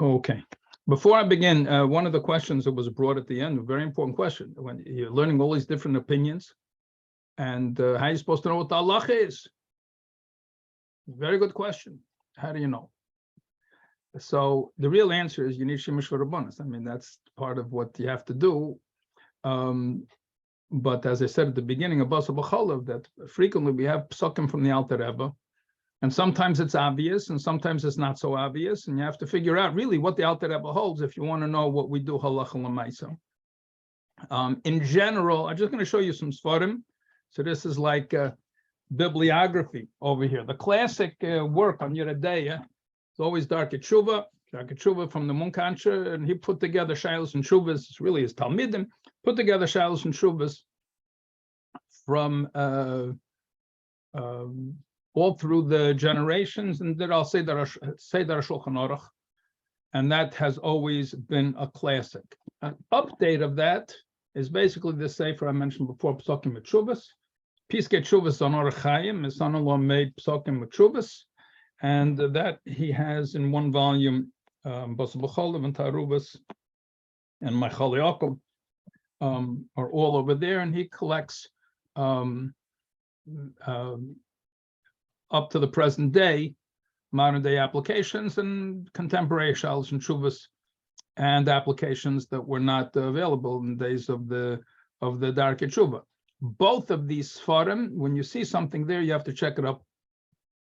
Okay. Before I begin, one of the questions that was brought at the end, a very important question. When you're learning all these different opinions, and how are you supposed to know what the halacha is? Very good question. How do you know? So the real answer is you need shimush v'rabbanos. I mean, that's part of what you have to do. But as I said at the beginning of Basa B'cholav, that frequently we have psukim from the Alter Rebbe, and sometimes it's obvious, and sometimes it's not so obvious, and you have to figure out really what the Alter Rebbe holds if you want to know what we do halacha l'maisa. In general, I'm just going to show you some svarim. So this is like bibliography over here. The classic work on Yeridea, it's always Darkei Tshuva from the Munkancher, and he put together Shilos and Shuvas. It's really his Talmidim, put together Shilos and Shuvas from all through the generations, and then I'll say that Shulchan Aruch, and that has always been a classic. An update of that is basically the sefer I mentioned before, Psukim Mitshuvas. Piskei Tshuvas on Orach Chaim. His son-in-law made Psukim Mitshuvas, and that he has in one volume, Basa B'cholav and Taruvos and Machal Yaakov are all over there, and he collects up to the present day, modern day applications and contemporary Shilos and Shuvas and applications that were not available in the days of the Darkei Tshuva. Both of these Sfarim, when you see something there, you have to check it up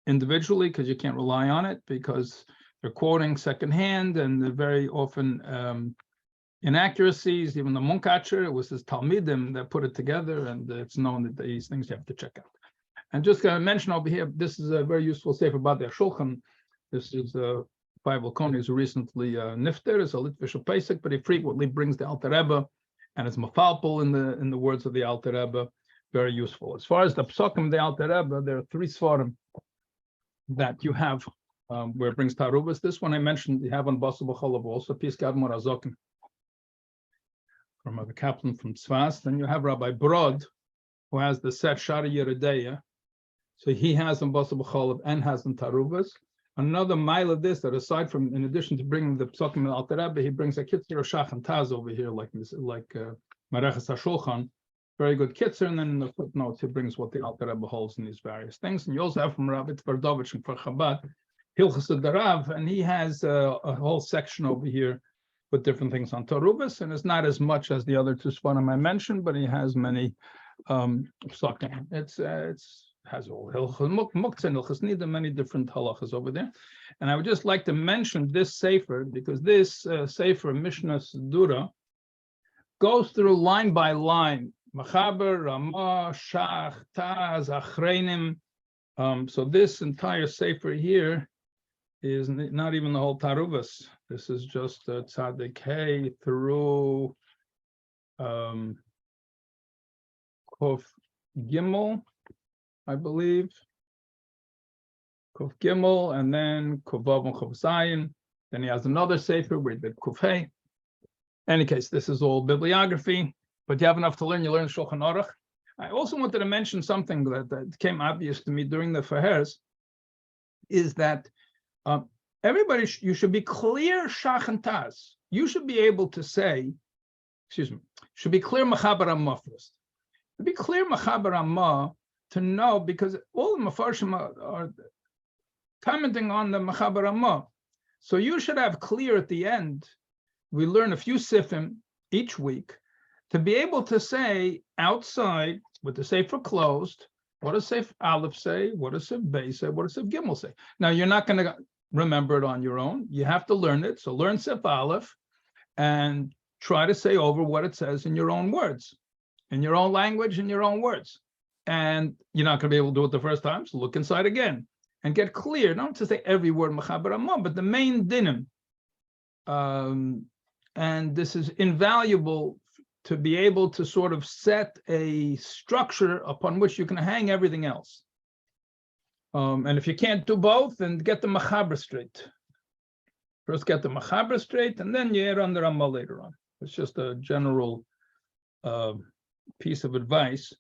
individually because you can't rely on it because they're quoting secondhand and they're very often inaccuracies. Even the Munkacher, it was his Talmidim that put it together, and it's known that these things you have to check out. And just going to mention over here, this is a very useful sefer about the Shulchan. This is Bible Kohen who recently nifter, is a Litvish Pesach, but he frequently brings the Alter Rebbe, and it's mafalpul in the words of the Alter Rebbe, very useful. As far as the psukim of the Alter Rebbe, there are three svarim that you have where it brings Taruvos. This one I mentioned, you have on Basa B'cholav also, Piskei Admor Azokim from the Kaplan from Tzfas. Then you have Rabbi Berel, who has the set Shara Yeridea. So he has in Basa B'cholav and has in Taruvos. Another mile of this, that aside from, in addition to bringing the psukim of Alter Rebbe, he brings a Kitzur Shach and Taz over here, like Mareches HaShulchan. Very good Kitzur, and then in the footnotes he brings what the Alter Rebbe holds in these various things. And you also have from Rabbi Tverdovich and for Chabad, Hilchos Darav, and he has a whole section over here with different things on Taruvos, and it's not as much as the other two Sfarim I mentioned, but he has many psukim. It's has all Hilchos and Hilchos Nida, many different halachas over there. And I would just like to mention this sefer because this sefer Mishnah Dura goes through line by line. Machaber, Ramah, Shach, Taz, Achreinim. So this entire sefer here is not even the whole Taruvos. This is just Tzadik Hey through Kof Gimel, I believe. Kof Gimel, and then Kof Vav and Kof Zayin. Then he has another sefer where he did Kof Hey. In any case, this is all bibliography, but you have enough to learn. You learn Shulchan Aruch. I also wanted to mention something that came obvious to me during the Fahers, is that everybody, you should be clear Shach and Taz. You should be able to say, should be clear Machaber Ramah first. To be clear Machaber Ramah, to know, because all the Mefarshim are commenting on the Machaber Ramah. So you should have clear at the end. We learn a few sifim each week to be able to say outside with the sefer closed, what does Seif Aleph say? What does Seif Beis say? What does Seif Gimel say? Now, you're not going to remember it on your own. You have to learn it. So learn Seif Aleph and try to say over what it says in your own words, in your own language, in your own words. And you're not going to be able to do it the first time. So look inside again and get clear. Not to say every word Machaber Ramah, but the main dinim. And this is invaluable to be able to sort of set a structure upon which you can hang everything else. And if you can't do both, then get the Machaber straight. First get the Machaber straight, and then you add on the Ramah later on. It's just a general piece of advice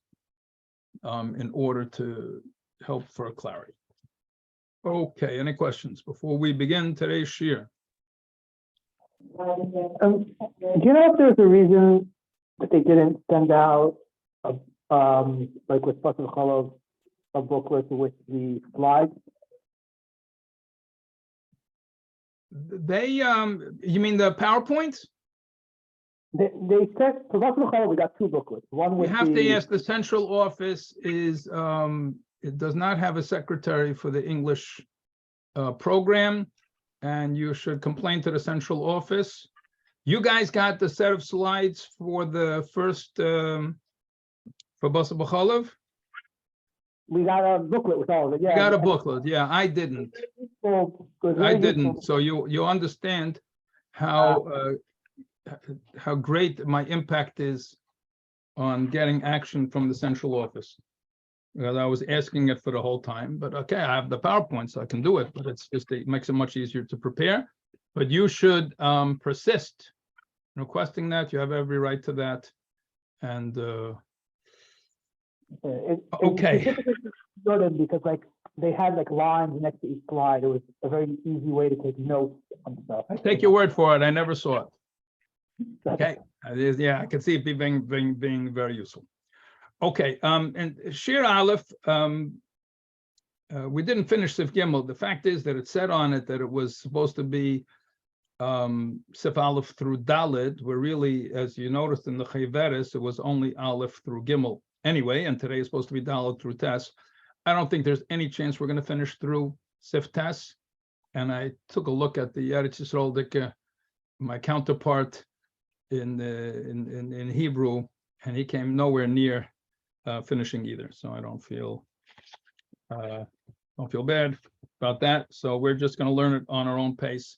in order to help for clarity. Okay, any questions before we begin today's shiur? Do you know if there's a reason that they didn't send out like with Pasuk Cholov, a booklet with the slides? They you mean the PowerPoint? They said for Pasuk Cholov we got two booklets. One You with have to the ask the central office is it does not have a secretary for the English program, and you should complain to the central office. You guys got the set of slides for the first for Basa B'Cholov? we got a booklet with all of it. Yeah, You got a booklet. Yeah, I didn't. I didn't. So you understand how great my impact is on getting action from the central office. Because I was asking it for the whole time, but okay, I have the PowerPoint, so I can do it, but it's just, it makes it much easier to prepare. But you should persist in requesting that. You have every right to that. And okay. Because like they had like lines next to each slide. It was a very easy way to take notes on stuff. I take your word for it. I never saw it. Okay. Yeah, I can see it being very useful. Okay, and Shiur Aleph, we didn't finish Sif Gimel. The fact is that it said on it that it was supposed to be Sif Aleph through Daled, where really, as you noticed in the Chayveres, it was only Aleph through Gimel anyway, and today is supposed to be Daled through Tes. I don't think there's any chance we're going to finish through Sif Tes. And I took a look at the Eretz Yisrael Dike, my counterpart in Hebrew, and he came nowhere near finishing either, so I don't feel bad about that. So we're just going to learn it on our own pace,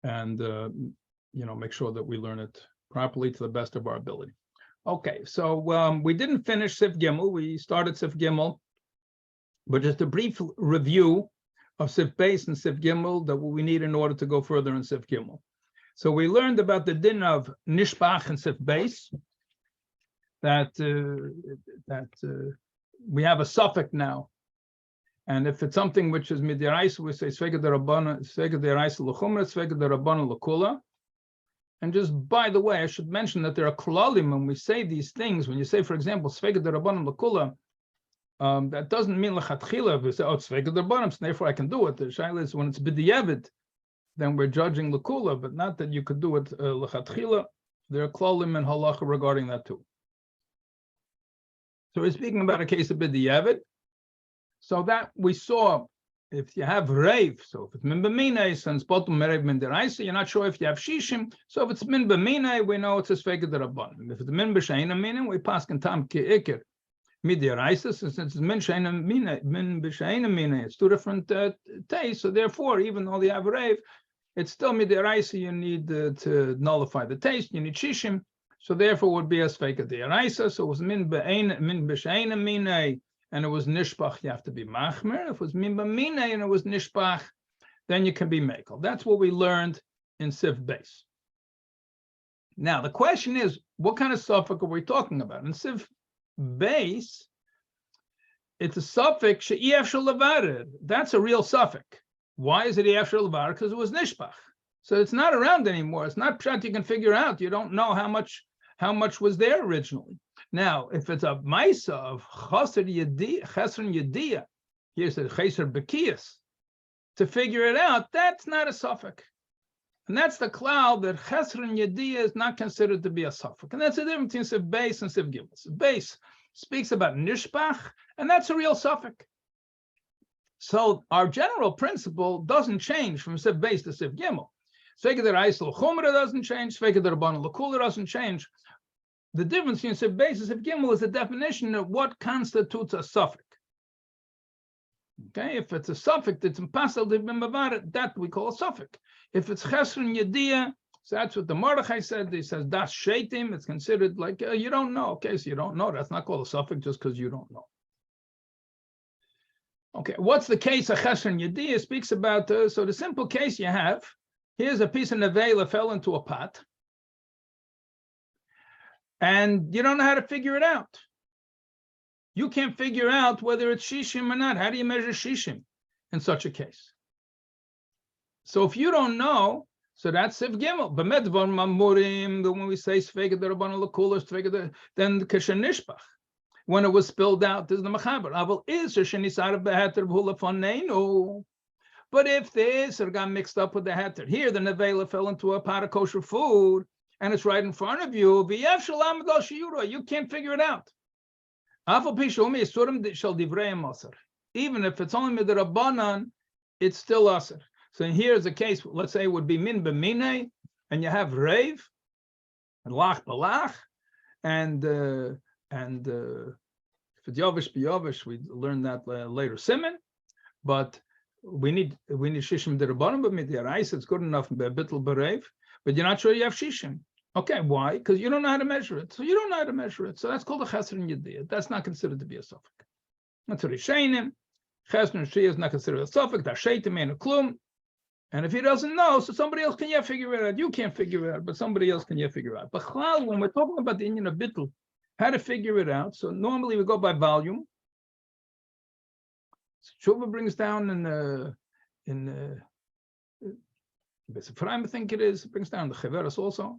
and make sure that we learn it properly to the best of our ability. Okay, so we didn't finish Sif Gimel. We started Sif Gimel, but just a brief review of Sif Beis and Sif Gimel that what we need in order to go further in Sif Gimel. So we learned about the din of Nishbach and Sif Beis. That we have a suffix now, and if it's something which is midiraisa, we say svega derabana, svega deraisa l'chumra, svega derabana l'kula. And just by the way, I should mention that there are klalim when we say these things. When you say, for example, svega derabana l'kula, that doesn't mean lechatchila. We say, oh, it's svega derabana, so therefore I can do it. The shaila is when it's b'diavad, then we're judging l'kula, but not that you could do it lechatchila. There are klalim and halacha regarding that too. So we're speaking about a case of b'diavad. So that we saw, if you have reiv, so if it's min b'minei, since bottom reiv min deraisa, you're not sure if you have shishim. So if it's min b'minei, we know it's a svega derabbanan. If it's min b'sheina minei, we pass tam ke'ikir mid deraisa. Since it's min sheina minei, min b'sheina minei, it's two different tastes. So therefore, even though they have reiv, it's still mid deraisa. You need to nullify the taste. You need shishim. So therefore, it would be a sveka deraisa. So it was min b'sheina minei, and it was nishbach. You have to be machmer. If it was min b'minei and it was nishbach, then you can be mekel. That's what we learned in Sif Beis. Now the question is, what kind of suffix are we talking about? In Sif Beis, it's a suffix she'ef shel levared. That's a real suffix. Why is it ef shel levared? Because it was nishbach. So it's not around anymore. It's not pshat you can figure out. You don't know how much was there originally. Now, if it's a maisa of chasr yediyah, here's a chasr bekiyas, to figure it out, that's not a suffix. And that's the cloud that chasr yediyah is not considered to be a suffix. And that's the difference between Sif Beis and Sif Gimel. Sif Beis speaks about nishbach, and that's a real suffix. So our general principle doesn't change from Sif Beis to Sif Gimel. Sveka deraisa l'chumra doesn't change. Sveka derabbanan l'kula doesn't change. The difference between Sif Beis and Sif Gimel is the definition of what constitutes a suffix. Okay, if it's a suffix that's impossible to be mavaret, that we call a suffix. If it's chesron yediyah, so that's what the Mordechai said. He says das sheitim. It's considered like you don't know. Okay, so you don't know. That's not called a suffix just because you don't know. Okay, what's the case of chesron yediyah? Speaks about so the simple case you have. Here's a piece of nevela fell into a pot, and you don't know how to figure it out. You can't figure out whether it's shishim or not. How do you measure shishim in such a case? So if you don't know, So that's Sif Gimel. B'medvar mamurim, when we say Svega the Rabbanon L'Kuler, Svega then the Keshanishbach. When it was spilled out, there's the Mechaber. Aval is Shenisar Beheter B'Hulafonenu. But if the Isser got mixed up with the Heter, here the Nevela fell into a pot of kosher food, and it's right in front of you, you can't figure it out. Even if it's only the Rabbanan, it's still Aser. So here's a case, let's say it would be Min B'Mine, and you have Reiv, and Lach B'Lach, and if it's Yovish B'Yovish, we learned that later, Simen, but we need Shishim D'Rabbanan, but Midyarayis, it's good enough, Bittul B'Reiv, but you're not sure you have Shishim. Okay, why? Because you don't know how to measure it. So you don't know how to measure it. So that's called a Chesed and Yediyah. That's not considered to be a suffix. That's what Rishenim. Chesed and Yediyah is not considered a suffix. That's Sheitim and a Klum. And if he doesn't know, so somebody else can figure it out. You can't figure it out, but somebody else can figure it out. But when we're talking about the Indian of Bittul, how to figure it out. So normally we go by volume. So Shuvah brings down in I think it is, brings down the Cheveras also,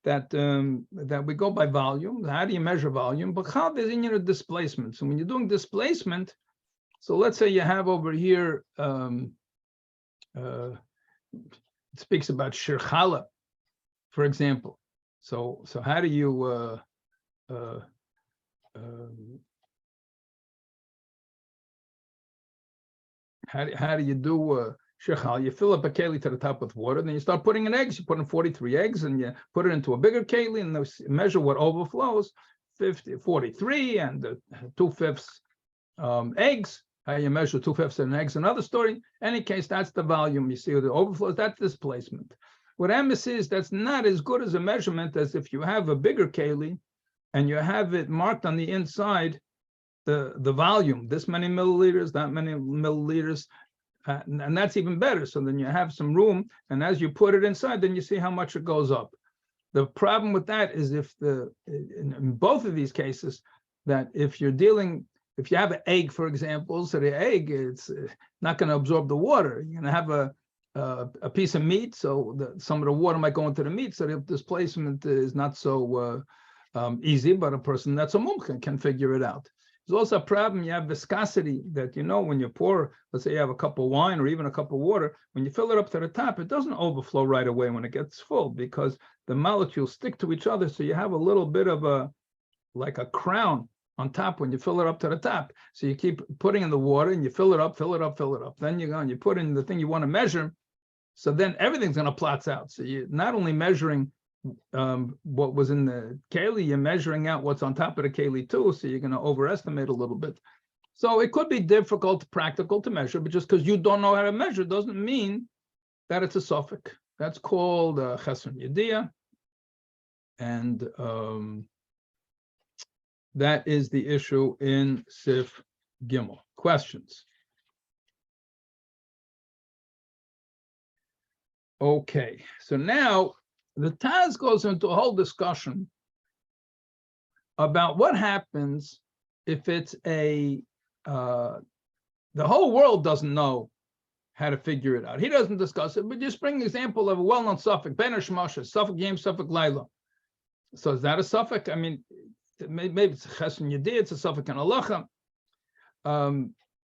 that we go by volume. How do you measure volume? But how is in your displacement? So when you're doing displacement, so let's say you have over here, it speaks about Shir Chala, for example. So how do you how do you do Shechal? You fill up a keli to the top with water, then you start putting in eggs. You put in 43 eggs, and you put it into a bigger keli, and measure what overflows, 43, and 2/5 eggs. How you measure 2/5 in eggs? Another story. Any case, that's the volume. You see the overflows. That's displacement. What emes is, that's not as good as a measurement as if you have a bigger keli, and you have it marked on the inside, the volume. This many milliliters, that many milliliters. And that's even better. So then you have some room, and as you put it inside, then you see how much it goes up. The problem with that is in both of these cases, that if you have an egg, for example, so the egg, it's not going to absorb the water. You're going to have a piece of meat, so some of the water might go into the meat, so the displacement is not so easy, but a person that's a mumchen can figure it out. There's also a problem, you have viscosity, that when you pour, let's say you have a cup of wine or even a cup of water, when you fill it up to the top, it doesn't overflow right away when it gets full, because the molecules stick to each other, so you have a little bit of like a crown on top when you fill it up to the top. So you keep putting in the water, and you fill it up. Then you go and you put in the thing you want to measure, so then everything's going to plot out. So you're not only measuring what was in the keli, you're measuring out what's on top of the keli too, so you're going to overestimate a little bit. So it could be difficult, practical to measure, but just because you don't know how to measure doesn't mean that it's a suffix. That's called Chesed Yediyah, and that is the issue in Sif Gimel. Questions? Okay, so now the Taz goes into a whole discussion about what happens if it's the whole world doesn't know how to figure it out. He doesn't discuss it, but just bring an example of a well-known suffix, Ben Shmoshes, suffix Yom, suffix Laila. So is that a suffix? I mean, maybe it's a Chesed Yediyah, it's a suffix in Halacha.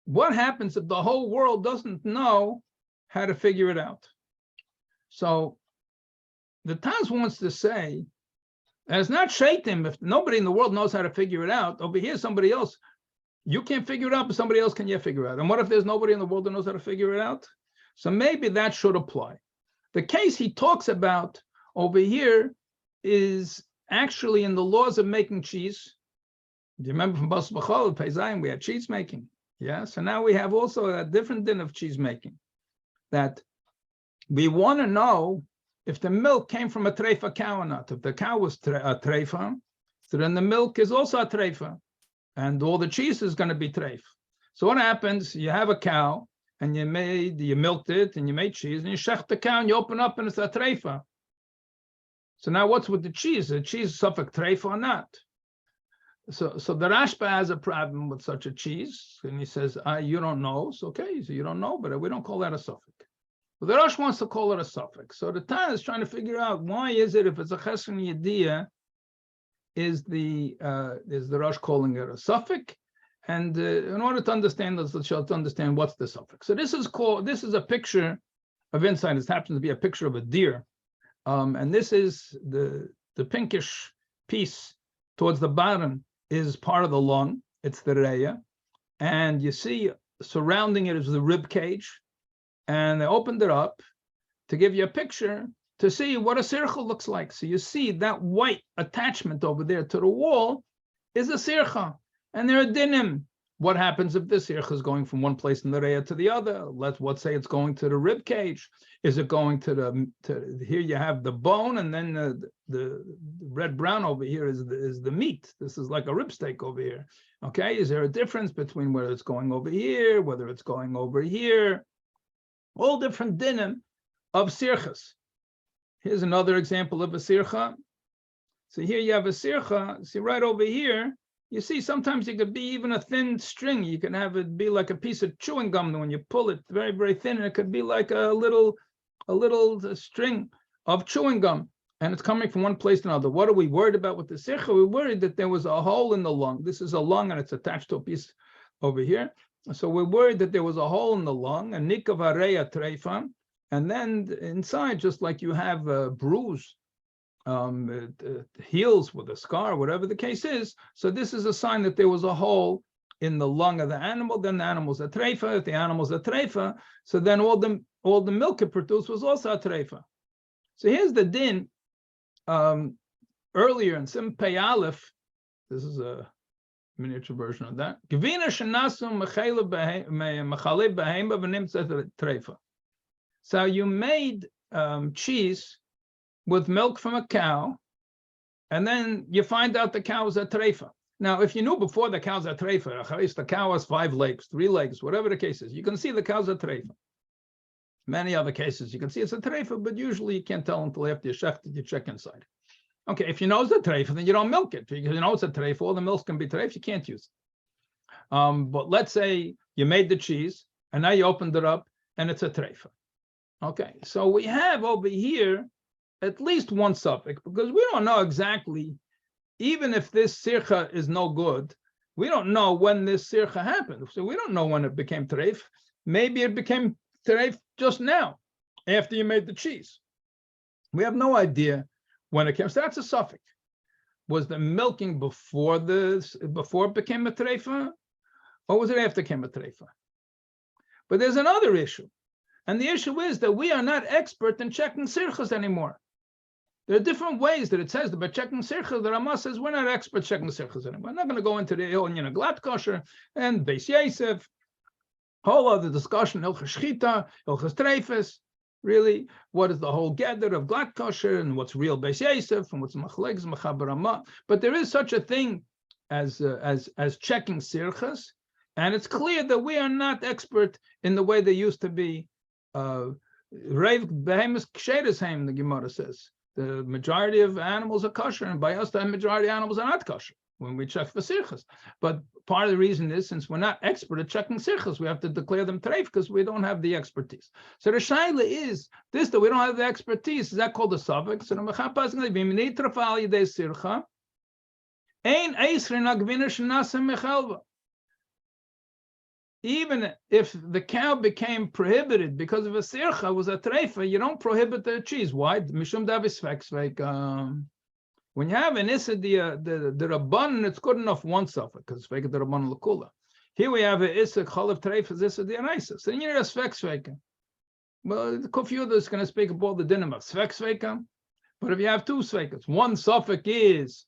What happens if the whole world doesn't know how to figure it out? So the Taz wants to say, and it's not shaitim, if nobody in the world knows how to figure it out, over here somebody else, you can't figure it out, but somebody else can figure it out. And what if there's nobody in the world that knows how to figure it out? So maybe that should apply. The case he talks about over here is actually in the laws of making cheese. Do you remember from Bas B'chol, Peizayin, we had cheese making? Yeah, so now we have also a different din of cheese making, that we want to know if the milk came from a treifa cow or not. If the cow was a treifa, so then the milk is also a treifa, and all the cheese is going to be treif. So what happens? You have a cow, and you milked it, and you made cheese, and you shech the cow, and you open up, and it's a treifa. So now what's with the cheese? The cheese suffix treifa or not? So the Rashba has a problem with such a cheese, and he says, you don't know. So okay, so you don't know, but we don't call that a suffix. But the Rosh wants to call it a suffix. So the Tana is trying to figure out why is it if it's a chesron yediyah, is the Rosh calling it a suffix? And in order to understand this, let's try to understand what's the suffix. So this is a picture of inside. This happens to be a picture of a deer, and this is the pinkish piece towards the bottom is part of the lung. It's the reya, and you see surrounding it is the rib cage. And they opened it up to give you a picture to see what a sircha looks like. So you see that white attachment over there to the wall is a sircha. And there are dinim. What happens if this sircha is going from one place in the reya to the other? Let's say it's going to the rib cage. Is it going to here you have the bone, and then the red brown over here is the meat. This is like a rib steak over here. Okay, is there a difference between whether it's going over here, whether it's going over here? All different dinim of sirchas. Here's another example of a sircha. So here you have a sircha. See right over here, you see sometimes it could be even a thin string. You can have it be like a piece of chewing gum. When you pull it very, very thin, and it could be like a little string of chewing gum. And it's coming from one place to another. What are we worried about with the sircha? We're worried that there was a hole in the lung. This is a lung, and it's attached to a piece over here. So we're worried that there was a hole in the lung, a nikav areya treifa, and then inside, just like you have a bruise, heals with a scar, whatever the case is. So this is a sign that there was a hole in the lung of the animal. Then the animal's a treifa. If the animal's a treifa, so then all the milk it produced was also a treifa. So here's the din. Earlier in Sim Pei Aleph, this is a miniature version of that. So you made cheese with milk from a cow, and then you find out the cow is a treifa. Now, if you knew before the cow's a treifa, the cow has 5 legs, 3 legs, whatever the case is, you can see the cow's a treifa. Many other cases, you can see it's a treifa, but usually you can't tell until after you check inside. Okay, if you know it's a treifa, then you don't milk it. Because you know it's a treifa, all the milk can be treifa, you can't use it. But let's say you made the cheese, and now you opened it up, and it's a treifa. Okay, so we have over here at least one suffix, because we don't know exactly, even if this sircha is no good, we don't know when this sircha happened. So we don't know when it became treif. Maybe it became treif just now, after you made the cheese. We have no idea when it came. So that's a suffix. Was the milking before it became a treifa, or was it after it became a treifa? But there's another issue, and the issue is that we are not expert in checking sirchas anymore. There are different ways that it says that by checking sirchas, the Ramah says we're not expert checking sirchas anymore. We're not going to go into the Glat kosher and Beis Yosef, whole other discussion, Hilchas Shchita, Hilchas Treifes. Really, what is the whole gather of Glat kosher and what's real Beis Yosef and what's Machlegs Mechaber Ramah? But there is such a thing as checking sirchas, and it's clear that we are not expert in the way they used to be. Reiv behemoth ksheres heim, the Gemara says. The majority of animals are kosher, and by us, the majority of animals are not kosher when we check for sirchas. But part of the reason is, since we're not expert at checking sirchas, we have to declare them treif because we don't have the expertise. So the shaila is this, that we don't have the expertise. Is that called a suffix? So the mechapa is going to be minitrafal yidei sircha. Ein eisrin agvina shenasem mechelva. Even if the cow became prohibited because of a sircha, was a treifa, you don't prohibit the cheese. Why? Mishum davis svek. When you have an issa the rabban, it's good enough one suffix because svek the rabban l'kula. Here we have an issa chalav treifa issa the anaisa. So then you need a svek. Well, the Kufiyuda is going to speak about all the dinim of svek. But if you have 2 svekas, one suffix is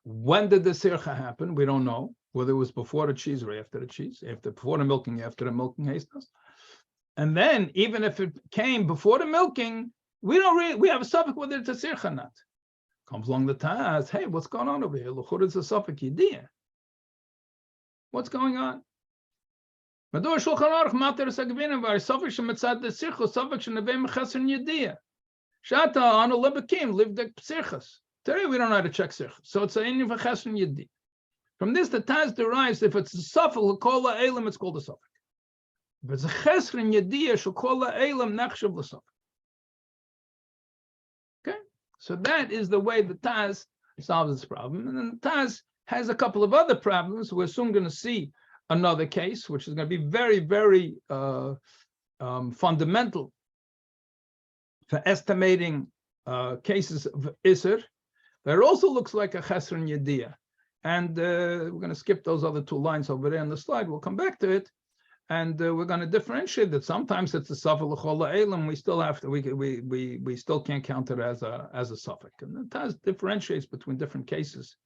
when did the sircha happen? We don't know. Whether it was before the cheese or after the cheese, before the milking, after the milking hastas. And then, even if it came before the milking, we have a suffix whether it's a sircha or not. Comes along the Taz, hey, what's going on over here? L'chur is a suffix yidiyah. What's going on? Madur Shulchan Aruch mater sagvina var suffix shemitzad the sircha, suffix shenavei mechaser yidiyah. Shata on a lebekim lived the sirchas. Today we don't know how to check sirchas, so it's an inyan v'chaser yidiyah. From this, the Taz derives if it's a suffix, it's called a suffix. V'ze chesron yediyah shekol ha'elam nechshav l'safek. Okay, so that is the way the Taz solves this problem. And then the Taz has a couple of other problems. We're soon going to see another case, which is going to be very, very fundamental for estimating cases of Isser. But it also looks like a Chesron Yediyah. And we're going to skip those other two lines over there on the slide. We'll come back to it. And we're going to differentiate that sometimes it's a Safek L'chol Ha'elam. We still have to, we still can't count it as a Safek. And the Taz differentiates between different cases.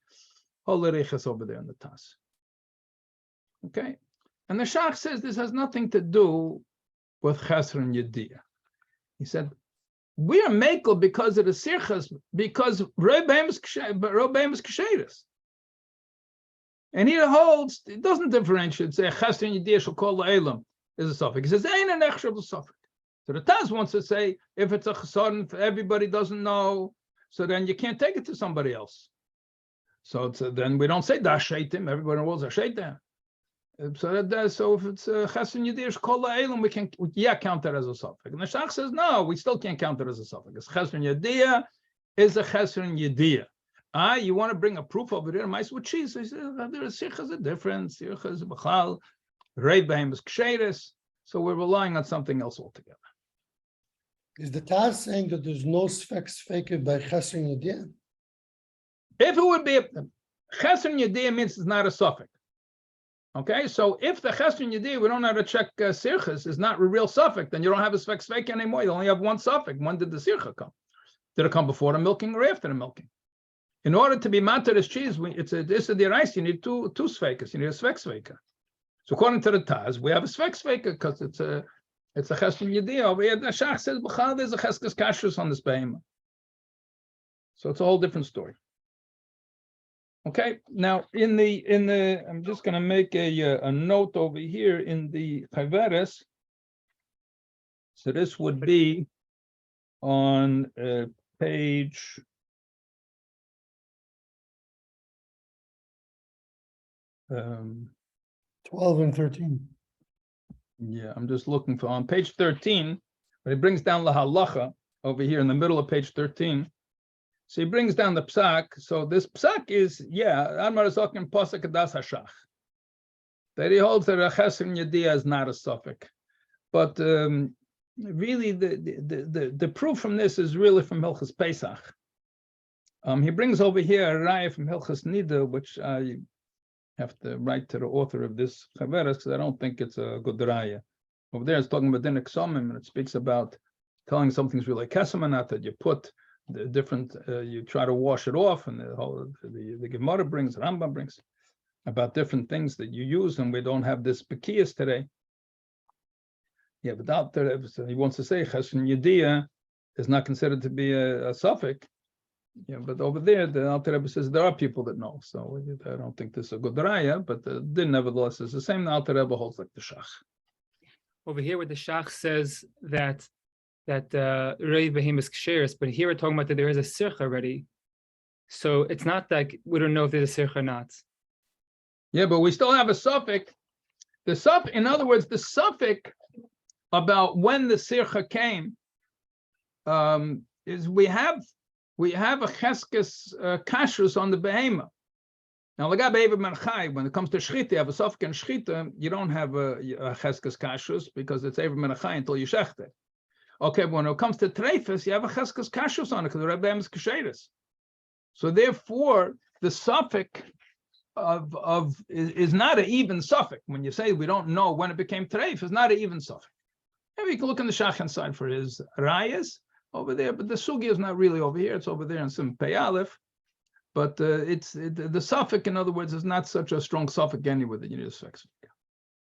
Over there in the Taz. Okay. And the Shach says this has nothing to do with Chesron Yediyah. He said, we are mekel because of the sirchas, because Rabbi is Ksheris. And he holds, it doesn't differentiate, say, Chesron Yediyah shall call the Elam is a suffix. He says, ain't an extra suffix. So the Taz wants to say, if it's a chesaron, everybody doesn't know, so then you can't take it to somebody else. So then we don't say da shaitim, everybody knows a shaitim. So if it's Chesron Yediyah shall call the Elam, we can count it as a suffix. And the Shach says, no, we still can't count it as a suffix. Chesron Yediyah is a Chesron Yediyah. You want to bring a proof over there? Mice with cheese. He says, there is sirchas a difference. Sirchas b'chal, reid b'hem is ksheris. So we're relying on something else altogether. Is the Taz saying that there's no sfek by Chesron Yediyah? If it would be Chesron Yediyah means it's not a suffix. Okay, so if the Chesron Yediyah, we don't know how to check sirchas, is not a real suffix, then you don't have a sfek anymore. You only have one suffix. When did the sircha come? Did it come before the milking or after the milking? In order to be matter as cheese, it's the rice. You need two sfeikas. You need a svek sveika. So according to the Taz, we have a svek sveika because it's a Chesron Yediyah. Over here, the Shach says b'chal there's a cheskes kashrus on this behema. So it's a whole different story. Okay, now in the I'm just going to make a note over here in the Chayveres. So this would be on page. Um, 12 and 13. Yeah, I'm just looking for on page 13, but he brings down the halacha over here in the middle of page 13. So he brings down the psak. So this psak is, Amar is talking pasuk das hashach. That he holds that a Chesron Yediyah is not a suffix. But really the proof from this is really from Hilchas Pesach. He brings over here a raya from Hilchas Nida, which I have to write to the author of this chaveres because I don't think it's a good raya. Over there it's talking about din exomim, and it speaks about telling something's really kesem or not, that you put the different, you try to wash it off, and the Gemara brings, Rambam brings, about different things that you use, and we don't have this bekiyas today. Yeah, but out there, he wants to say Chesron Yediyah is not considered to be a suffix. Yeah, but over there, the Alter Rebbe says there are people that know. So I don't think this is a good raya, but the din nevertheless is the same. The Alter Rebbe holds like the Shach. Over here, where the Shach says that Rei Behim is Ksheris, but here we're talking about that there is a sircha already. So it's not like we don't know if there's a sircha or not. Yeah, but we still have a suffix. The suffix, in other words, the suffix about when the sircha came is we have a cheskes kashrus on the behema. Now, when it comes to shchita, you have a suffix in shchita, you don't have a cheskes kashrus because it's ever menachai until you shecht it. Okay, but when it comes to treifus, you have a cheskes kashrus on it because the Rebbe is kasheris. So therefore, the suffix is not an even suffix. When you say we don't know when it became treif, it's not an even suffix. Maybe you can look on the Shachan side for his rayas over there, but the sugi is not really over here. It's over there in some Pei Aleph. But the suffix, in other words, is not such a strong suffix anyway that you need a suffix.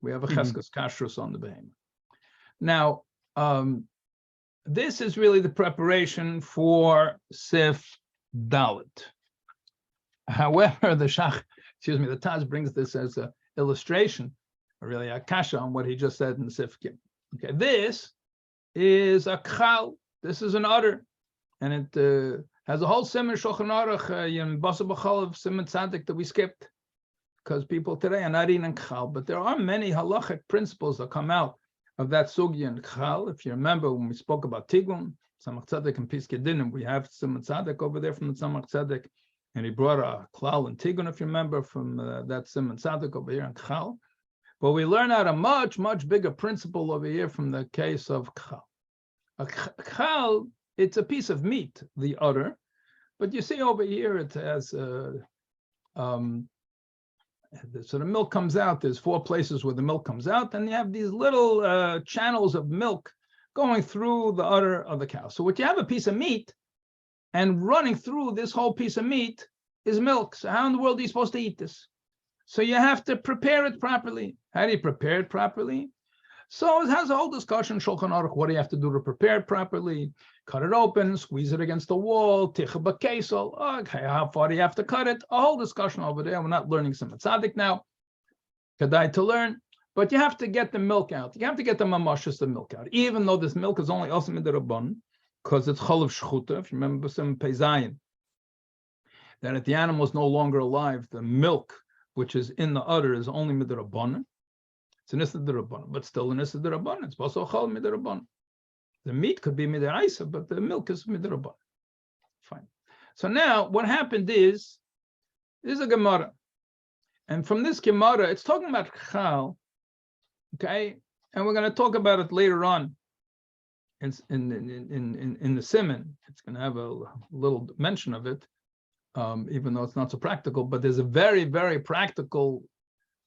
We have a cheskes kashrus on the behemoth. Now, this is really the preparation for Sif Dalet. However, the Taz brings this as an illustration, or really a kasha on what he just said in the Sif Gim. Okay, this is a kchal. This is an udder, and it has a whole siman Shulchan Aruch in Basa B'chal of Siman Tzadik that we skipped because people today are not eating kchal. But there are many halachic principles that come out of that sugya and Chal. If you remember when we spoke about Tigun, Tzemach Tzedek and Piskei Dinim, we have Tzemach Tzedek over there from the Tzemach Tzedek, and he brought a Klal and Tigun, if you remember, from that Tzemach Tzedek over here in Chal. But we learn out a much, much bigger principle over here from the case of Chal. A Chal, it's a piece of meat, the udder, but you see over here it has so the milk comes out. There's 4 places where the milk comes out, and you have these little channels of milk going through the udder of the cow. So what you have a piece of meat, and running through this whole piece of meat is milk. So how in the world are you supposed to eat this? So you have to prepare it properly. How do you prepare it properly? So it has a whole discussion, Shulchan Aruch, what do you have to do to prepare it properly? Cut it open, squeeze it against the wall, ticha b'kesel. Okay, how far do you have to cut it? A whole discussion over there. We're not learning some tzaddik now. Kedai to learn, but you have to get the milk out. You have to get the mamashas, the milk out, even though this milk is only also midrabban, because it's chol of shchuta. If you remember some Peizayin, that if the animal is no longer alive, the milk which is in the udder is only midrabban. It's an issa d'rabbanan, but still an issa d'rabbanan. It's also chal midrabbanan. The meat could be midiraisa, but the milk is midrabbanan. Fine. So now what happened is a Gemara, and from this Gemara, it's talking about chal, okay, and we're going to talk about it later on in the Siman. It's going to have a little mention of it, even though it's not so practical. But there's a very, very practical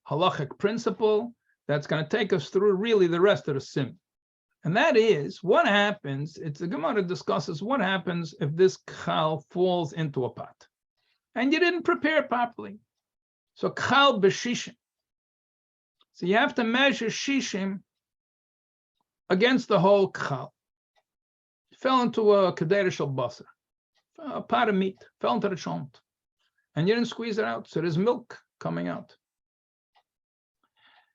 halachic principle that's going to take us through really the rest of the sim. And that is, what happens, the Gemara discusses what happens if this chal falls into a pot and you didn't prepare it properly. So chal b'shishim. So you have to measure shishim against the whole chal. It fell into a kedera shel basar, a pot of meat, fell into the chont, and you didn't squeeze it out, so there's milk coming out.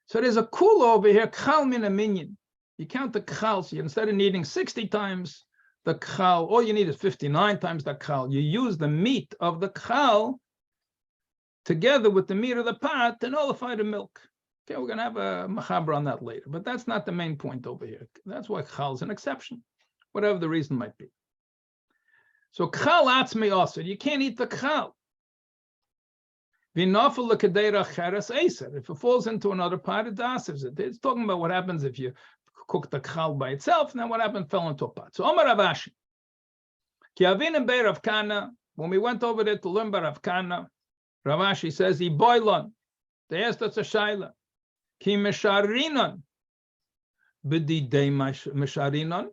So there's a kula over here, chal min a minyan. You count the chal, so instead of needing 60 times the chal, all you need is 59 times the chal. You use the meat of the chal together with the meat of the pot to nullify the milk. Okay, we're going to have a machaber on that later, but that's not the main point over here. That's why chal is an exception, whatever the reason might be. So chal atzmi also, you can't eat the chal. If it falls into another pot, it dashes it. It's talking about what happens if you cook the chal by itself, and then what happened fell into a pot. So Omar Ravashi, when we went over there to learn by Rav Kana, Ravashi says, he boilon. They asked us a shaila. Ki mesharinon, b'didei mesharinon,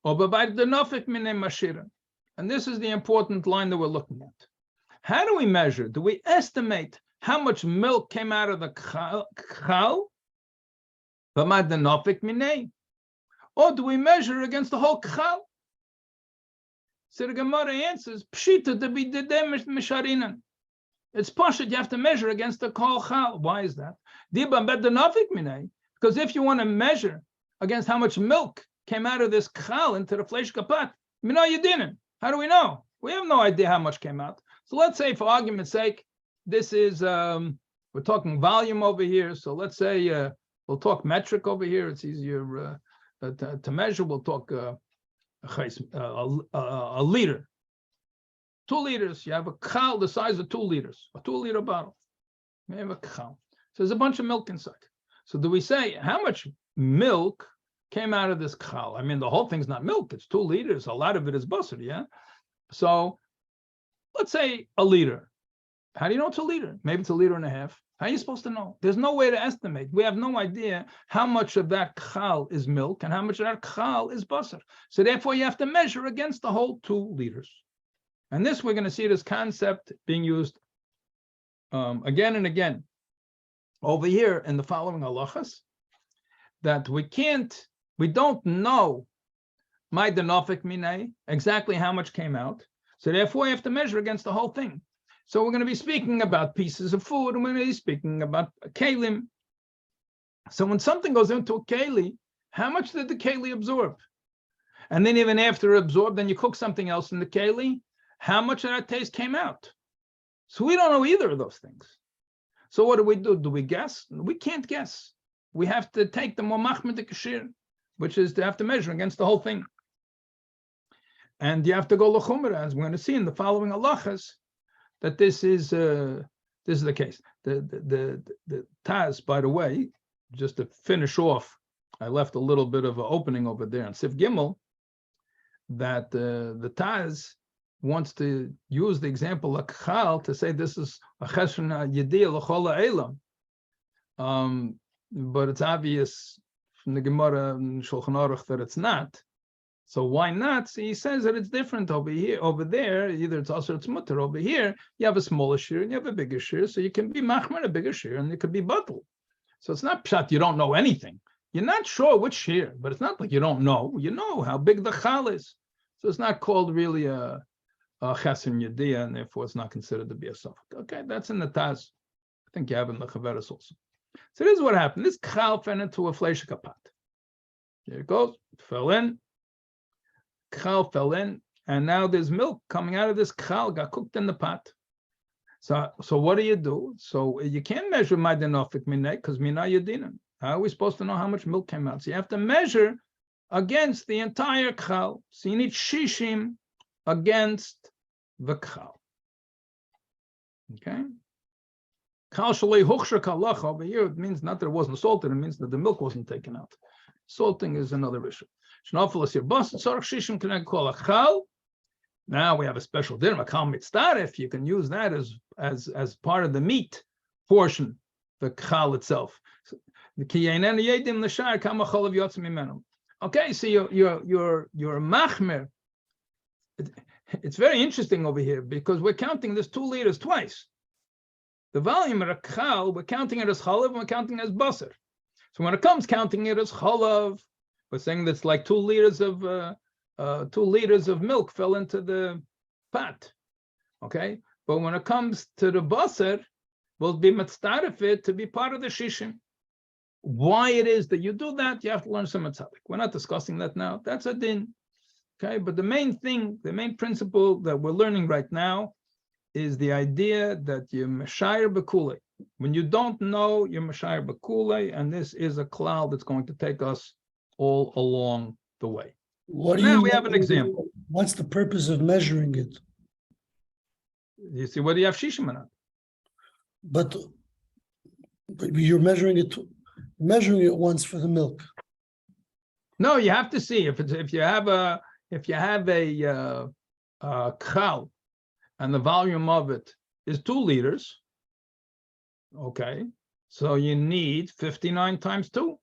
or b'bayt denofik minei mashirin. And this is the important line that we're looking at. How do we measure? Do we estimate how much milk came out of the chal? Or do we measure against the whole chal? So the Gemara answers, Pshita to be misharinan. It's pashut, you have to measure against the whole chal. Why is that? Because if you want to measure against how much milk came out of this chal into the flesh kapat, you didn't. How do we know? We have no idea how much came out. So let's say, for argument's sake, this is, we're talking volume over here. So let's say we'll talk metric over here. It's easier to measure. We'll talk a liter, 2 liters. You have a chal the size of 2 liters, a 2-liter bottle. You have a chal. So there's a bunch of milk inside. So do we say how much milk came out of this chal? I mean, the whole thing's not milk. It's 2 liters. A lot of it is basar, yeah? So let's say a liter. How do you know it's a liter? Maybe it's 1.5 liters. How are you supposed to know? There's no way to estimate. We have no idea how much of that chal is milk and how much of that chal is basar. So therefore, you have to measure against the whole 2 liters. And this, we're going to see this concept being used again and again over here in the following halachas, that we don't know my denofik minei, exactly how much came out. So therefore, you have to measure against the whole thing. So we're going to be speaking about pieces of food, and we're going to be speaking about a kelim. So when something goes into a keli, how much did the keli absorb? And then even after it absorbed, then you cook something else in the keli, how much of that taste came out? So we don't know either of those things. So what do? Do we guess? We can't guess. We have to take the momach mit the kashir. which is to have to measure against the whole thing. And you have to go l'chumra, as we're going to see in the following halachas, that this is the case. The Taz, by the way, just to finish off, I left a little bit of an opening over there in Sif Gimel, that the Taz wants to use the example of Chal to say this is a chesron yediyah l'chol ha'elam. But it's obvious from the Gemara and Shulchan Aruch that it's not. So why not? So he says that it's different over here, over there. Either it's also it's mutter. Over here, you have a smaller shear and you have a bigger shear, so you can be machmer a bigger shear and it could be batel. So it's not pshat. You don't know anything. You're not sure which shear, but it's not like you don't know. You know how big the chal is. So it's not called really a chesron yediyah, and therefore it's not considered to be a suffix. Okay, that's in the Taz. I think you have in the Chaveres also. So this is what happened. This chal fell into a fleishik pot. Here it goes. It fell in. Chal fell in, and now there's milk coming out of this chal, got cooked in the pot. So what do? So you can't measure ma'adenofik minay because mina yedinan. How are we supposed to know how much milk came out? So you have to measure against the entire chal. So you need shishim against the chal. Okay. Chal shalei huchshar kalacha over here. It means not that it wasn't salted. It means that the milk wasn't taken out. Salting is another issue. Now we have a special dinner, if you can use that as part of the meat portion, the chal itself. Okay, so you're machmer. It's very interesting over here because we're counting this 2 liters twice. The volume of a chal, we're counting it as chalav and we're counting it as basar. So when it comes counting it as chalav, we're saying that's like 2 liters of 2 liters of milk fell into the pot. Okay, but when it comes to the basar, we'll be mitzdaref it to be part of the shishim. Why it is that you do that, you have to learn some tzaddik. We're not discussing that now. That's a din. Okay, but the main thing, the main principle that we're learning right now is the idea that you're meshayir b'kulei. When you don't know, you're meshayir b'kulei, and this is a cloud that's going to take us all along the way. What do Now you we have an example. What's the purpose of measuring it? You see, what do you have shishim in it? But you're measuring it once for the milk. No, you have to see if you have a chal and the volume of it is 2 liters. Okay, so you need 59 times 2.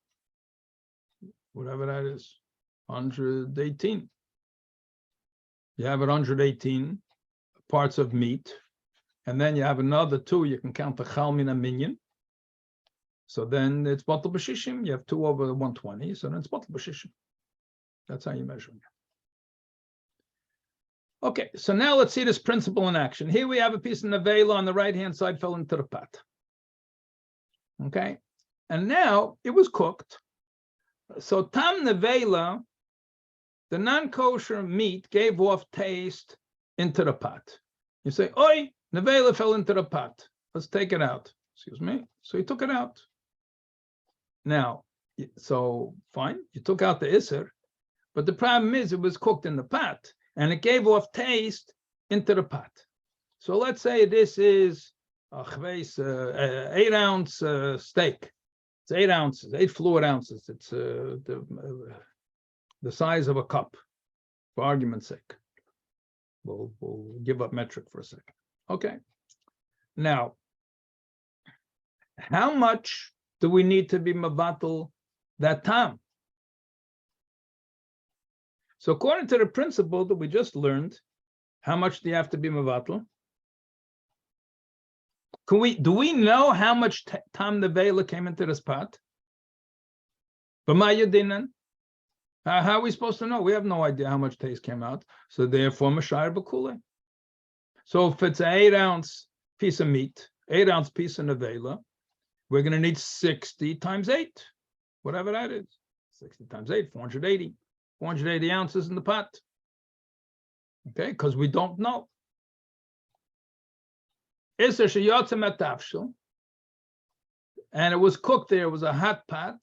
Whatever that is, 118. You have it 118 parts of meat, and then you have another 2. You can count the chal min minyan. So then it's batel b'shishim. You have 2 over 120, so then it's batel b'shishim. That's how you measure it. Okay, so now let's see this principle in action. Here we have a piece of nevela on the right-hand side fell into the pot. Okay, and now it was cooked. So tam nevela, the non-kosher meat gave off taste into the pot. You say, oi, nevela fell into the pot. Let's take it out. Excuse me. So you took it out. Now, so fine, you took out the isser, but the problem is it was cooked in the pot and it gave off taste into the pot. So let's say this is a 8-ounce steak. It's 8 ounces, 8 fluid ounces. It's the size of a cup, for argument's sake. We'll give up metric for a second. Okay. Now, how much do we need to be mavatal that tam? So according to the principle that we just learned, how much do you have to be mavatal? Do we know how much tam nevela came into this pot? How are we supposed to know? We have no idea how much taste came out. So therefore, mashayir b'kulei. So if it's an 8-ounce piece of meat, 8-ounce piece of nevela, we're going to need 60 times 8, whatever that is. 60 times 8, 480. 480 ounces in the pot. Okay, because we don't know. And it was cooked there. It was a hot pot.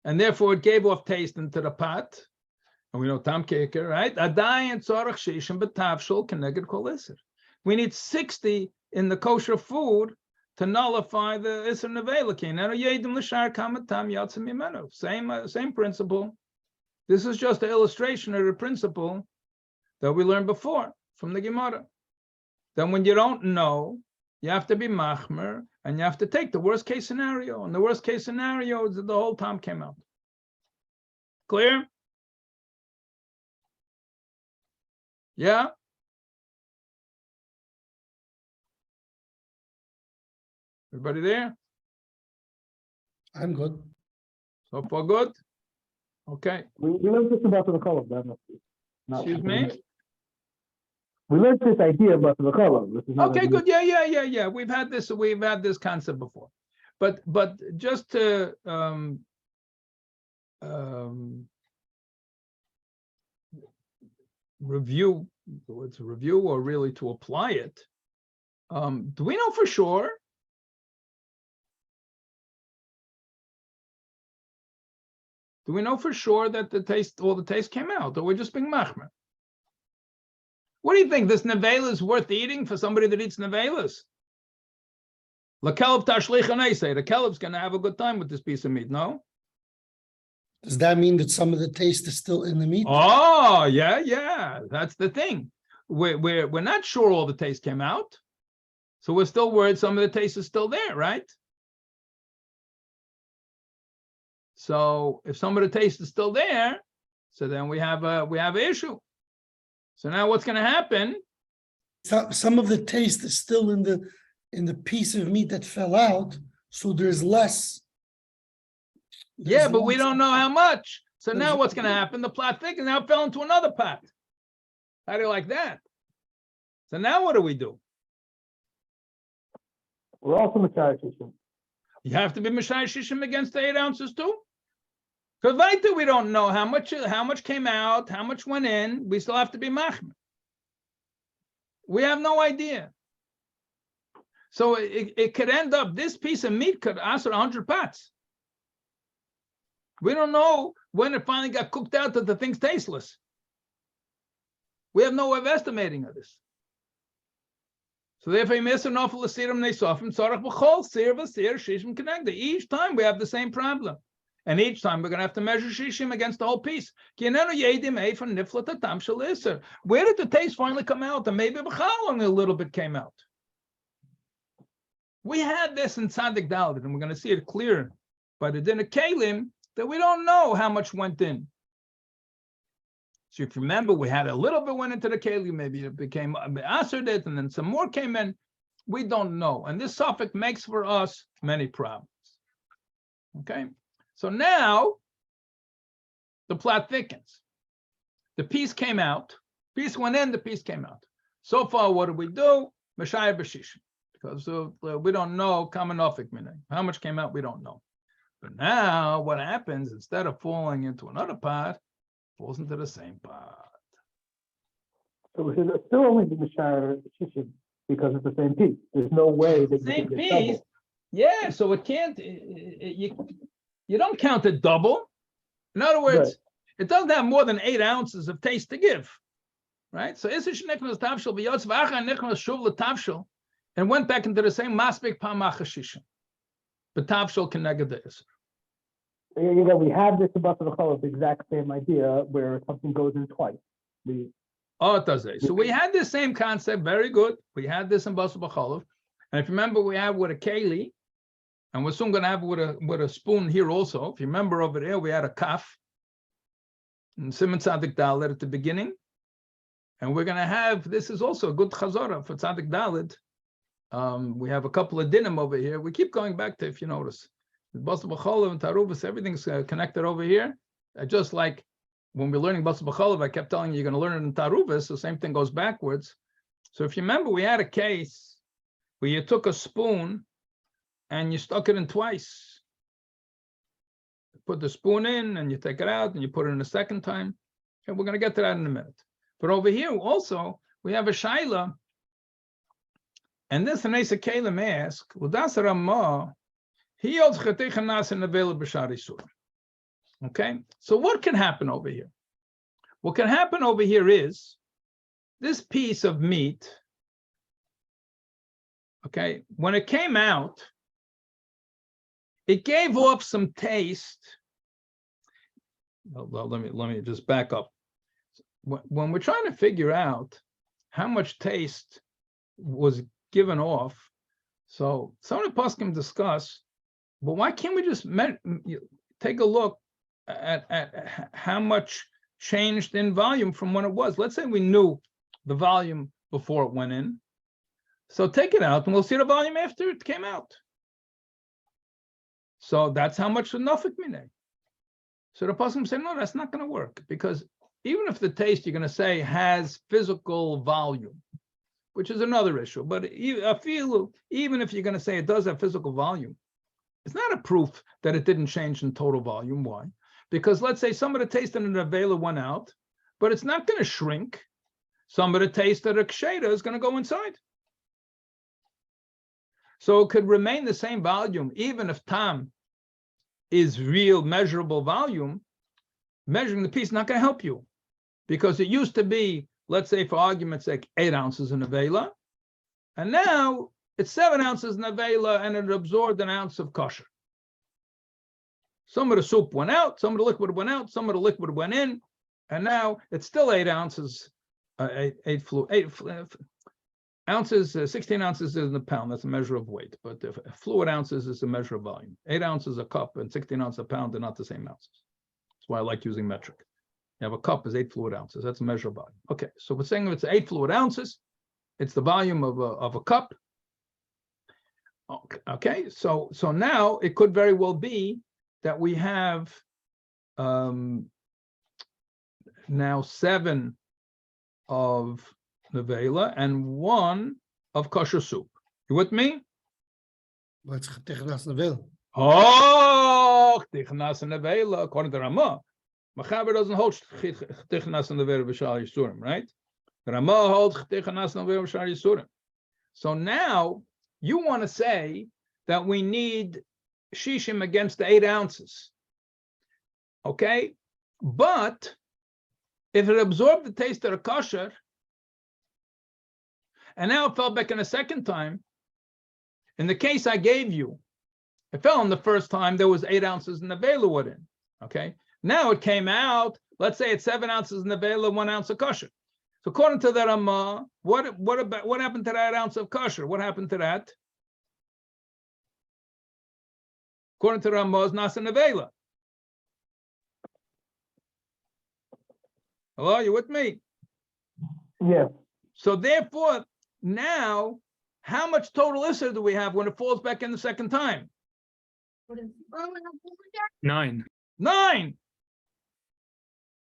and therefore it gave off taste into the pot. And we know tam keker, right? Adayin tzorach shishim b'tavshul keneged kol iser. We need 60 in the kosher food to nullify the iser nevelakin. And yedim l'shar kamatam yatzim mimenu. Same principle. This is just an illustration of the principle that we learned before from the Gemara. Then when you don't know, you have to be machmer, and you have to take the worst case scenario. And the worst case scenario is that the whole time came out. Clear? Yeah? Everybody there? I'm good. So far good? Okay. We learned this about the color. Excuse me? We learned this idea about the color. Okay, good. Yeah. We've had this concept before. But just to review, it's a review or really to apply it. Do we know for sure? Do we know for sure that all the taste came out, or we're just being machmer? What do you think? This nevela is worth eating for somebody that eats nevelas? The kelb's going to have a good time with this piece of meat, no? Does that mean that some of the taste is still in the meat? Oh, yeah. That's the thing. We're not sure all the taste came out. So we're still worried some of the taste is still there, right? So if some of the taste is still there, so then we have an issue. So now what's going to happen? Some of the taste is still in the piece of meat that fell out, so there's less. Yeah, but we don't know how much. So now what's going to happen? The plot thickens, now it fell into another pot. How do you like that? So now what do we do? We're also Messiah Shishim. You have to be Messiah Shishim against the 8 ounces too? Because weiter, we don't know how much came out, how much went in. We still have to be machmer. We have no idea. So it could end up, this piece of meat could answer 100 pots. We don't know when it finally got cooked out that the thing's tasteless. We have no way of estimating of this. So therefore, each time we have the same problem. And each time we're going to have to measure shishim against the whole piece. Where did the taste finally come out? And maybe only a little bit came out. We had this in Tzadik Dalet, and we're going to see it clear by the din of Kalim that we don't know how much went in. So if you remember, we had a little bit went into the Kalim, maybe it became Aserdit, and then some more came in. We don't know. And this suffix makes for us many problems. Okay? So now the plot thickens. The piece came out. Piece went in, the piece came out. So far, what do we do? Mashayah b'shishim. Because we don't know, how much came out, we don't know. But now what happens, instead of falling into another pot, falls into the same pot. So we should still only be Messiah Shishim because it's the same piece. There's no way that Same piece. Yeah, so it can't, you don't count it double. In other words, Right. It doesn't have more than 8 ounces of taste to give. Right? So and went back into the same maspik pamachashishim. But tavshel keneged the iser. We had this about the color, the exact same idea where something goes in twice. Oh, it does. So we had the same concept. Very good. We had this in Basar B'Cholov. And if you remember, we have with a keli, and we're soon going to have with a spoon here also. If you remember over there, we had a kaf and Simon Tzadik Dalet at the beginning. And we're going to have, this is also a good chazorah for Tzadik Dalet. We have a couple of dinim over here. We keep going back to, if you notice, Basar B'Cholov and Taruvos, everything's connected over here. Just like when we're learning Basar B'Cholov, I kept telling you you're going to learn it in Taruvos, so same thing goes backwards. So if you remember, we had a case where you took a spoon and you stuck it in twice. You put the spoon in and you take it out and you put it in a second time. And we're going to get to that in a minute. But over here also, we have a shaila. And this Anesa Kalim ask, Okay, so what can happen over here? What can happen over here is this piece of meat, okay, when it came out, it gave off some taste. Well, let me just back up. When we're trying to figure out how much taste was given off, so some of the poskim discuss, but why can't we just take a look at how much changed in volume from when it was? Let's say we knew the volume before it went in. So take it out and we'll see the volume after it came out. So that's how much the nafik minay. So the poskim say, no, that's not going to work, because even if the taste you're going to say has physical volume, which is another issue, but I feel even if you're going to say it does have physical volume, it's not a proof that it didn't change in total volume. Why? Because let's say some of the taste in the nevela went out, but it's not going to shrink. Some of the taste of the ksheda is going to go inside. So it could remain the same volume, even if tam is real measurable volume. Measuring the piece is not going to help you, because it used to be, let's say for argument's sake, 8 ounces in nevela, and now it's 7 ounces in nevela, and it absorbed an ounce of kosher. Some of the soup went out, some of the liquid went out, some of the liquid went in, and now it's still 8 ounces, 16 ounces is in a pound. That's a measure of weight, but the fluid ounces is a measure of volume. 8 ounces a cup and 16 ounces a pound are not the same ounces. That's why I like using metric. You have a cup is 8 fluid ounces. That's a measure of volume. Okay, so we're saying if it's 8 fluid ounces, it's the volume of a cup. Okay, so now it could very well be that we have now 7 of nevela and 1 of kosher soup. You with me? What's chtichnas nevela? Oh, chtichnas nevela, according to Ramah. Machaber doesn't hold chtichnas nevela v'shal yisurim, right? Ramah holds chtichnas nevela v'shal yisurim. So now you want to say that we need shishim against the 8 ounces. Okay, but if it absorbed the taste of the kosher, and now it fell back in a second time, in the case I gave you, it fell in the first time, there was 8 ounces in the nevela wood in. Okay, now it came out, let's say it's 7 ounces in the nevela, 1 ounce of kosher. So according to that Ramah, what happened to that ounce of kosher? What happened to that? According to Ramah, it's nasa nevela. Hello, you with me? Yeah. So therefore, now, how much total issur do we have when it falls back in the second time? 9. 9.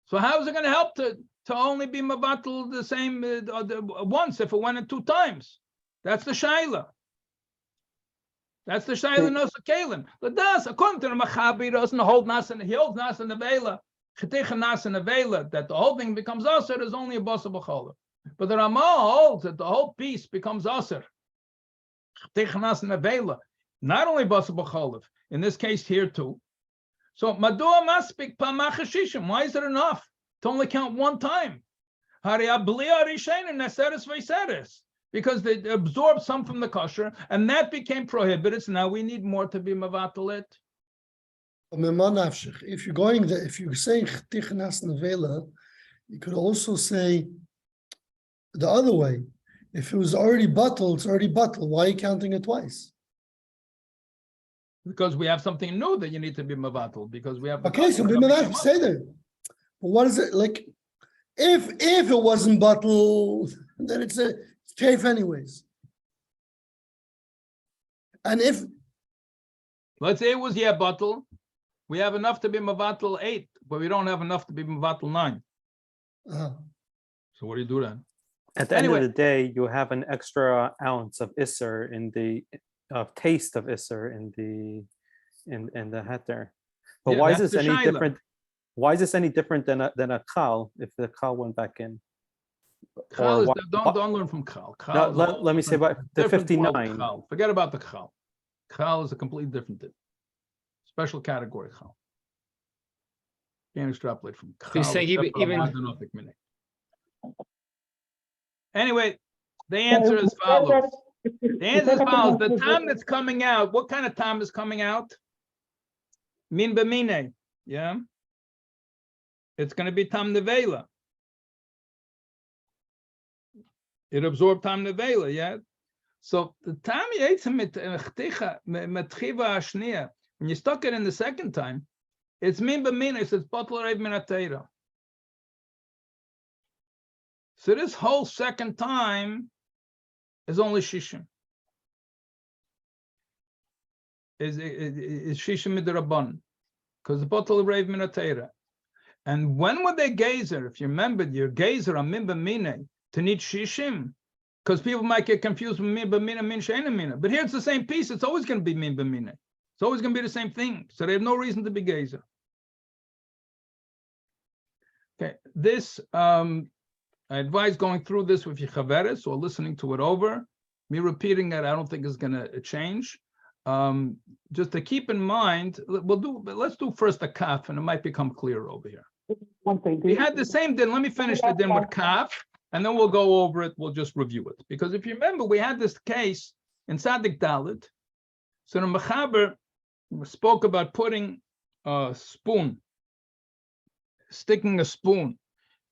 So how is it going to help to only be mabatal the same once if it went in 2 times? That's the shaila. That's the shaila nosa kalim. But das, according to the Machabi, doesn't hold nasa. He holds nasa nevela, cheticha nasa nevela, that the whole thing becomes aser. There's only a basa b'cholah. But the Ramah holds that the whole piece becomes aser. Cheticha nasa nevela, not only basa b'cholah. In this case here too. So madua maspik pamachashishim. Why is it enough to only count 1 time? Because they absorbed some from the kosher, and that became prohibited. So now we need more to be mavatal it. If you're going there, if you're saying chtichnas nevela, you could also say the other way. If it was already bottled, it's already bottled. Why are you counting it twice? Because we have something new that you need to be mavatal. Because we have Okay, so be mavatal, say that. But what is it like? If it wasn't bottled, then it's a chafe anyways. And if let's say it was bottle, we have enough to be mavatal 8, but we don't have enough to be mavatal 9. So what do you do then? At the end of the day, you have an extra ounce of issur in the taste of issur in the heter. But why is this any different? Why is this any different than a kal if the kal went back in? Kal is, don't learn from kal. No, let me say about the 59. Forget about the kal. Kal is a completely different thing. Special category kal. Can't extrapolate from. So you're saying even Anyway, the answer is follows. The answer is follows. The time that's coming out, what kind of time is coming out? Min b'mine, yeah? It's going to be tam nevela. It absorbed tam nevela, yeah? So the tam yetzim metchiva ashniya. When you stuck it in the second time, it's min b'mine, it's bottle rev min atera. So this whole second time is only shishim. Is shishim midrabban, because the bottle rave minatera. And when would they gazer? If you remember, your gazer on min b'mine to need shishim, because people might get confused with min b'mine min she'ena mina. But here it's the same piece. It's always going to be min b'mine. It's always going to be the same thing. So they have no reason to be gazer. Okay, this I advise going through this with your chaveres or listening to it over. Me repeating it, I don't think is going to change. Just to keep in mind, let's do first a kaf, and it might become clearer over here. One thing. We had the same din. Let me finish the din with kaf, and then we'll go over it. We'll just review it. Because if you remember, we had this case in Sadik Dalit. So the Mechaber spoke about putting a spoon, sticking a spoon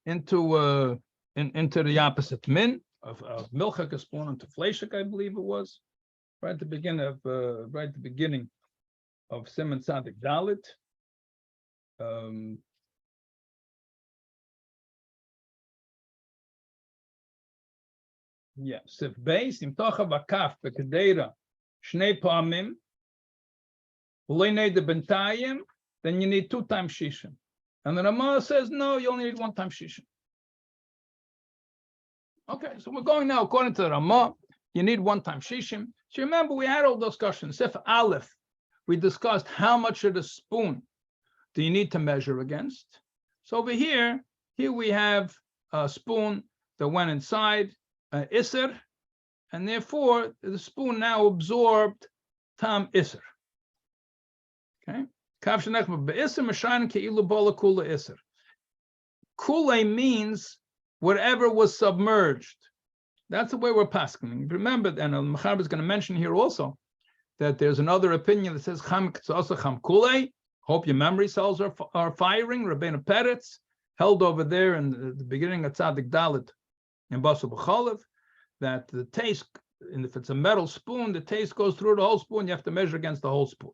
into the opposite min of milchak, a spoon into fleshik, I believe it was, right at the beginning of Simon Sadik Dalit. Yeah, sif beis im tocha vakaf bekedera shnei pamim ulei neder bentayim, then you need 2 times shishim. And the Ramah says no, you only need 1 time shishim. Okay, so we're going now according to the Ramah. You need 1 time shishim. So remember, we had all those discussions. Sif Aleph, we discussed how much of the spoon do you need to measure against. So over here we have a spoon that went inside Isser, and therefore the spoon now absorbed Tam Isser. Okay. Kule means whatever was submerged. That's the way we're passing. Remember, and Mechaber is going to mention here also that there's another opinion that says Cham also Cham Kule. Hope your memory cells are firing. Rabbeinu Peretz held over there in the beginning of Tzadik Dalit in Basu B'Chalev, that the taste, and if it's a metal spoon, the taste goes through the whole spoon. You have to measure against the whole spoon.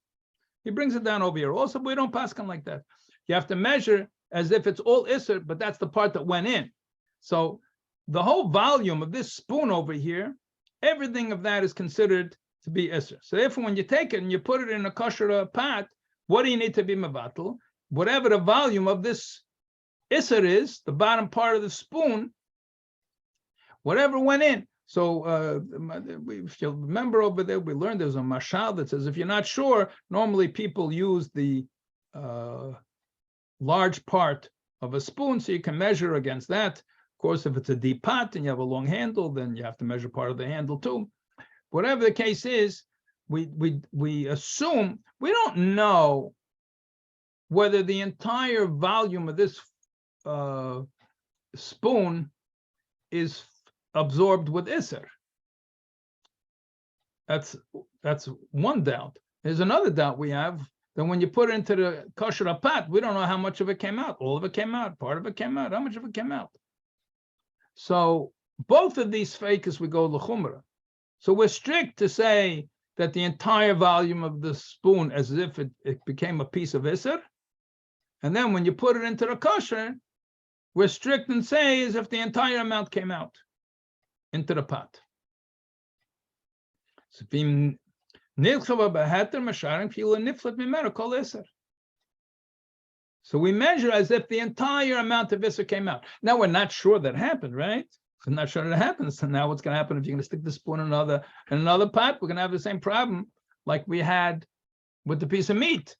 He brings it down over here. Also, we don't pass them like that. You have to measure as if it's all Isser, but that's the part that went in. So the whole volume of this spoon over here, everything of that is considered to be Isser. So therefore, when you take it and you put it in a kosher pot, what do you need to be mevatel? Whatever the volume of this Isser is, the bottom part of the spoon, whatever went in. So if you remember over there, we learned there's a mashal that says if you're not sure, normally people use the large part of a spoon so you can measure against that. Of course, if it's a deep pot and you have a long handle, then you have to measure part of the handle too. Whatever the case is, we assume, we don't know whether the entire volume of this spoon is absorbed with Isser. That's one doubt. There's another doubt we have, that when you put it into the kosher pot, we don't know how much of it came out. All of it came out, part of it came out, how much of it came out. So both of these fakes we go l'chumra. So we're strict to say that the entire volume of the spoon, as if it became a piece of Isser. And then when you put it into the kosher, we're strict and say as if the entire amount came out into the pot. So we measure as if the entire amount of Isser came out. Now we're not sure that happened, right? We're not sure that happens. So now what's going to happen if you're going to stick the spoon in another pot? We're going to have the same problem like we had with the piece of meat.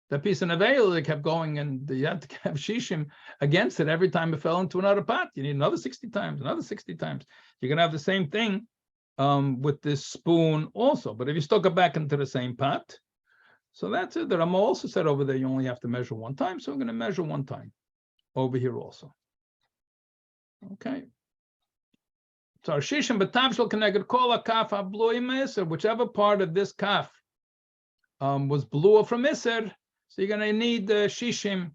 The piece of neveil that kept going, and you had to have shishim against it every time it fell into another pot. You need another 60 times, another 60 times. You're going to have the same thing with this spoon also. But if you stuck it back into the same pot, So that's it. The Rama also said over there, you only have to measure one time. So we're going to measure one time over here also. Okay. So Shishim B'Tavshel Keneged Kol HaKaf HaBlui Meser, whichever part of this kaf was blue from Iser, so you're going to need the Shishim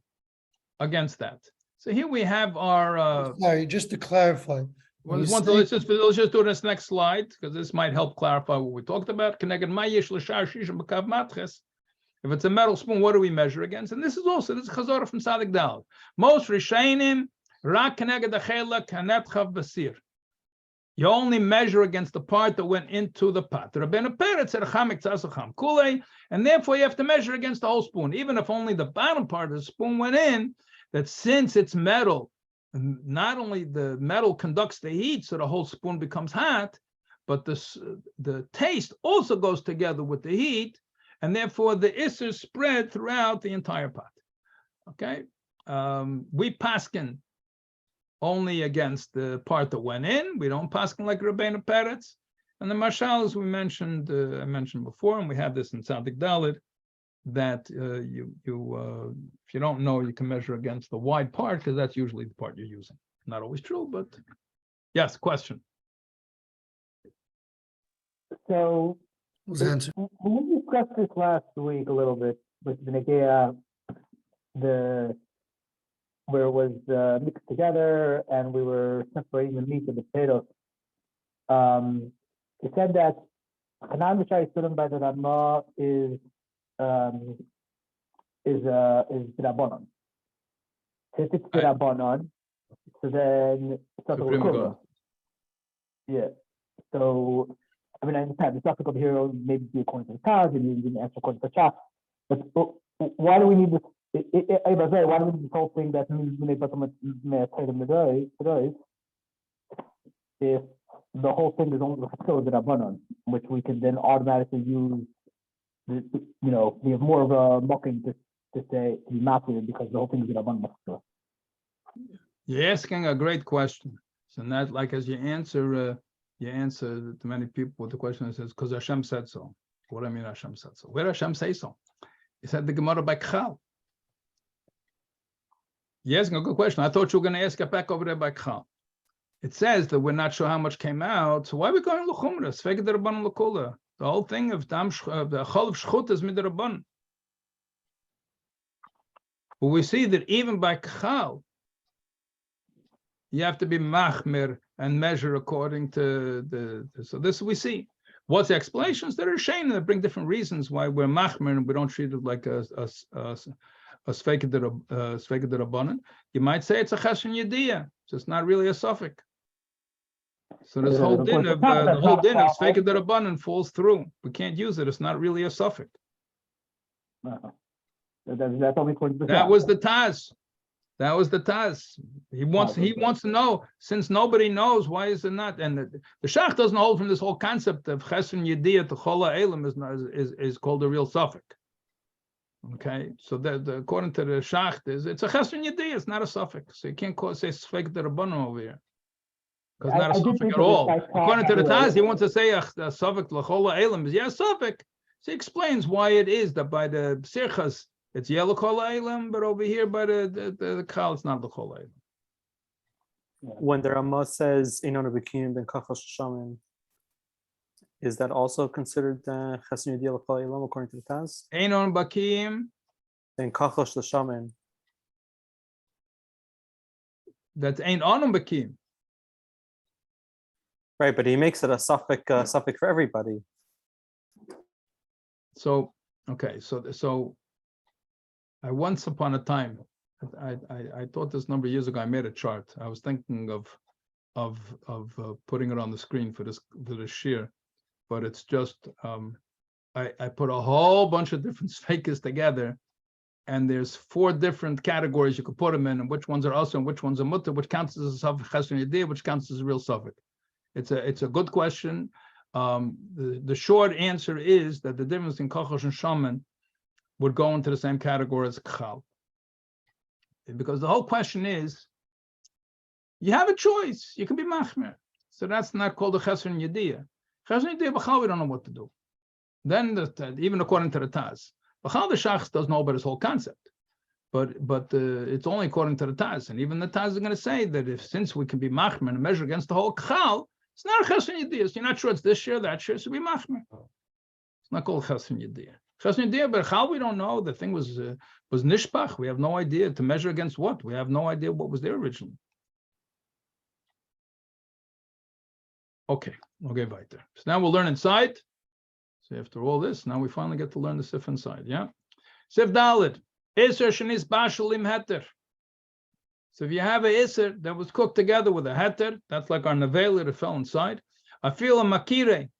against that. So here we have our. Sorry, just to clarify. Well, when you let's say- just do this next slide because this might help clarify what we talked about. Keneged Mayesh L'Shar Shishim B'Kav Matches. If it's a metal spoon, what do we measure against? And this is Chazorah from Sadik Dal. Most Rishainim Rak Keneged Achela Kanet Chav Basir. You only measure against the part that went into the pot. Rabbeinu Peretz said Chamik Tzasacham Kulei, and therefore you have to measure against the whole spoon, even if only the bottom part of the spoon went in. That since it's metal, not only the metal conducts the heat, so the whole spoon becomes hot, but the taste also goes together with the heat, and therefore the isser spread throughout the entire pot. Okay, we paskin only against the part that went in. We don't paskin like Rabbeinu Peretz. And the mashal, as we mentioned, I mentioned before, and we have this in Tzadik Dalet, that if you don't know, you can measure against the wide part because that's usually the part you're using. Not always true, but yes. Question. So Was answered. we discussed this last week a little bit with the Negea, where it was mixed together and we were separating the meat and the potatoes. It said that Chanan B'Shai Sulam by the Rama is Rabbanon. Since it's the Rabbanon, so then it's not Supreme the God. Yeah. So I mean, I understand the topic over here maybe be according to the cows, and maybe didn't answer according to the chop. But why do we need this? Why do we need this whole thing that if the whole thing is only the Rabbanon, which we can then automatically use? We have more of a mocking to say to be mapped because the whole thing is Rabbanon. You're asking a great question. So not like as you answer to many people, the question is because Hashem said so. What do I mean Hashem said so? Where Hashem say so? He said the Gemara by Kchal. You're asking a good question. I thought you were going to ask it back over there by Kchal. It says that we're not sure how much came out. So why are we going l'chumra? Sveged Rabbanon l'kula. The whole thing of the chol of shchut is midrabban. But we see that even by Kchal, you have to be machmir and measure according to so this we see. What's the explanations? There are shayim that bring different reasons why we're machmir and we don't treat it like a sveked rabbanon. You might say it's a chesron yediyah, so it's not really a suffix. So this whole din of sveked rabbanon falls through. We can't use it. It's not really a suffix. That was the Taz. That was the Taz. He wants to know, since nobody knows, why is it not? And the Shach doesn't hold from this whole concept of chesron yediyah to chol ha'elim is called a real suffix. Okay, so according to the Shach, it's a chesron yediyah. It's not a suffix. So you can't say sveked rabbanon over here because not a suffix at all. According to the Taz, he wants to say a suffix l'chol ha'elim is suffix. So he explains why it is that by the sirchas it's yellow kol ha'elim, but over here by the kal it's not the kol ha'elim. When the Rama says Einon Bekim ben Kachal Shaman, is that also considered Chesron Yediyah l'Kol Ha'elam according to the Taz? Einon Bakim. Ben Kachal Shaman. That's Ein Onom Bakim. Right, but he makes it a suffix for everybody. So okay, so I once upon a time, I thought this number of years ago. I made a chart. I was thinking of putting it on the screen for this shiur, but it's just I put a whole bunch of different sfeikos together, and there's 4 different categories you could put them in, and which ones are also and which ones are mutter, which counts as a suffix chesron yediyah, which counts as a real suffix. It's a good question. The short answer is that the difference in kachos and shaman would go into the same category as kchal. Because the whole question is, you have a choice. You can be machmer. So that's not called a chesron yediyah. Chesron yediyah b'chal, we don't know what to do. Then even according to the Taz, B'chal the Shachs doesn't know about this whole concept, but it's only according to the Taz, and even the Taz is going to say that since we can be machmer and measure against the whole chal, it's not a chesed yediyah. You're not sure it's this year, that year, so be machmer. It's not called chesed yediyah. Chesed yediyah, but chal we don't know. The thing was nishpach. We have no idea to measure against what. We have no idea what was there originally. Okay, weiter. So now we'll learn inside. So after all this, now we finally get to learn the sif inside. Yeah, sif dalet iser shenis bashel im heter. So if you have a iser that was cooked together with a heter, that's like our nevela that fell inside. I feel a makire,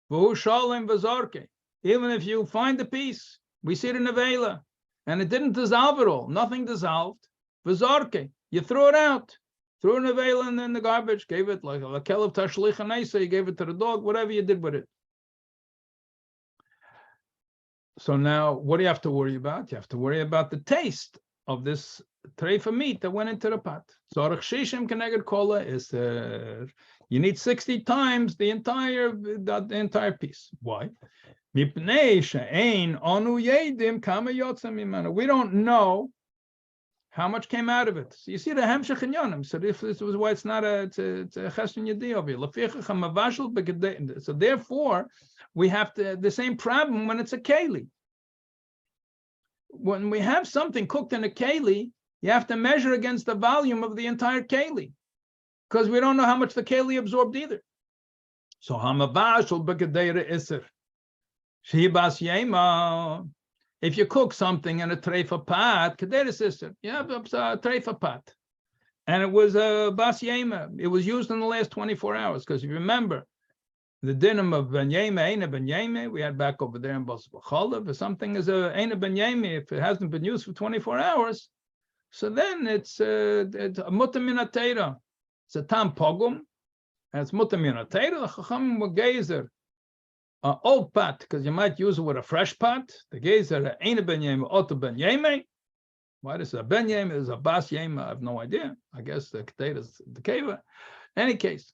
v'hu shalem v'zarke. Even if you find the piece, we see the nevela, and it didn't dissolve at all. Nothing dissolved. V'zarke, you threw it out. Threw a nevela in the garbage, gave it like a kelev tashlich anesa, you gave it to the dog, whatever you did with it. So now, what do you have to worry about? You have to worry about the taste of this treifa meat that went into the pot. Zorach shishim keneged kola is you need 60 times the entire piece. Why? We don't know how much came out of it. So you see the hemshech in yonim. So this was why it's not a chesed yediyah over here. So therefore, we have the same problem when it's a keli. When we have something cooked in a keli, you have to measure against the volume of the entire keli, because we don't know how much the keli absorbed either. So hamavashul b'gedeira iser shehibas yema. If you cook something in a treifa pot, kedera sister, you have a treifa pot, and it was a bas yema. It was used in the last 24 hours, because if you remember, the dinim of ben yema, eina ben yema, we had back over there in Bas B'chalav. If something is a eina ben yema, if it hasn't been used for 24 hours, so then it's a mutar min haTeira. It's a tam pogum, and it's mutar min haTeira. The chachamim were gezer. Old pot, because you might use it with a fresh pot. The gezer eina ben yema, oto ben yema. Why this is a ben yema? Is a bas yema? I have no idea. I guess the keter is the keva. In any case,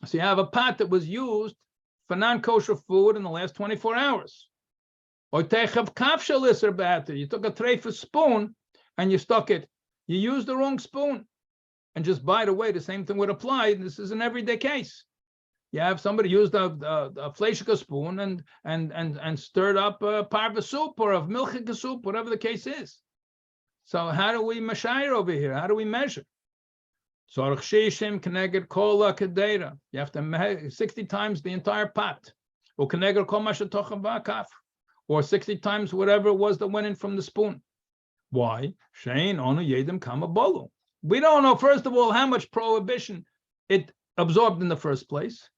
so you have a pot that was used for non-kosher food in the last 24 hours. You took a treifa spoon and you stuck it. You used the wrong spoon. And just by the way, the same thing would apply. This is an everyday case. You have somebody used a fleishika spoon and stirred up a parva soup or a milchika soup, whatever the case is. So how do we mashayir over here? How do we measure? You have to measure 60 times the entire pot. Or 60 times whatever it was that went in from the spoon. Why? We don't know, first of all, how much prohibition it absorbed in the first place.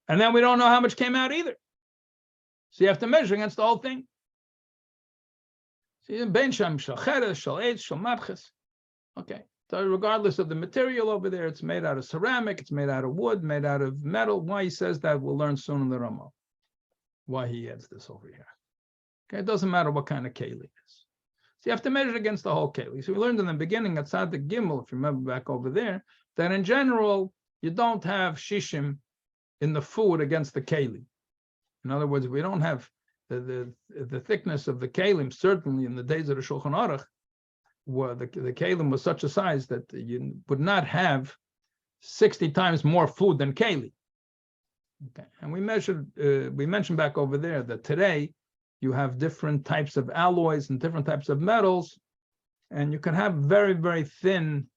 And then we don't know how much came out either. So you have to measure against the whole thing. Okay. So regardless of the material over there, it's made out of ceramic, it's made out of wood, made out of metal. Why he says that, we'll learn soon in the Ramah. Why he adds this over here. Okay, it doesn't matter what kind of keli it is. So you have to measure against the whole keli. So we learned in the beginning at Tzaddik Gimel, if you remember back over there, that in general, you don't have shishim in the food against the keli. In other words, we don't have the thickness of the kelim, certainly in the days of the Shulchan Aruch, where the kelim was such a size that you would not have 60 times more food than keli. Okay, and we mentioned back over there that today you have different types of alloys and different types of metals, and you can have very, very thin.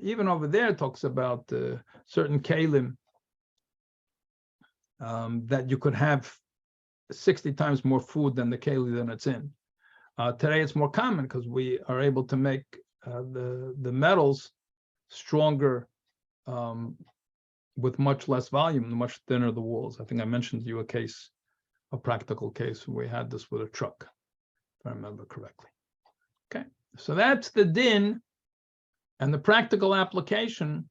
Even over there, it talks about certain kelim that you could have 60 times more food than the keli than it's in. Today it's more common because we are able to make the metals stronger with much less volume, much thinner the walls. I think I mentioned to you a practical case where we had this with a truck, if I remember correctly. Okay, so that's the din and the practical application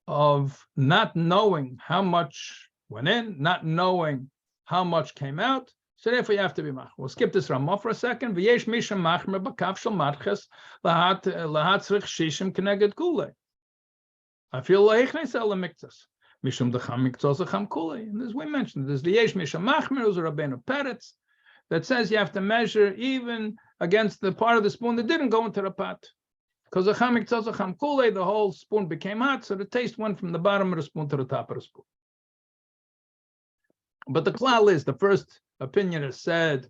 of not knowing how much went in, not knowing how much came out. So therefore you have to be mach. We'll skip this Ramah for a second. V'yesh misham machmer b'kaf shel matches lahat tzrich shishim keneged kule. I feel leichnes el miktzas. Mishum decham miktzos decham kule. And as we mentioned, there's the yesh misham machmer, who's a Rabbeinu Peretz, that says you have to measure even against the part of the spoon that didn't go into the pot. Because the whole spoon became hot, so the taste went from the bottom of the spoon to the top of the spoon. But the klal is, the first opinion is said,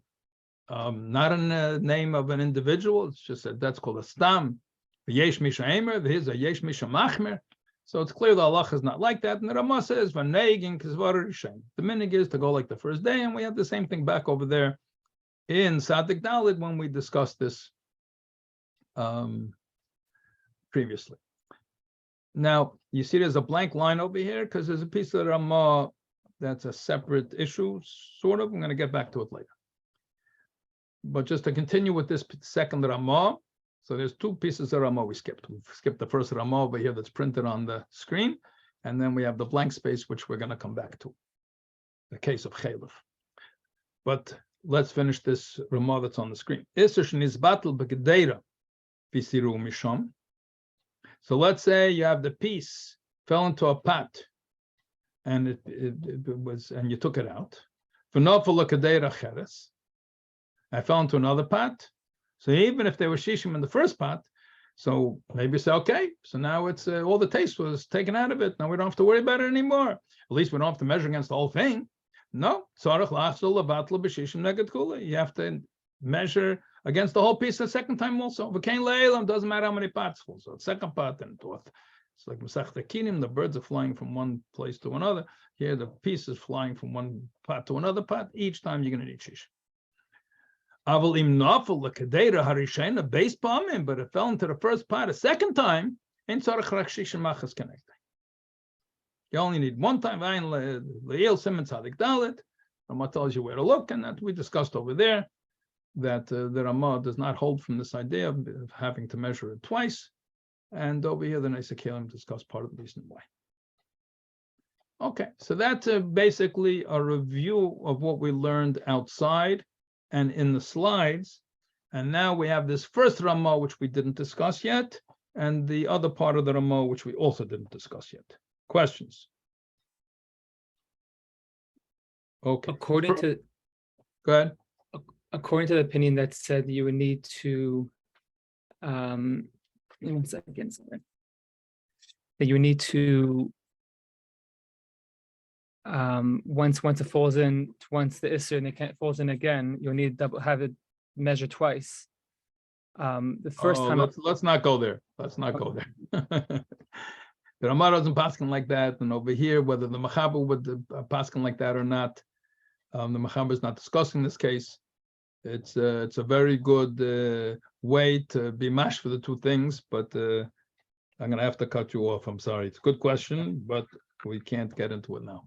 not in the name of an individual, it's just that that's called a stam. Yesh misha emer, here's a yesh misha machmer. So it's clear the halacha is not like that. And the Ramah says, the minig is to go like the first day, and we have the same thing back over there in Sadik Dalit when we discussed this previously. Now, you see there's a blank line over here because there's a piece of the Ramah that's a separate issue, sort of. I'm going to get back to it later. But just to continue with this second Ramah, so there's two pieces of Ramah we skipped. We skipped the first Ramah over here that's printed on the screen, and then we have the blank space, which we're going to come back to, the case of Chalif. But let's finish this Ramah that's on the screen. So let's say you have the piece fell into a pot, and it was, and you took it out. I fell into another pot. So even if they were shishim in the first pot, so maybe you say, okay, so now it's all the taste was taken out of it. Now we don't have to worry about it anymore. At least we don't have to measure against the whole thing. No, you have to measure against the whole piece the second time also. Doesn't matter how many pots. So the second pot and fourth. It's like Masech Kinim, the birds are flying from one place to another. Here the piece is flying from one pot to another pot. Each time you're going to need shishim. But it fell into the first pot a second time. You only need one time. Ramah tells you where to look, and that we discussed over there that the Ramah does not hold from this idea of having to measure it twice. And over here, the Neisa Kalim discussed part of the reason why. Okay, so that's basically a review of what we learned outside and in the slides. And now we have this first Ramah, which we didn't discuss yet, and the other part of the Ramah, which we also didn't discuss yet. Questions? Okay. According to Go ahead. According to the opinion that said you would need to 1 second, sorry. That you need to once it falls in, once the Isser and it falls in again, you'll need to have it measured twice. The first time let's not go there. Let's not go there. The Ramah doesn't paskin like that, and over here, whether the Mechaber would paskin like that or not, the Mechaber is not discussing this case. It's a very good way to be mashed for the two things, but I'm going to have to cut you off. I'm sorry. It's a good question, but we can't get into it now.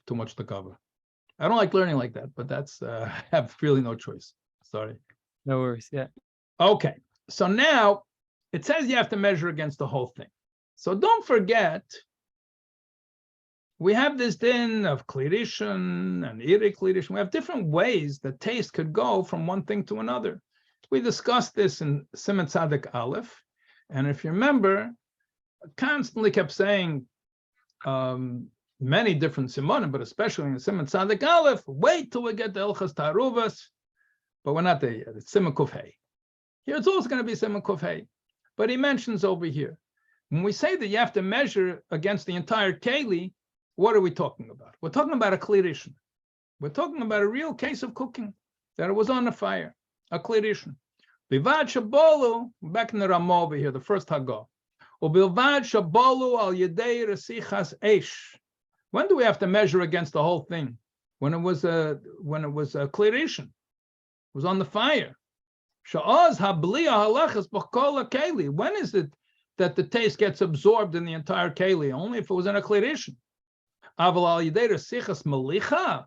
Too much to cover. I don't like learning like that, but that's I have really no choice. Sorry. No worries. Yeah. Okay. So now it says you have to measure against the whole thing. So don't forget, we have this din of klirishin and iri klirishin. We have different ways that taste could go from one thing to another. We discussed this in Siman Tzadik Aleph, and if you remember, I constantly kept saying many different simonim, but especially in Siman Tzadik Aleph, wait till we get the Elchas Taruvos, but we're not there yet. It's Siman Kuf Hey. Here it's also going to be Siman Kuf Hey, but he mentions over here, when we say that you have to measure against the entire keli, what are we talking about? We're talking about a klirishin. We're talking about a real case of cooking, that it was on the fire, a klirishin. Bivad shabalu, back in the Ramah over here, the first Hagah. Ubilvad shabalu al yedei resichas eish. When do we have to measure against the whole thing? When it was a klirishin, it was on the fire. Sha'az habliya halachas b'kol keli. When is it that the taste gets absorbed in the entire keli? Only if it was in a klirishin. Aval al yedei resichas malicha.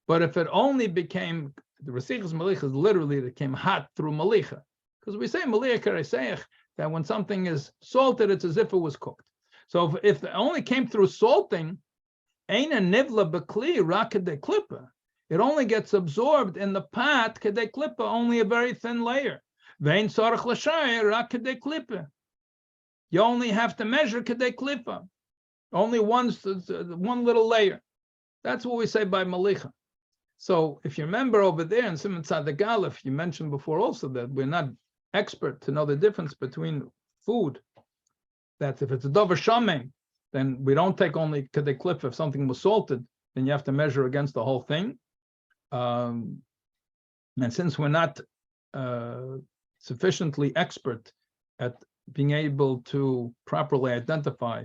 But if it only became, the resichas malicha is literally it became hot through malicha. Because we say malicha kareseich, that when something is salted, it's as if it was cooked. So if it only came through salting, aina nivla bekli rakadei klipa. It only gets absorbed in the pot kadei klipa, only a very thin layer. Vein sarach l'shayir rakadei klipa. You only have to measure kadei klipa. Only one little layer. That's what we say by malicha. So if you remember over there in Simon Tzaddik Aleph, you mentioned before also that we're not expert to know the difference between food. That if it's a dover shamen, then we don't take only kedei klifa. If something was salted, then you have to measure against the whole thing. And since we're not sufficiently expert at being able to properly identify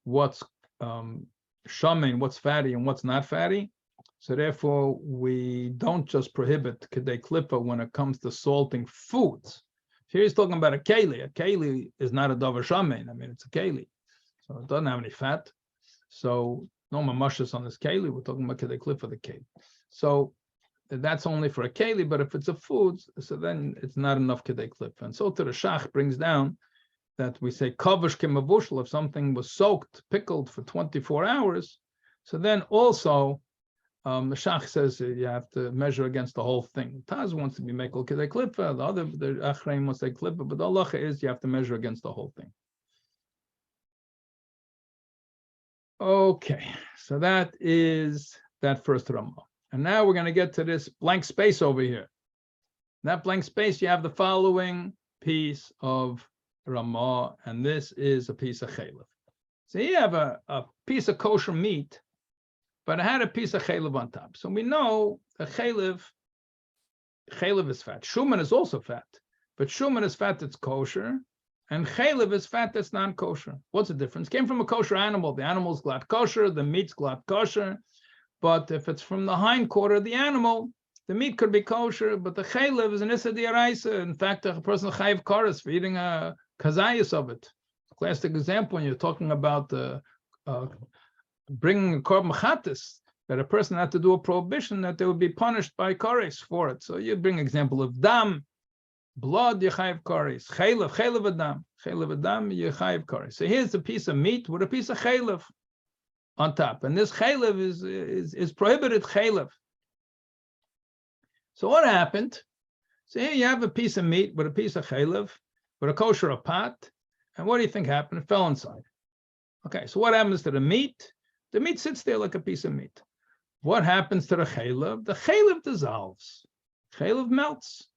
what's shamen, what's fatty, and what's not fatty, so therefore we don't just prohibit kedei klipa when it comes to salting foods. Here he's talking about a keli. A keli is not a davar shamen. I mean, it's a keli, so it doesn't have any fat. So no mamashas on this keli. We're talking about kedei klipa, the keli. So that's only for a keli, but if it's a food, so then it's not enough kedei klipa. And so to the shach brings down that we say kavish kemavushel, if something was soaked, pickled for 24 hours, so then also the shach says you have to measure against the whole thing. Taz wants to be mekel kedei klipa, the achreim wants to say klipa, but the halacha is you have to measure against the whole thing. Okay, so that is that first Ramah. And now we're going to get to this blank space over here. In that blank space, you have the following piece of Ramah, and this is a piece of chaylev. So you have a piece of kosher meat, but it had a piece of chaylev on top. So we know that chaylev is fat. Shuman is also fat, but shuman is fat that's kosher, and chaylev is fat that's non-kosher. What's the difference? Came from a kosher animal. The animal's glad kosher, the meat's glad kosher. But if it's from the hind quarter of the animal, the meat could be kosher, but the chaylev is an issa d'oraisa. In fact, a person chayiv kares for eating a kazayas of it. Classic example when you're talking about bringing a korban chatas, that a person had to do a prohibition that they would be punished by kares for it. So you bring example of dam, blood, you chayiv kares, chaylev adam, you chayiv kares. So here's a piece of meat with a piece of chaylev on top, and this chaylev is prohibited chaylev. So what happened? So here you have a piece of meat with a piece of chaylev, with a kosher pot, and what do you think happened? It fell inside. Okay, so what happens to the meat? The meat sits there like a piece of meat. What happens to the chaylev? The chaylev dissolves. Chaylev melts.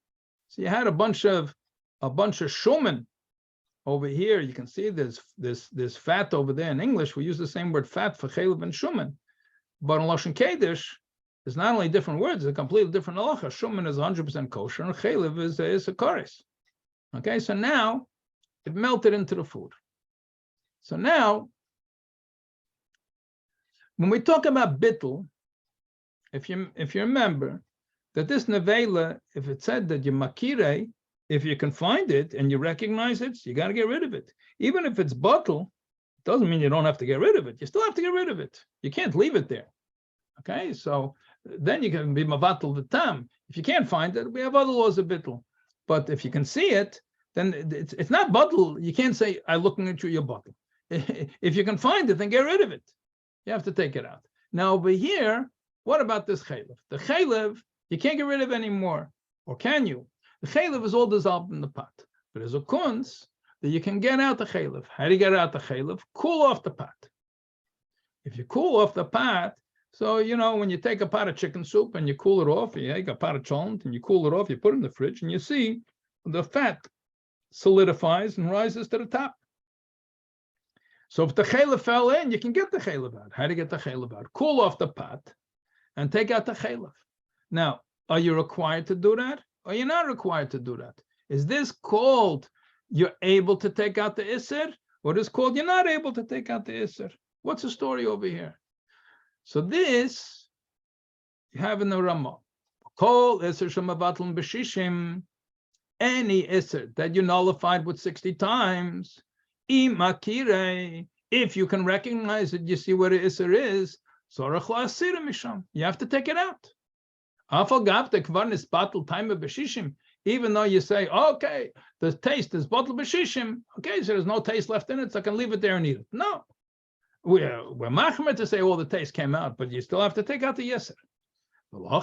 So you had a bunch of shuman over here. You can see there's fat over there. In English, we use the same word fat for chaylev and shuman, but in Lashon Kodesh, there's not only different words, it's a completely different halacha. Shuman is 100% kosher, and chaylev is a kares. Okay, so now it melted into the food. So now, when we talk about bittul, if you remember that this nevela, if it said that you makire, if you can find it and you recognize it, you got to get rid of it. Even if it's bottle, it doesn't mean you don't have to get rid of it. You still have to get rid of it. You can't leave it there. Okay, so then you can be mavatal v'tam. If you can't find it, we have other laws of bittul. But if you can see it, then it's not bottle. You can't say, I'm looking at your bottle. If you can find it, then get rid of it. You have to take it out. Now over here, what about this chaylev? The chaylev, you can't get rid of anymore. Or can you? The chaylev is all dissolved in the pot. But there's a kunz that you can get out the chaylev. How do you get out the chaylev? Cool off the pot. If you cool off the pot, so, you know, when you take a pot of chicken soup and you cool it off, you take a pot of cholent and you cool it off, you put it in the fridge and you see the fat solidifies and rises to the top. So if the chaylev fell in, you can get the chaylev out. How do you get the chaylev out? Cool off the pot and take out the chaylev. Now, are you required to do that? Or you're not required to do that? Is this called you're able to take out the isser? Or is called you're not able to take out the isser? What's the story over here? So this, you have in the Ramah. Kol isser shemavatl b'shishim, any isser that you nullified with 60 times, if you can recognize it, you see what an isser is, you have to take it out. Even though you say, okay, the taste is bottle b'shishim, okay, so there's no taste left in it, so I can leave it there and eat it. No. We're machmer to say all the taste came out, but you still have to take out the yeser.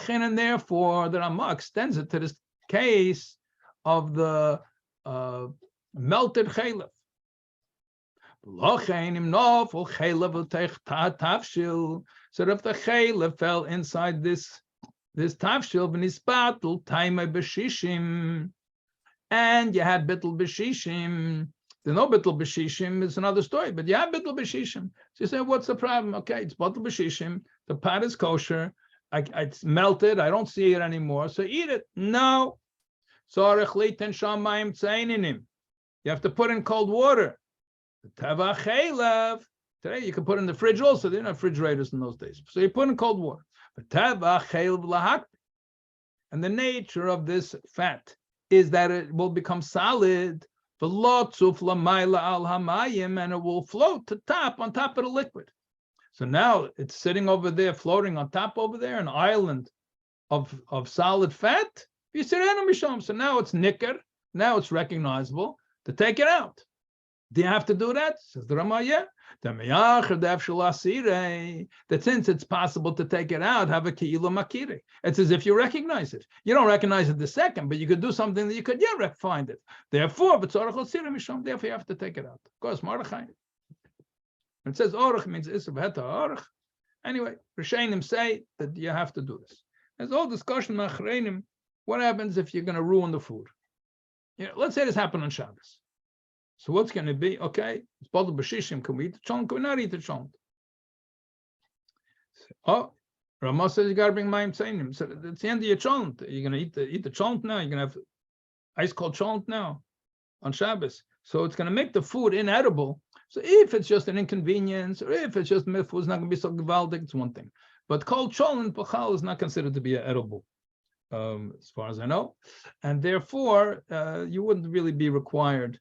And therefore, the Ramah extends it to this case of the melted chaylev. So if the chaylev fell inside this this tafshil v'nispatul taimei b'shishim, and you had bittul b'shishim. There's no bittul b'shishim. It's another story, but you have bittul b'shishim. So you say, what's the problem? Okay, it's bittul b'shishim. The pot is kosher. It's melted. I don't see it anymore. So eat it. No. So you have to put in cold water. Today you can put in the fridge also. They didn't have refrigerators in those days. So you put in cold water. And the nature of this fat is that it will become solid, and it will float to top on top of the liquid. So now it's sitting over there, floating on top over there, an island of solid fat. So now it's nicker, now it's recognizable to take it out. Do you have to do that? Says the Rama, yeah. That since it's possible to take it out, have a ki'ilu makiri. It's as if you recognize it. You don't recognize it the second, but you could do something that you could find it. Therefore, therefore you have to take it out. Of course, Mordechai. It says orach means isur b'heta orach. Anyway, Rishonim say that you have to do this. There's all discussion machreinim. What happens if you're going to ruin the food? Let's say this happened on Shabbos. So what's going to be? Okay, it's bottled b'shishim. Can we eat the cholent? Can we not eat the cholent? Oh, Ramah says you got to bring mayim tzeinim. So it's the end of your cholent. You're going to eat the cholent now. You're going to have ice cold cholent now on Shabbos. So it's going to make the food inedible. So if it's just an inconvenience, or if it's just the food's not going to be so gewaldig, it's one thing. But cold cholent b'chal is not considered to be edible, as far as I know, and therefore you wouldn't really be required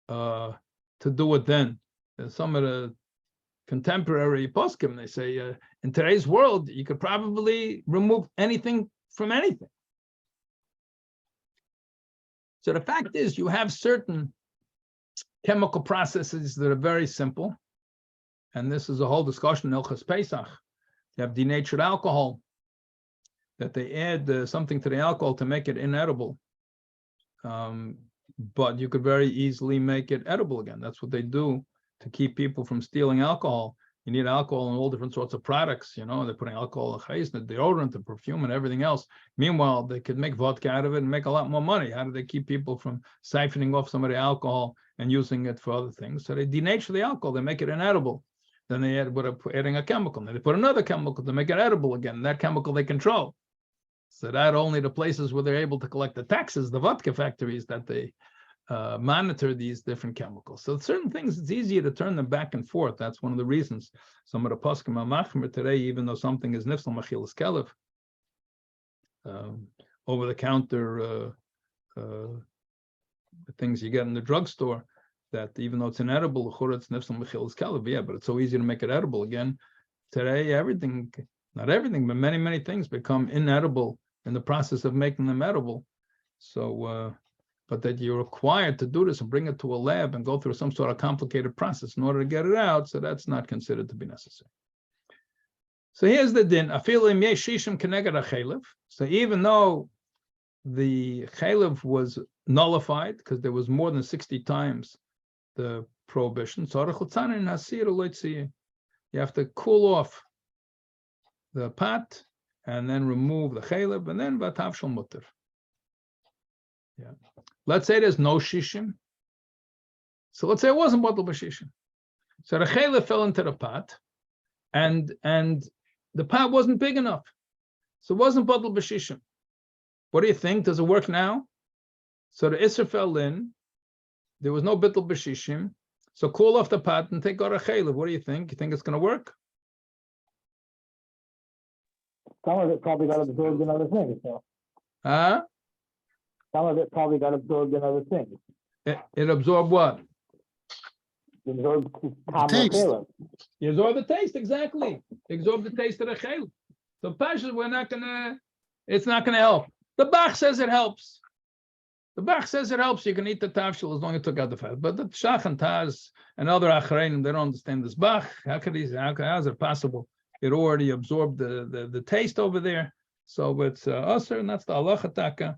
to do it then. Some of the contemporary poskim, they say in today's world you could probably remove anything from anything. So the fact is, you have certain chemical processes that are very simple, and this is a whole discussion in Ilchas Pesach. You have denatured alcohol, that they add something to the alcohol to make it inedible. But you could very easily make it edible again. That's what they do to keep people from stealing alcohol. You need alcohol in all different sorts of products. They're putting alcohol in chayes, the deodorant, the perfume, and everything else. Meanwhile, they could make vodka out of it and make a lot more money. How do they keep people from siphoning off some of the alcohol and using it for other things? So they denature the alcohol, they make it inedible. Then they add adding a chemical. Then they put another chemical to make it edible again. That chemical they control. So that only the places where they're able to collect the taxes, the vodka factories, that they monitor these different chemicals. So certain things, it's easier to turn them back and forth. That's one of the reasons some of the poskim are machmer today, even though something is nifsal machilas kelev, over-the-counter things you get in the drugstore, that even though it's inedible, it's nifsal machilas kelev, yeah, but it's so easy to make it edible again. Today, everything, not everything, but many, many things become inedible in the process of making them edible. So, but that you're required to do this and bring it to a lab and go through some sort of complicated process in order to get it out, so that's not considered to be necessary. So here's the din. So even though the chaylev was nullified because there was more than 60 times the prohibition, you have to cool off the pot and then remove the chaylev, and then vatav shel mutter. Yeah. Let's say there's no shishim. So let's say it wasn't bottle b'shishim. So the chaylev fell into the pot, and the pot wasn't big enough. So it wasn't bottle b'shishim. What do you think? Does it work now? So the isser fell in. There was no bittul b'shishim. So cool off the pot and take out a chaylev. What do you think? You think it's going to work? Some of it probably got absorbed in other things. So. Some of it probably got absorbed in other things. It absorbed what? It absorbed The taste. You absorb the taste, exactly. You absorb the taste of the chaylev. So pashas, it's not gonna help. The Bach says it helps. The Bach says it helps. You can eat the tafshil as long as you took out the fat. But the Shach and Taz and other achreinim, they don't understand this Bach. How is it possible? It already absorbed the taste over there. So it's usher, and that's the halacha taka,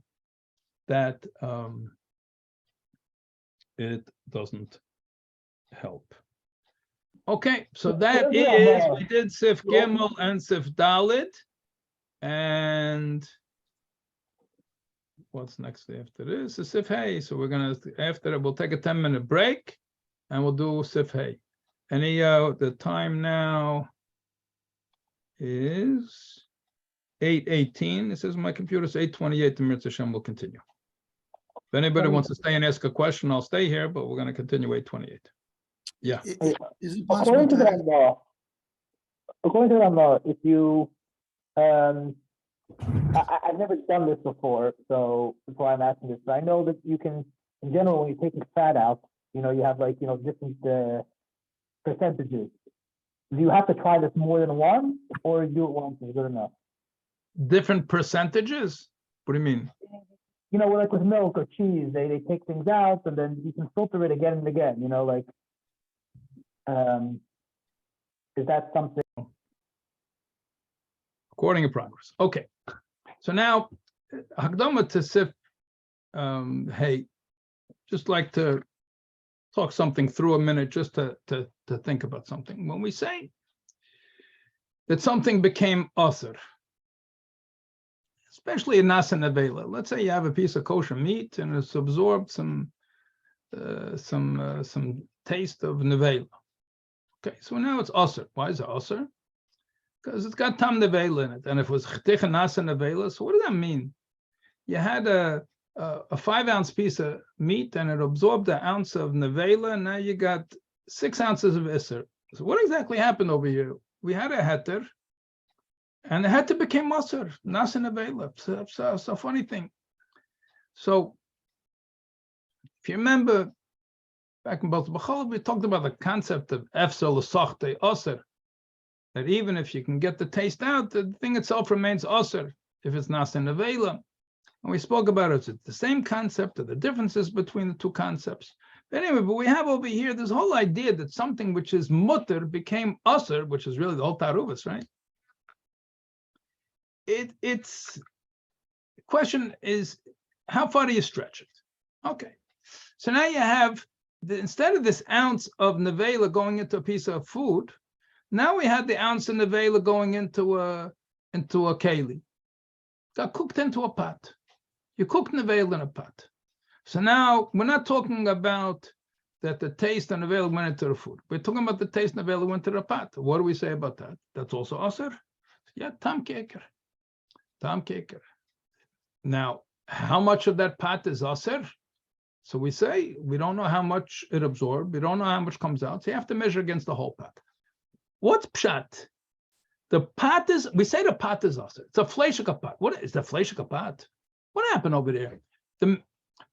that it doesn't help. Okay, so that is, we did Sif Gimel and Sif Dalit. And what's next after this? Is Sif Hey. So we're gonna after it, we'll take a 10-minute break, and we'll do Sif Hey. Any the time now is 8:18. This is my computer. It's 8:28. The Mitzvah Hashem will continue. If anybody wants to stay and ask a question, I'll stay here, but we're going to continue 8:28. Yeah. Is it possible According to to that ask? law, if you, I've never done this before, so that's why I'm asking this. But I know that you can, in general, when you take the fat out, you have like different percentages. Do you have to try this more than once, or do it once is good enough? Different percentages? What do you mean? Like with milk or cheese, they take things out and then you can filter it again and again. Is that something? According to progress. Okay. So now, Hakdama to Sif, hey, just like to talk something through a minute, just to think about something. When we say that something became usher, especially in Nasa Nevela. Let's say you have a piece of kosher meat and it's absorbed some taste of Nevela. Okay, so now it's usher. Why is it usher? Because it's got tam Nevela in it. And if it was Chetich and Nasa Nevela, so what does that mean? You had a 5-ounce piece of meat and it absorbed an ounce of Nevela, and now you got 6 ounces of Isser. So what exactly happened over here? We had a heter, and the heter became Masr, Nasa Nevela. So it's a funny thing. So if you remember, back in Bas B'chol, we talked about the concept of Efsel L'Sochte Osir, that even if you can get the taste out, the thing itself remains Osir if it's Nasa Nevela. And we spoke about it. It's the same concept, or the differences between the two concepts. But anyway, but we have over here this whole idea that something which is mutter became usher, which is really the whole Taruvos, right? It's the question is, how far do you stretch it? Okay. So now you have, instead of this ounce of nevela going into a piece of food, now we had the ounce of nevela going into a keli. Got cooked into a pot. You cooked nevela in a pot. So now we're not talking about that the taste of nevela went into the food. We're talking about the taste of nevela went into the pot. What do we say about that? That's also aser? Yeah, tam keker. Tam keker. Now, how much of that pot is aser? So we say we don't know how much it absorbed. We don't know how much comes out. So you have to measure against the whole pot. What's pshat? The pot is, we say the pot is aser. It's a fleshika pot. What is the fleshika pot? What happened over there?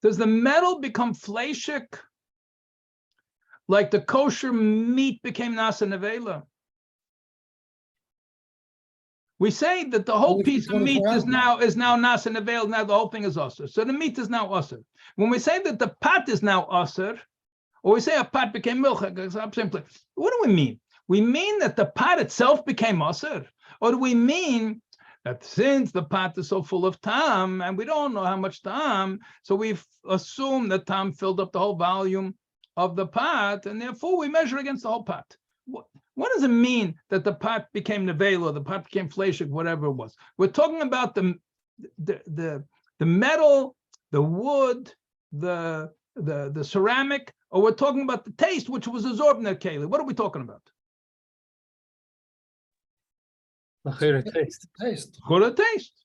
Does the metal become fleshik like the kosher meat became nasa nevela? We say that the whole piece of meat is now nasa nevela. Now the whole thing is aser. So the meat is now aser. When we say that the pot is now aser, or we say a pot became milchak, what do we mean? We mean that the pot itself became aser, or do we mean that since the pot is so full of tam, and we don't know how much tam, so we've assumed that tam filled up the whole volume of the pot, and therefore we measure against the whole pot. What does it mean that the pot became nevela, or the pot became fleshik, whatever it was? We're talking about the metal, the wood, the ceramic, or we're talking about the taste, which was absorbed in that keli. What are we talking about? Taste. Chura taste.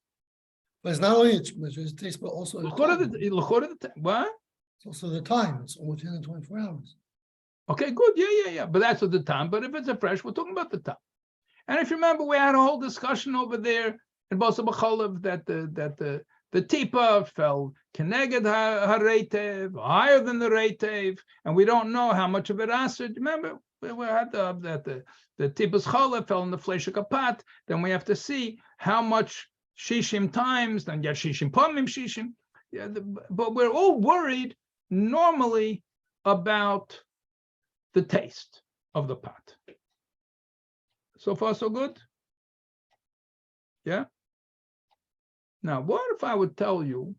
But it's not only the taste, but also the time. What? It's also the time. It's within the 24 hours. Okay, good. Yeah. But that's at the time. But if it's a fresh, we're talking about the time. And if you remember, we had a whole discussion over there in Basa B'cholav that the tipa fell keneged hareitev, higher than the reitev, and we don't know how much of it answered. Remember, we had the tipa's chola fell in the fleshika pot. Then we have to see how much shishim times, then get shishim pamim shishim. Yeah, but we're all worried normally about the taste of the pot. So far, so good? Yeah? Now, what if I would tell you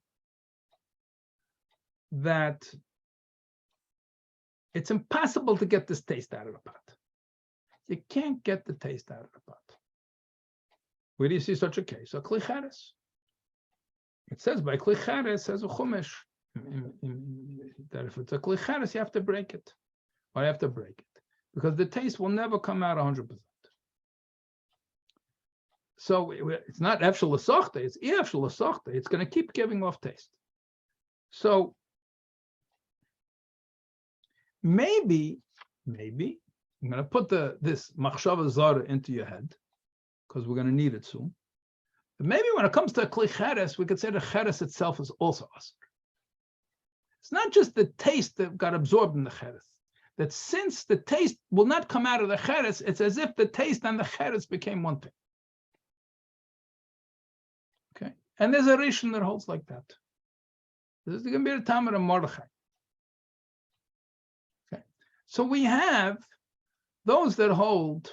that it's impossible to get this taste out of the pot? You can't get the taste out of the pot. Where do you see such a case? A kli cheres. It says by kli cheres, says a chumash, that if it's a kli cheres, you have to break it. Why do you have to break it? Because the taste will never come out 100%. So it's not efshel l'sochte, it's efshel l'sochte. It's going to keep giving off taste. So maybe I'm going to put this machshava zara into your head because we're going to need it soon. But maybe when it comes to kli cheres, we could say the cheres itself is also asur. It's not just the taste that got absorbed in the cheres. That since the taste will not come out of the cheres, it's as if the taste and the cheres became one thing. Okay, and there's a rishon that holds like that. This is the Gemara Tamar and Mordechai. Okay, so we have those that hold.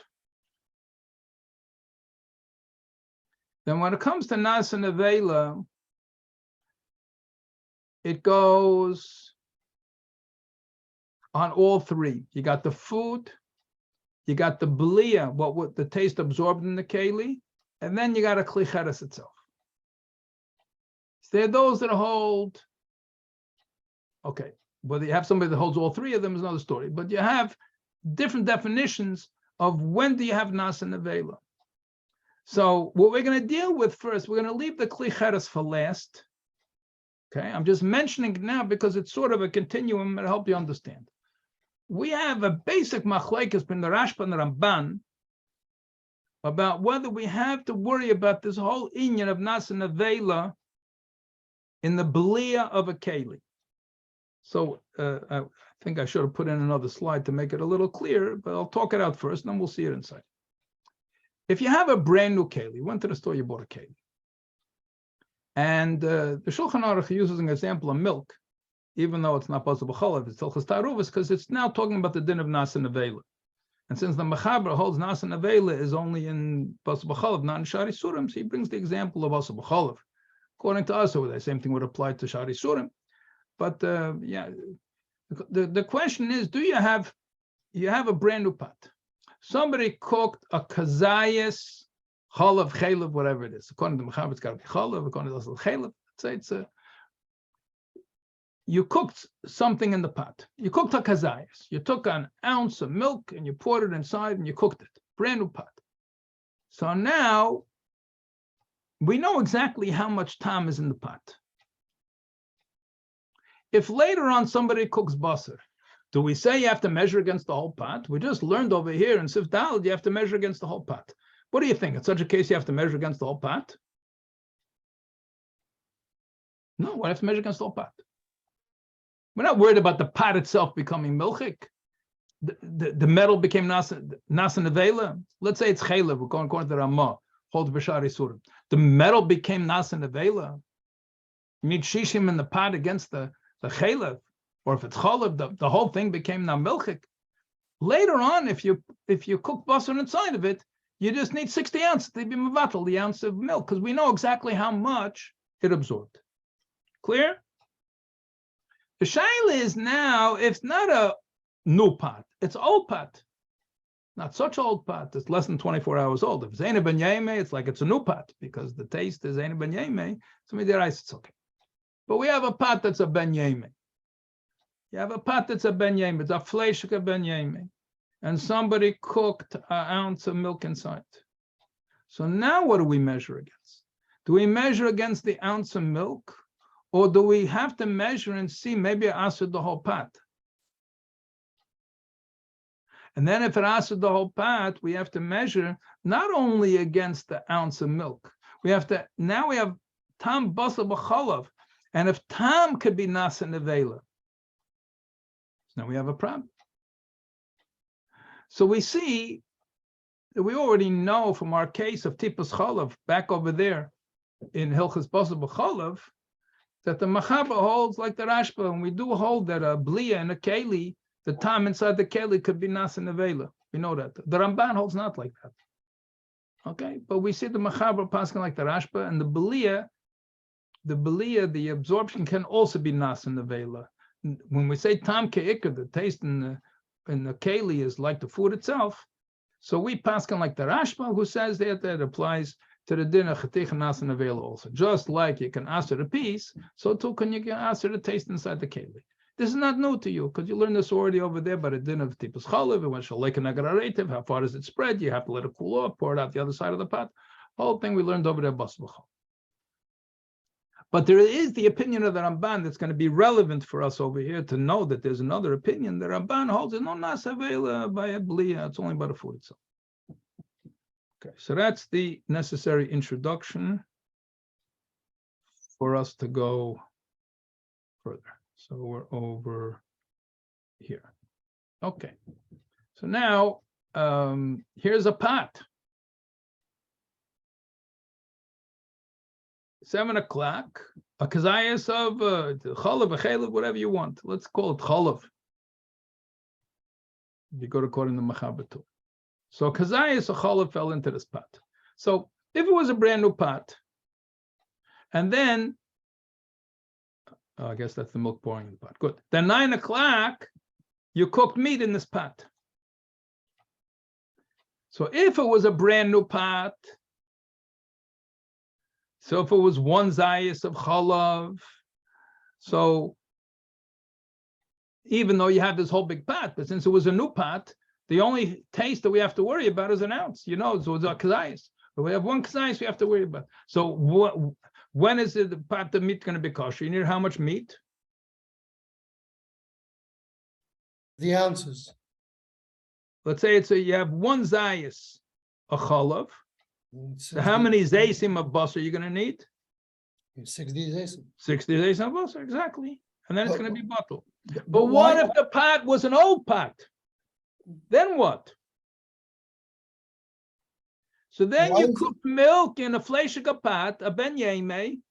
Then when it comes to Nas and Avela, it goes on all three. You got the food, you got the belia, what the taste absorbed in the keli, and then you got a kli cheres itself. So there are those that hold, okay, whether you have somebody that holds all three of them is another story, but you have different definitions of when do you have Nas and Avela. So what we're going to deal with first, we're going to leave the kli cheres for last. Okay, I'm just mentioning it now because it's sort of a continuum to help you understand. We have a basic machlekes between the Rashba and the Ramban about whether we have to worry about this whole inyan of Nas and Avela in the belia of a keli. So I think I should have put in another slide to make it a little clearer, but I'll talk it out first, and then we'll see it inside. If you have a brand new keli, you went to the store, you bought a keli, and the Shulchan Aruch uses an example of milk, even though it's not possible chalav, it's still Taruvos, because it's now talking about the din of Nas and Avela. And since the Mechaber holds Nas and Avela is only in possible chalav, not in Shari Surim, so he brings the example of possible chalav. According to us, the same thing would apply to Shari Surim. But yeah, the question is, do you have a brand new pot? Somebody cooked a kazayas, chalav, chalav, whatever it is. According to Mechaber, it's got to be chalav. According to us, it's chalav. It's you cooked something in the pot. You cooked a kazayas. You took an ounce of milk and you poured it inside and you cooked it. Brand new pot. So now we know exactly how much tam is in the pot. If later on somebody cooks basar, do we say you have to measure against the whole pot? We just learned over here in Sif Dal, you have to measure against the whole pot. What do you think? In such a case, you have to measure against the whole pot? No, we have to measure against the whole pot. We're not worried about the pot itself becoming milchik. The metal became nas and avela. Let's say it's chaylev. We're going according to Ramah. Holds b'shari surim. The metal became nas and avela. You need shishim in the pot against the chaylev, or if it's chalev, the whole thing became now milchik. Later on, if you cook basar inside of it, you just need 60 ounces to be mevatel the ounce of milk, because we know exactly how much it absorbed. Clear? The shaila is now, it's not a new pot, it's old pot. Not such old pot, it's less than 24 hours old. If it's Eina ben Yemei, it's like it's a new pot, because the taste is Eina ben Yemei, so maybe the rice, it's okay. But we have a pot that's a ben Yemei. You have a pot that's a ben Yemei, it's a fleishika ben Yemei. And somebody cooked an ounce of milk inside. So now what do we measure against? Do we measure against the ounce of milk? Or do we have to measure and see, maybe I answered the whole pot? And then if it answered the whole pot, we have to measure not only against the ounce of milk. Now we have tam basar b'chalav. And if tam could be nas and nevela, now we have a problem. So we see that we already know from our case of tipas chalav back over there in Hilchas basar b'chalav, that the Mechaber holds like the Rashba, and we do hold that a blia and a keli, the time inside the keli could be nas and nevela. We know that. The Ramban holds not like that. Okay, but we see the Mechaber passing like the Rashba, and the belia, the absorption can also be nas and nevela. When we say tam ke'ikar, the taste in the keli is like the food itself. So we pass like the Rashba, who says that applies to the din of chetichanas and nevela also. Just like you can aser the piece, so too can you aser the taste inside the keli. This is not new to you because you learned this already over there by the din of tipus chalev. And when shalek and agararetiv, how far does it spread? You have to let it cool off, pour it out the other side of the pot. Whole thing we learned over there, bas b'chol. But there is the opinion of the Ramban that's going to be relevant for us over here to know that there's another opinion. The Ramban holds it no nasavela by a blia. It's only by the food itself. Okay, so that's the necessary introduction for us to go further. So we're over here. Okay. So now here's a pot. 7 o'clock, a kazayas of chalav, a chalav, whatever you want. Let's call it chalav. You go according to Machabatu. So kazayas of chalav fell into this pot. So if it was a brand new pot, and then, I guess that's the milk pouring in the pot. Good. Then 9 o'clock, you cooked meat in this pot. So if it was a brand new pot, so if it was 1 zayis of chalav, so even though you have this whole big pot, but since it was a new pot, the only taste that we have to worry about is an ounce. You know, so it's a kazayis. But we have 1 kazayis we have to worry about. So when is the pot of meat going to be kosher? You need how much meat? The ounces. Let's say you have 1 zayis of chalav. So how many zaysim of basar are you going to need? 60 zaysim. 60 zaysim of basar, exactly. And then it's going to be bottled. But But what why- if the pot was an old pot? Then what? So then Why you is it- cook milk in a fleshika pot, a ben yemei.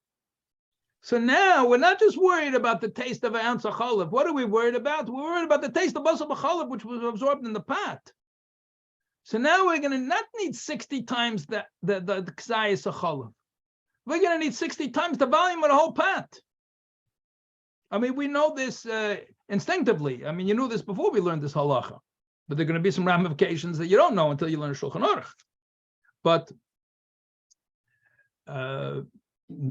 So now we're not just worried about the taste of an ounce of chalav. What are we worried about? We're worried about the taste of basar b'chalav, which was absorbed in the pot. So now we're going to not need 60 times the k'zayis of chalav. We're going to need 60 times the volume of the whole pot. I mean, we know this instinctively. I mean, you knew this before we learned this halacha. But there are going to be some ramifications that you don't know until you learn Shulchan Aruch. But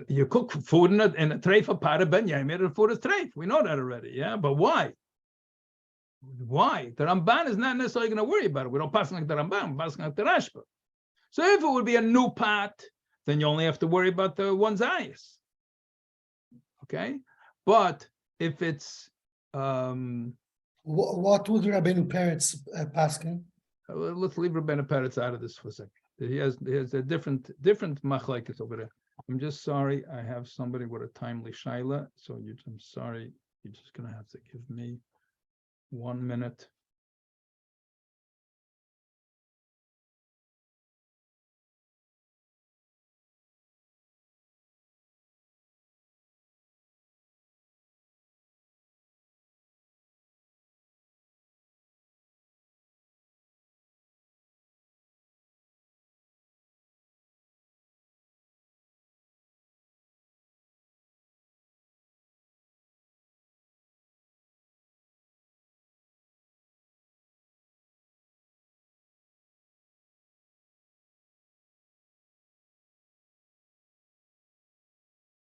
you cook food in a treif of pot of ben yaimir, and food is treif. We know that already, yeah? But why? Why? The Ramban is not necessarily going to worry about it. We don't pass like the Ramban, we pass like the Rashba. So if it would be a new pot, then you only have to worry about the 1 zayis. Okay? But if it's What would Rabbeinu Peretz paskin? let's leave Rabbeinu Peretz out of this for a second. He has a different machlekes over there. I'm just sorry, I have somebody with a timely shaila, so I'm sorry, you're just gonna have to give me 1 minute.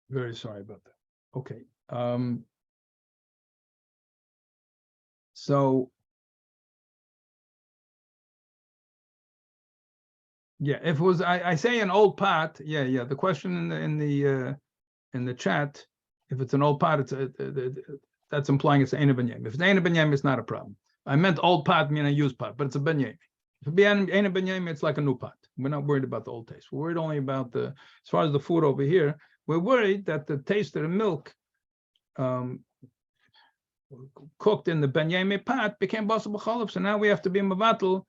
Very sorry about that. Okay. So yeah, if it was I say an old pot, yeah. The question in the chat, if it's an old pot, it's that's implying it's ein ben yem. If it's ein ben yem, it's not a problem. I meant old pot, mean a used pot, but it's a ben yem. If it be ein ben yem, it's like a new pot. We're not worried about the old taste. We're worried only about as far as the food over here. We're worried that the taste of the milk cooked in the ben yemei pot became basar b'chalav. So now we have to be mevatel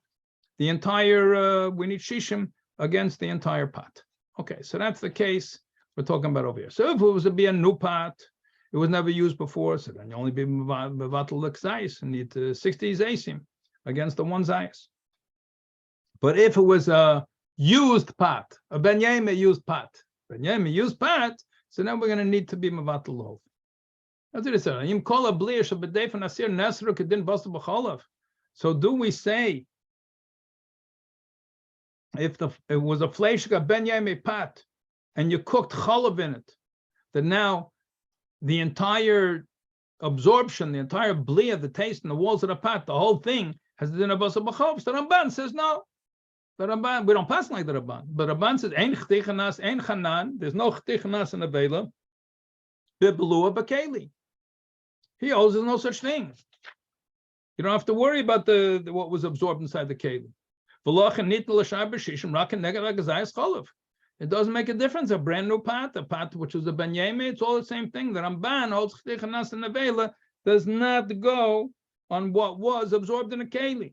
the entire. We need shishim against the entire pot. Okay, so that's the case we're talking about over here. So if it was to be a new pot, it was never used before, so then you only be mevatel the k'zayis and need 60 zaysim against the 1 zayis. But if it was a used pot, a ben yemei used pot. Ben yemei used pot, so now we're going to need to be mevatel lov. That's what it said. Yim kol abliya shabedei nasir nesru kedin basar b'chalav. So do we say if it was a fleishka ben yemei pat, and you cooked chalav in it, then now the entire absorption, the entire blia, the taste in the walls of the pot, the whole thing has the din of basar b'chovs. The Ramban says no. The Ramban, we don't pass like the Ramban, but Ramban says ein chtichanas, ein chanan. There's no chtichanas in the vela. Bibelua b'keli. He holds there's no such thing. You don't have to worry about the what was absorbed inside the keli. It doesn't make a difference. A brand new pot, a pot which is a ben yemei, it's all the same thing. The Ramban holds chtichanas in the vela does not go on what was absorbed in a keli.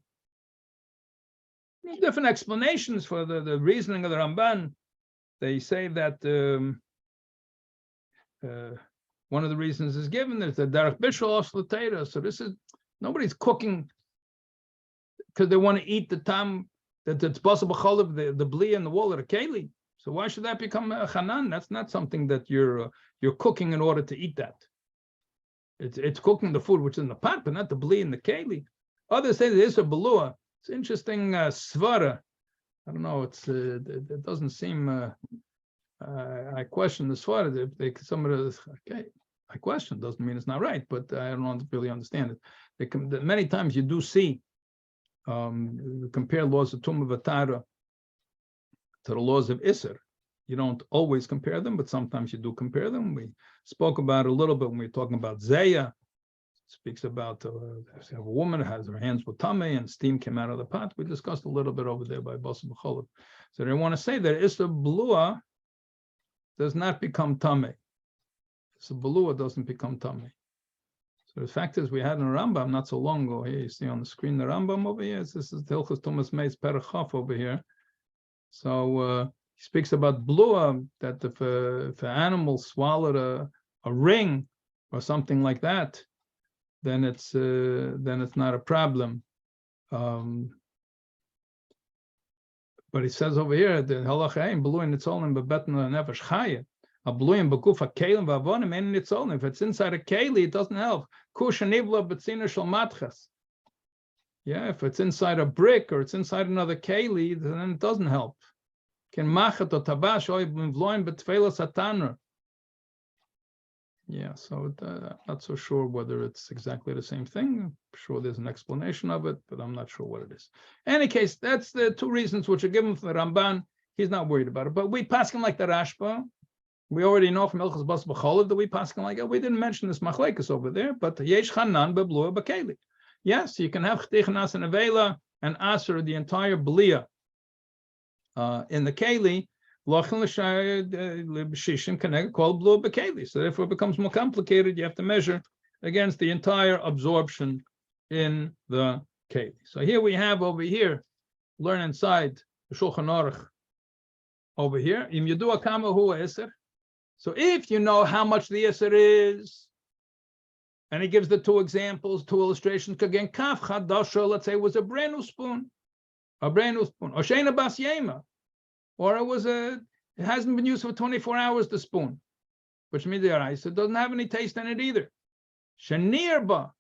There's different explanations for the reasoning of the Ramban. They say that one of the reasons is given is the derech bishul oslatera. So this is nobody's cooking because they want to eat the tam that it's possible chalav the bli and the wall of the keli. So why should that become a chanan? That's not something that you're cooking in order to eat that. It's cooking the food which is in the pot, but not the bli and the keli. Others say this is a belua. It's interesting svara. I don't know. It doesn't seem. I question the svara. I question doesn't mean it's not right, but I don't really understand it. Many times you do see compare laws of tumah v'tara to the laws of isser. You don't always compare them, but sometimes you do compare them. We spoke about it a little bit when we were talking about zeya. Speaks about a woman has her hands with tamei and steam came out of the pot. We discussed a little bit over there by basar b'cholav. So they want to say that isser blua does not become tamei. So blua doesn't become tamei. So the fact is, we had in a Rambam not so long ago. Here you see on the screen the Rambam over here. This is Hilchos Tumas Meis Perachaf over here. So he speaks about blua, that if an animal swallowed a ring or something like that, then it's not a problem. But he says over here the halacha ein blua nitzolim bebetn nefesh chaya. A blua bekufa kelim v'avonim ein nitzolim. If it's inside a keli, it doesn't help. Kusha nivla betzina shel matches. Yeah, if it's inside a brick or it's inside another keli, then it doesn't help. Can machat or tabash oy b'mvloim betfela sataner. Yeah, so I'm not so sure whether it's exactly the same thing. I'm sure there's an explanation of it, but I'm not sure what it is. In any case, that's the two reasons which are given for the Ramban. He's not worried about it. But we pass him like the Rashba. We already know from Hilchos Basar B'cholav that we pass him like it. We didn't mention this machlekes over there, but yesh chanan beblua b'keli. Yes, you can have chtichanas and avela and aser the entire blia in the keli. So therefore it becomes more complicated. You have to measure against the entire absorption in the keli. So here we have over here, learn inside the Shulchan Aruch over here. So if you know how much the iser is, and he gives the two examples, two illustrations, again, kaf chadasha, let's say it was a brand new spoon, or sheina bas yema. Or it hasn't been used for 24 hours, the spoon, which means the rice, it doesn't have any taste in it either. Shanirba,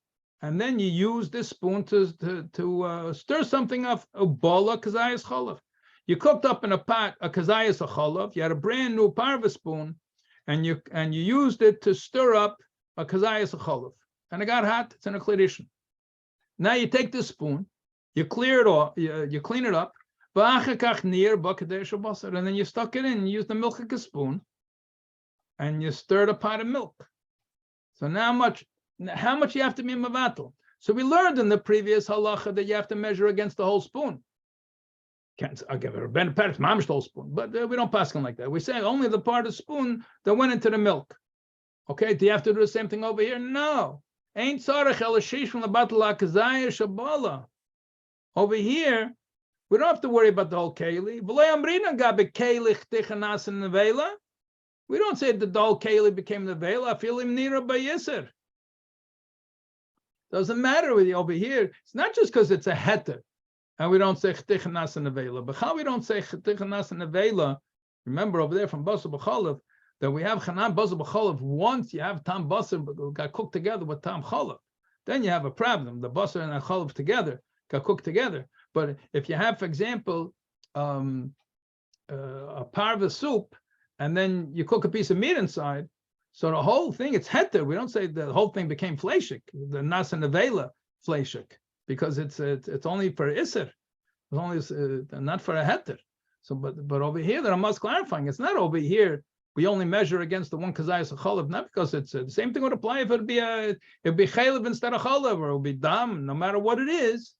and then you use this spoon to stir something up. Ubola kazayas cholav. You cooked up in a pot a kazayas cholav. You had a brand new parva spoon, and you used it to stir up a kazayas cholav, and it got hot. It's in a kli. Now you take this spoon, you clear it off, you clean it up. And then you stuck it in and use the milk like a spoon and you stirred a pot of milk. So now how much you have to be mavatal? So we learned in the previous halacha that you have to measure against the whole spoon. I'll give it a benefit, mamish the whole spoon, but we don't pass it like that. We say only the part of the spoon that went into the milk. Okay, do you have to do the same thing over here? No. Ain't tzarech el hashish from the battle akazaya shabala. Over here, we don't have to worry about the whole keli. We don't say that the whole keli became the vela. I feel him nira by yisr. Doesn't matter with you over here. It's not just because it's a heter, and we don't say chtichanas and vela. But how we don't say chtichanas and vela? Remember over there from basar b'cholav that we have chanan basar b'cholav. Once you have tam basar got cooked together with tam cholav, then you have a problem. The basar and the cholav together got cooked together. But if you have, for example, a parva soup, and then you cook a piece of meat inside. So the whole thing, it's heter. We don't say the whole thing became fleshik, the nasa nevela fleshik, because it's only for iser. It's only not for a heter. So, but over here, the Ramah's clarifying. It's not over here. We only measure against the one kazayas of chalav, not because it's the same thing would apply if it'd be chalav instead of chalav, or it'll be dam, no matter what it is.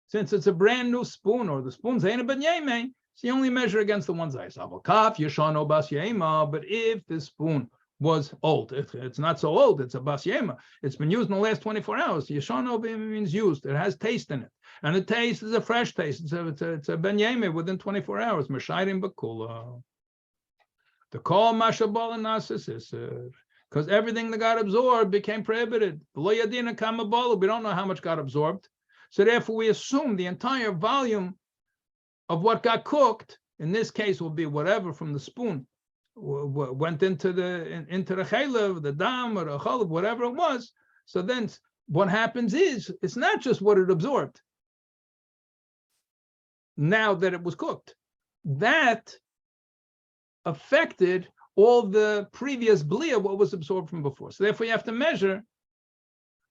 Since it's a brand new spoon, or the spoon's ain't a ben yemei, so you only measure against the one zayis. Avokaf yeshano bas yema. But if the spoon was old, it's not so old. It's a bas yema. It's been used in the last 24 hours. Yeshano means used. It has taste in it, and the taste is a fresh taste. It's a ben yemei within 24 hours. Meshayrim bakula. The call mashabal and nasis because everything that got absorbed became prohibited. We don't know how much got absorbed, so therefore we assume the entire volume of what got cooked. In this case, will be whatever from the spoon went into the chaylev, the dam, or the chalav, whatever it was. So then, what happens is it's not just what it absorbed. Now that it was cooked, that affected all the previous blia, what was absorbed from before. So therefore, you have to measure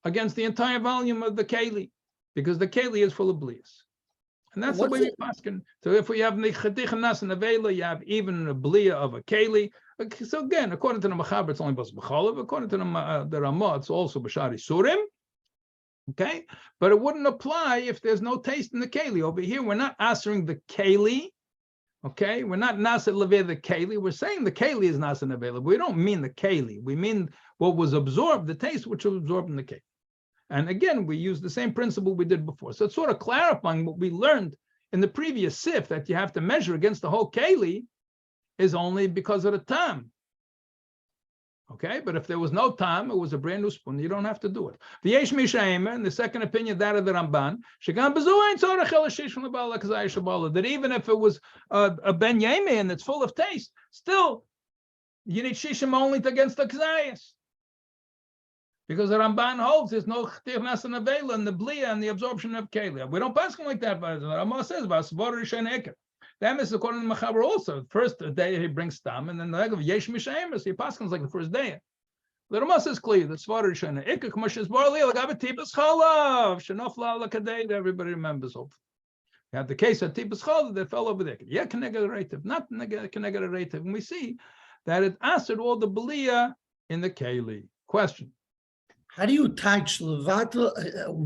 against the entire volume of the keli, because the keli is full of blias. And that's the way we paskin. So if we have nas and avela, you have even a blia of a keli. So again, according to the Machaber, it's only bas b'chalav. According to the Ramah, it's also b'shari surim. Okay, but it wouldn't apply if there's no taste in the keli. Over here, we're not answering the keli. Okay, we're not nasa levei the keli. We're saying the keli is nasa nevela. We don't mean the keli. We mean what was absorbed, the taste which was absorbed in the keli. And again, we use the same principle we did before. So it's sort of clarifying what we learned in the previous sif, that you have to measure against the whole keli is only because of the tam. Okay, but if there was no tam, it was a brand new spoon, you don't have to do it. V'yesh mishayim, and the second opinion, that of the Ramban, that even if it was a ben yemei and it's full of taste, still you need shishim only against the kazayas. Because the Ramban holds there's no ch'tir nas and avela in the blia and the absorption of keli. We don't pass him like that, but the Ramah says that is according to Machaber also. First day he brings tam, and then the of yesh mishayemus he passes like the first day. The Ramah says clear that svarah rishon ikka k'moshes barli l'gabe tipus chalav shenofla l'kadei. Everybody remembers. Hopefully, we had the case of tipus chalav that fell over there. Yeah, connected not connected, and we see that it answered all the belia in the keli. Question. How do you touch levata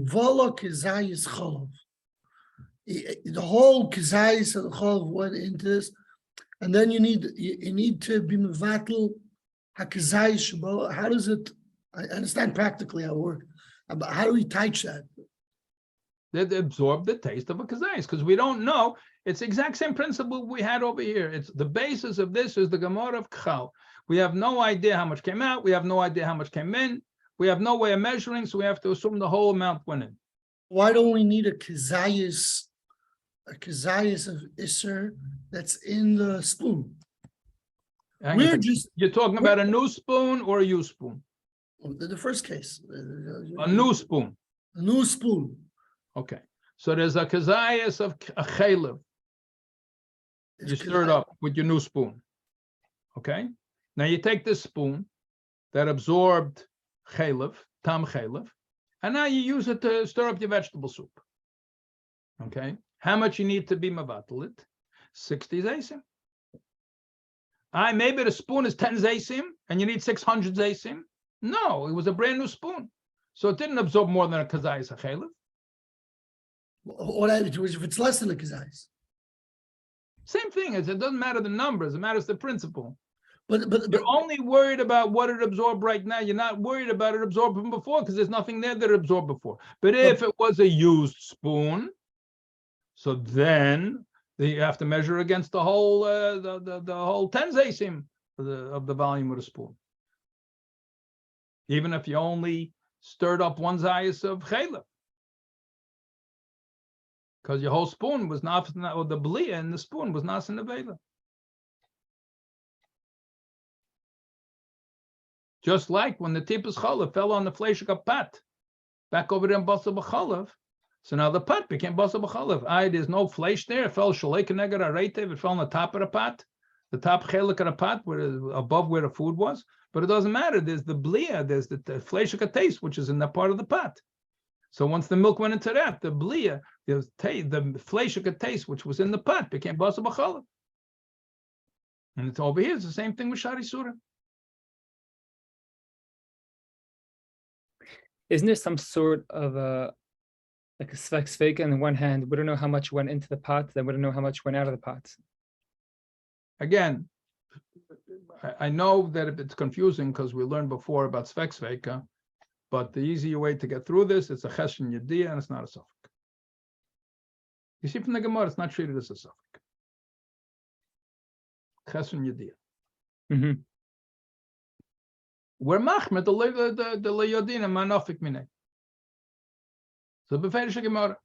vola kazayis chalav? The whole kazayis and chalav went into this, and then you need to be mevatel hakazayis shabo. How does it? I understand practically how it works, but how do we touch that? They absorb the taste of a kazayis, because we don't know. It's the exact same principle we had over here. It's the basis of this is the Gemara of Kchal. We have no idea how much came out. We have no idea how much came in. We have no way of measuring, so we have to assume the whole amount went in. Why don't we need a kazayis of iser that's in the spoon? You're talking about a new spoon or a used spoon? The first case. A new spoon. A new spoon. Okay. So there's a kazayis of a chaylev. You stir it up with your new spoon. Okay. Now you take this spoon that absorbed chaylev, tam chaylev, and now you use it to stir up your vegetable soup. Okay, how much you need to be mavatal it? 60 zaysim. Maybe the spoon is 10 zaysim, and you need 600 zaysim. No, it was a brand new spoon, so it didn't absorb more than a kazayis chaylev. What if it's less than a kazayis? Same thing. It doesn't matter the numbers; it matters the principle. But you're only worried about what it absorbed right now. You're not worried about it absorbed from before because there's nothing there that it absorbed before. But if it was a used spoon, so then you have to measure against the whole the whole 10 zaysim of the volume of the spoon. Even if you only stirred up one zayis of chaylev, because your whole spoon was not, or the belia in the spoon was not in the vela. Just like when the tipus chalav fell on the fleshik pat, back over there in Basel B'chalav, So now the pot became basa b'chalav. There's no flesh there. It fell shalei keneged hareitev. It fell on the top of the pot, the top chelik of the pot, above where the food was. But it doesn't matter. There's the blia. There's the flesh taste, which is in that part of the pot. So once the milk went into that, the blia, the flesh taste, which was in the pot, became basa b'chalav. And it's over here. It's the same thing with shari surah. Isn't there some sort of like a svek on the one hand, we don't know how much went into the pot, then we don't know how much went out of the pot. Again, I know that it's confusing because we learned before about svek, but the easier way to get through this, it's a chesron yediyah and it's not a suffix. You see from the Gemara, it's not treated as a suffix. Chesron yediyah. We're machmer the leyodina manofik minay. So beferish Gemara,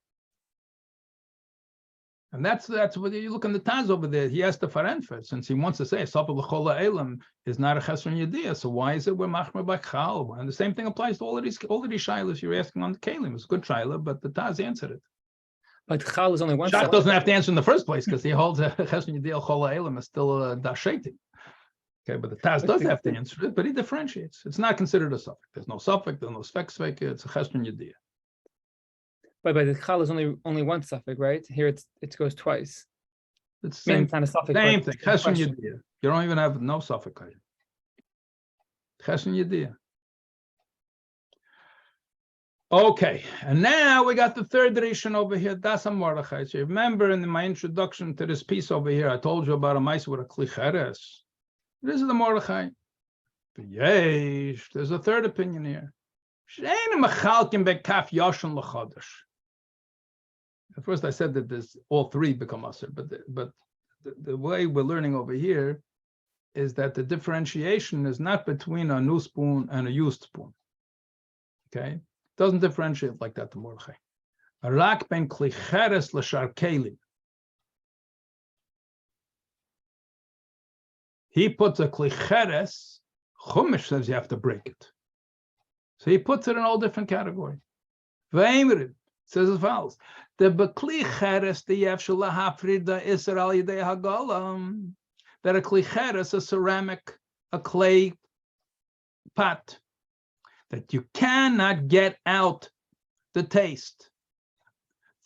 and that's what you look in the Taz over there. He has the farenfer since he wants to say sapel l'chola elam is not a chesron yediyah. So why is it we're machmer by chal? And the same thing applies to all of these shilas you're asking on the kalim. It's a good shilah, but the Taz answered it. But chal is only one. Shach doesn't have to answer in the first place because he holds a chesron yediyah chola elam is still a dashetim. Okay, but the Taz does have to answer it, but he differentiates. It's not considered a suffix. There's no suffix, there's no svek. It's a chesron yediyah. But the chal is only one suffix, right? Here it goes twice. It's the same, it's not a suffix. same thing. Chesron yediyah. You don't even have no suffix. Chesron yediyah. Okay, and now we got the third edition over here. That's a Mordechai. So you remember in my introduction to this piece over here, I told you about a mice with a klicheres. This is the Mordechai. Yesh, there's a third opinion here. At first I said that there's all three become asr, but the way we're learning over here is that the differentiation is not between a new spoon and a used spoon. Okay? It doesn't differentiate like that to Mordechai. Rak ben klicheres l'shar kelim. He puts a klicheres, Chumash says you have to break it. So he puts it in all different categories. V'emrid says as follows: the beklicheres the yevshel lahafrid the iser al yidei hagalam, that a klicheres, a ceramic, a clay pot, that you cannot get out the taste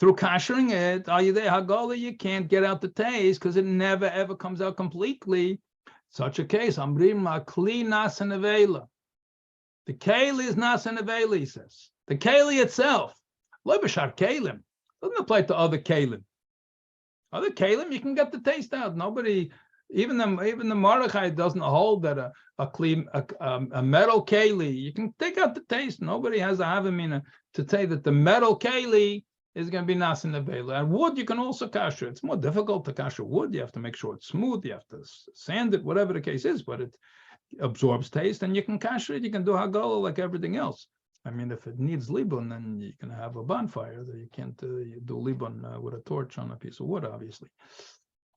through kashering it. Al yidei hagala, you can't get out the taste because it never ever comes out completely. Such a case, amrim makli nasan avela. The keli is nasan avela, he says. The keli itself, lo b'shar kelim, doesn't apply to other kelim. Other kelim, you can get the taste out. Nobody, even the Mordechai doesn't hold that a metal keli, you can take out the taste. Nobody has a havamina to say that the metal keli is going to be nasan avela. And wood, you can also kasher. It's more difficult to kasher wood. You have to make sure it's smooth. You have to sand it, whatever the case is, but it absorbs taste, and you can kasher it. You can do hagala like everything else. I mean, if it needs libun, then you can have a bonfire. You can't you do libun with a torch on a piece of wood, obviously.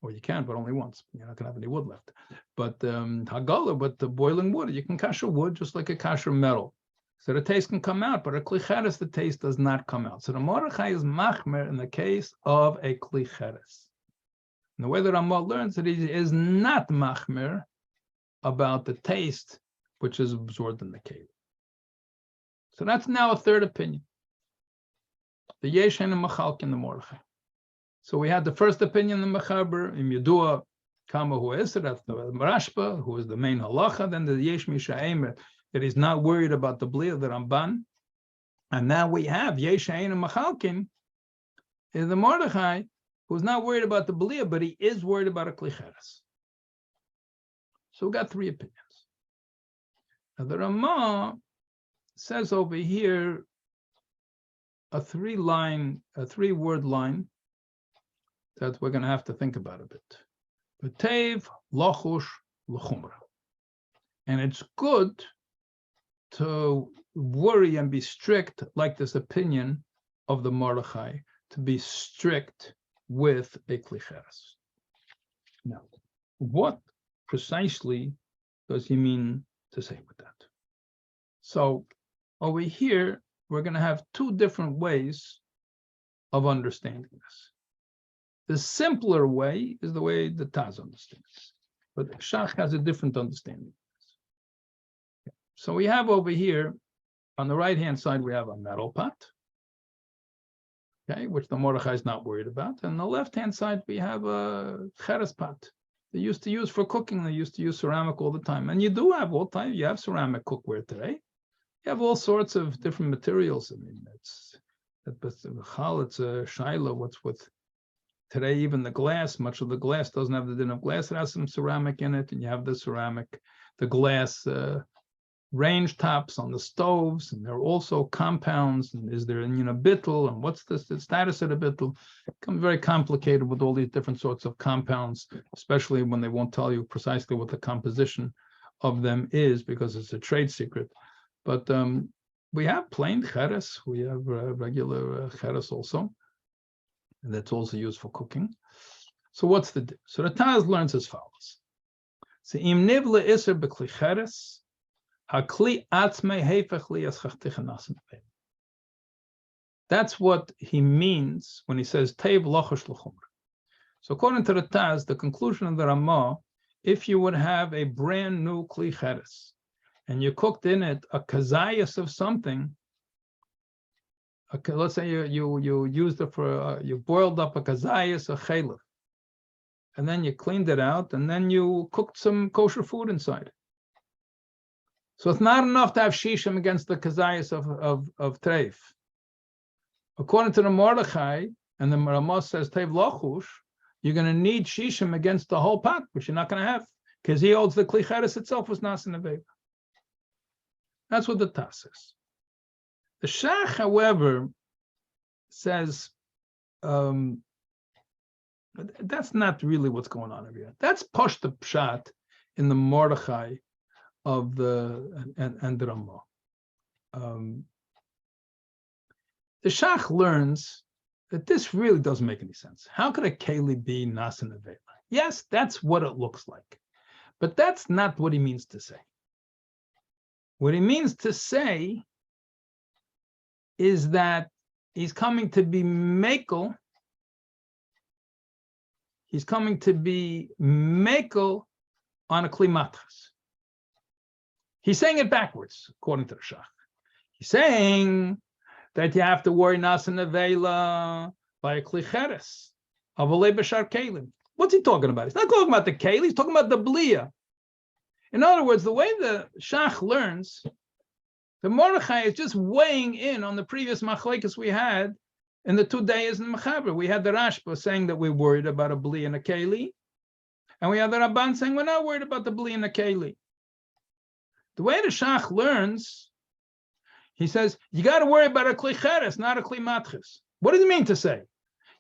Or you can, but only once. You're not going to have any wood left. But hagala, with the boiling wood, you can kasher wood just like a kasher metal. So the taste can come out, but a klicheres, the taste does not come out. So the Mordechai is machmer in the case of a klicheres. And the way that Ramah learns that he is not machmer about the taste which is absorbed in the keli. So that's now a third opinion. The Yeshen and Machalk in the Mordechai. So we had the first opinion in the Mechaber, in Yedua, Kama Hu Eser, that's the Rashba, who is the main halacha, then the Yesh Misha'emer, that he's not worried about the Bli of the Ramban. And now we have Yeshain and Machalkin in the Mordechai, who's not worried about the Bli, but he is worried about a Klicheres. So we got three opinions. Now the Ramah says over here a three-word line that we're going to have to think about a bit. B'tev, lachush, l'chumra. And it's good to worry and be strict, like this opinion of the Mordechai, to be strict with a klicheres. Now, what precisely does he mean to say with that? So over here, we're going to have two different ways of understanding this. The simpler way is the way the Taz understands, but the Shach has a different understanding. So we have over here, on the right-hand side, we have a metal pot, okay, which the Mordechai is not worried about. And on the left-hand side, we have a cheres pot. They used to use for cooking. They used to use ceramic all the time. And you do have all time, you have ceramic cookware today. You have all sorts of different materials. I mean, it's a shaila, what's with today, even the glass, much of the glass doesn't have the din of glass. It has some ceramic in it, and you have the ceramic, the glass range tops on the stoves, and there are also compounds, and is there bittel, and what's the status of the bittel? It becomes very complicated with all these different sorts of compounds, especially when they won't tell you precisely what the composition of them is, because it's a trade secret. But we have plain cheres, we have regular cheres also, and that's also used for cooking. So what's the difference? So the Taz learns as follows. So im nivle iser bekli cheres, that's what he means when he says Teiv Lochosh L'chumra. So according to the Taz, the conclusion of the Ramah, if you would have a brand new Kli Cheres and you cooked in it a kazayas of something, okay, let's say you used it for you boiled up a kazayas of chalif, and then you cleaned it out, and then you cooked some kosher food inside. So it's not enough to have shishim against the kazayas of treif. According to the Mordechai, and the Ramah says tev lochush, you're going to need shishim against the whole pot, which you're not going to have, because he holds the kli cheres itself was nasan aveva. That's what the Taz says. The Shach, however, says that's not really what's going on over here. That's pashta pshat in the Mordechai of the and the Ramah. The Shach learns that this really doesn't make any sense. How could a keli be nasan avela? Yes, that's what it looks like, but that's not what he means to say. What he means to say is that he's coming to be mekel. He's coming to be mekel on a kli matras. He's saying it backwards, according to the Shach. He's saying that you have to worry nasan avela by a kli cheres, avalei b'shar kelim. What's he talking about? He's not talking about the keli. He's talking about the blia. In other words, the way the Shach learns, the Mordechai is just weighing in on the previous machlekes we had in the 2 days in Mechaber. We had the Rashba saying that we're worried about a bli and a keli, and we had the Rabban saying we're not worried about the bli and the keli. The way the Shach learns, he says, you got to worry about a kli cheres, not a kli matches. What does it mean to say?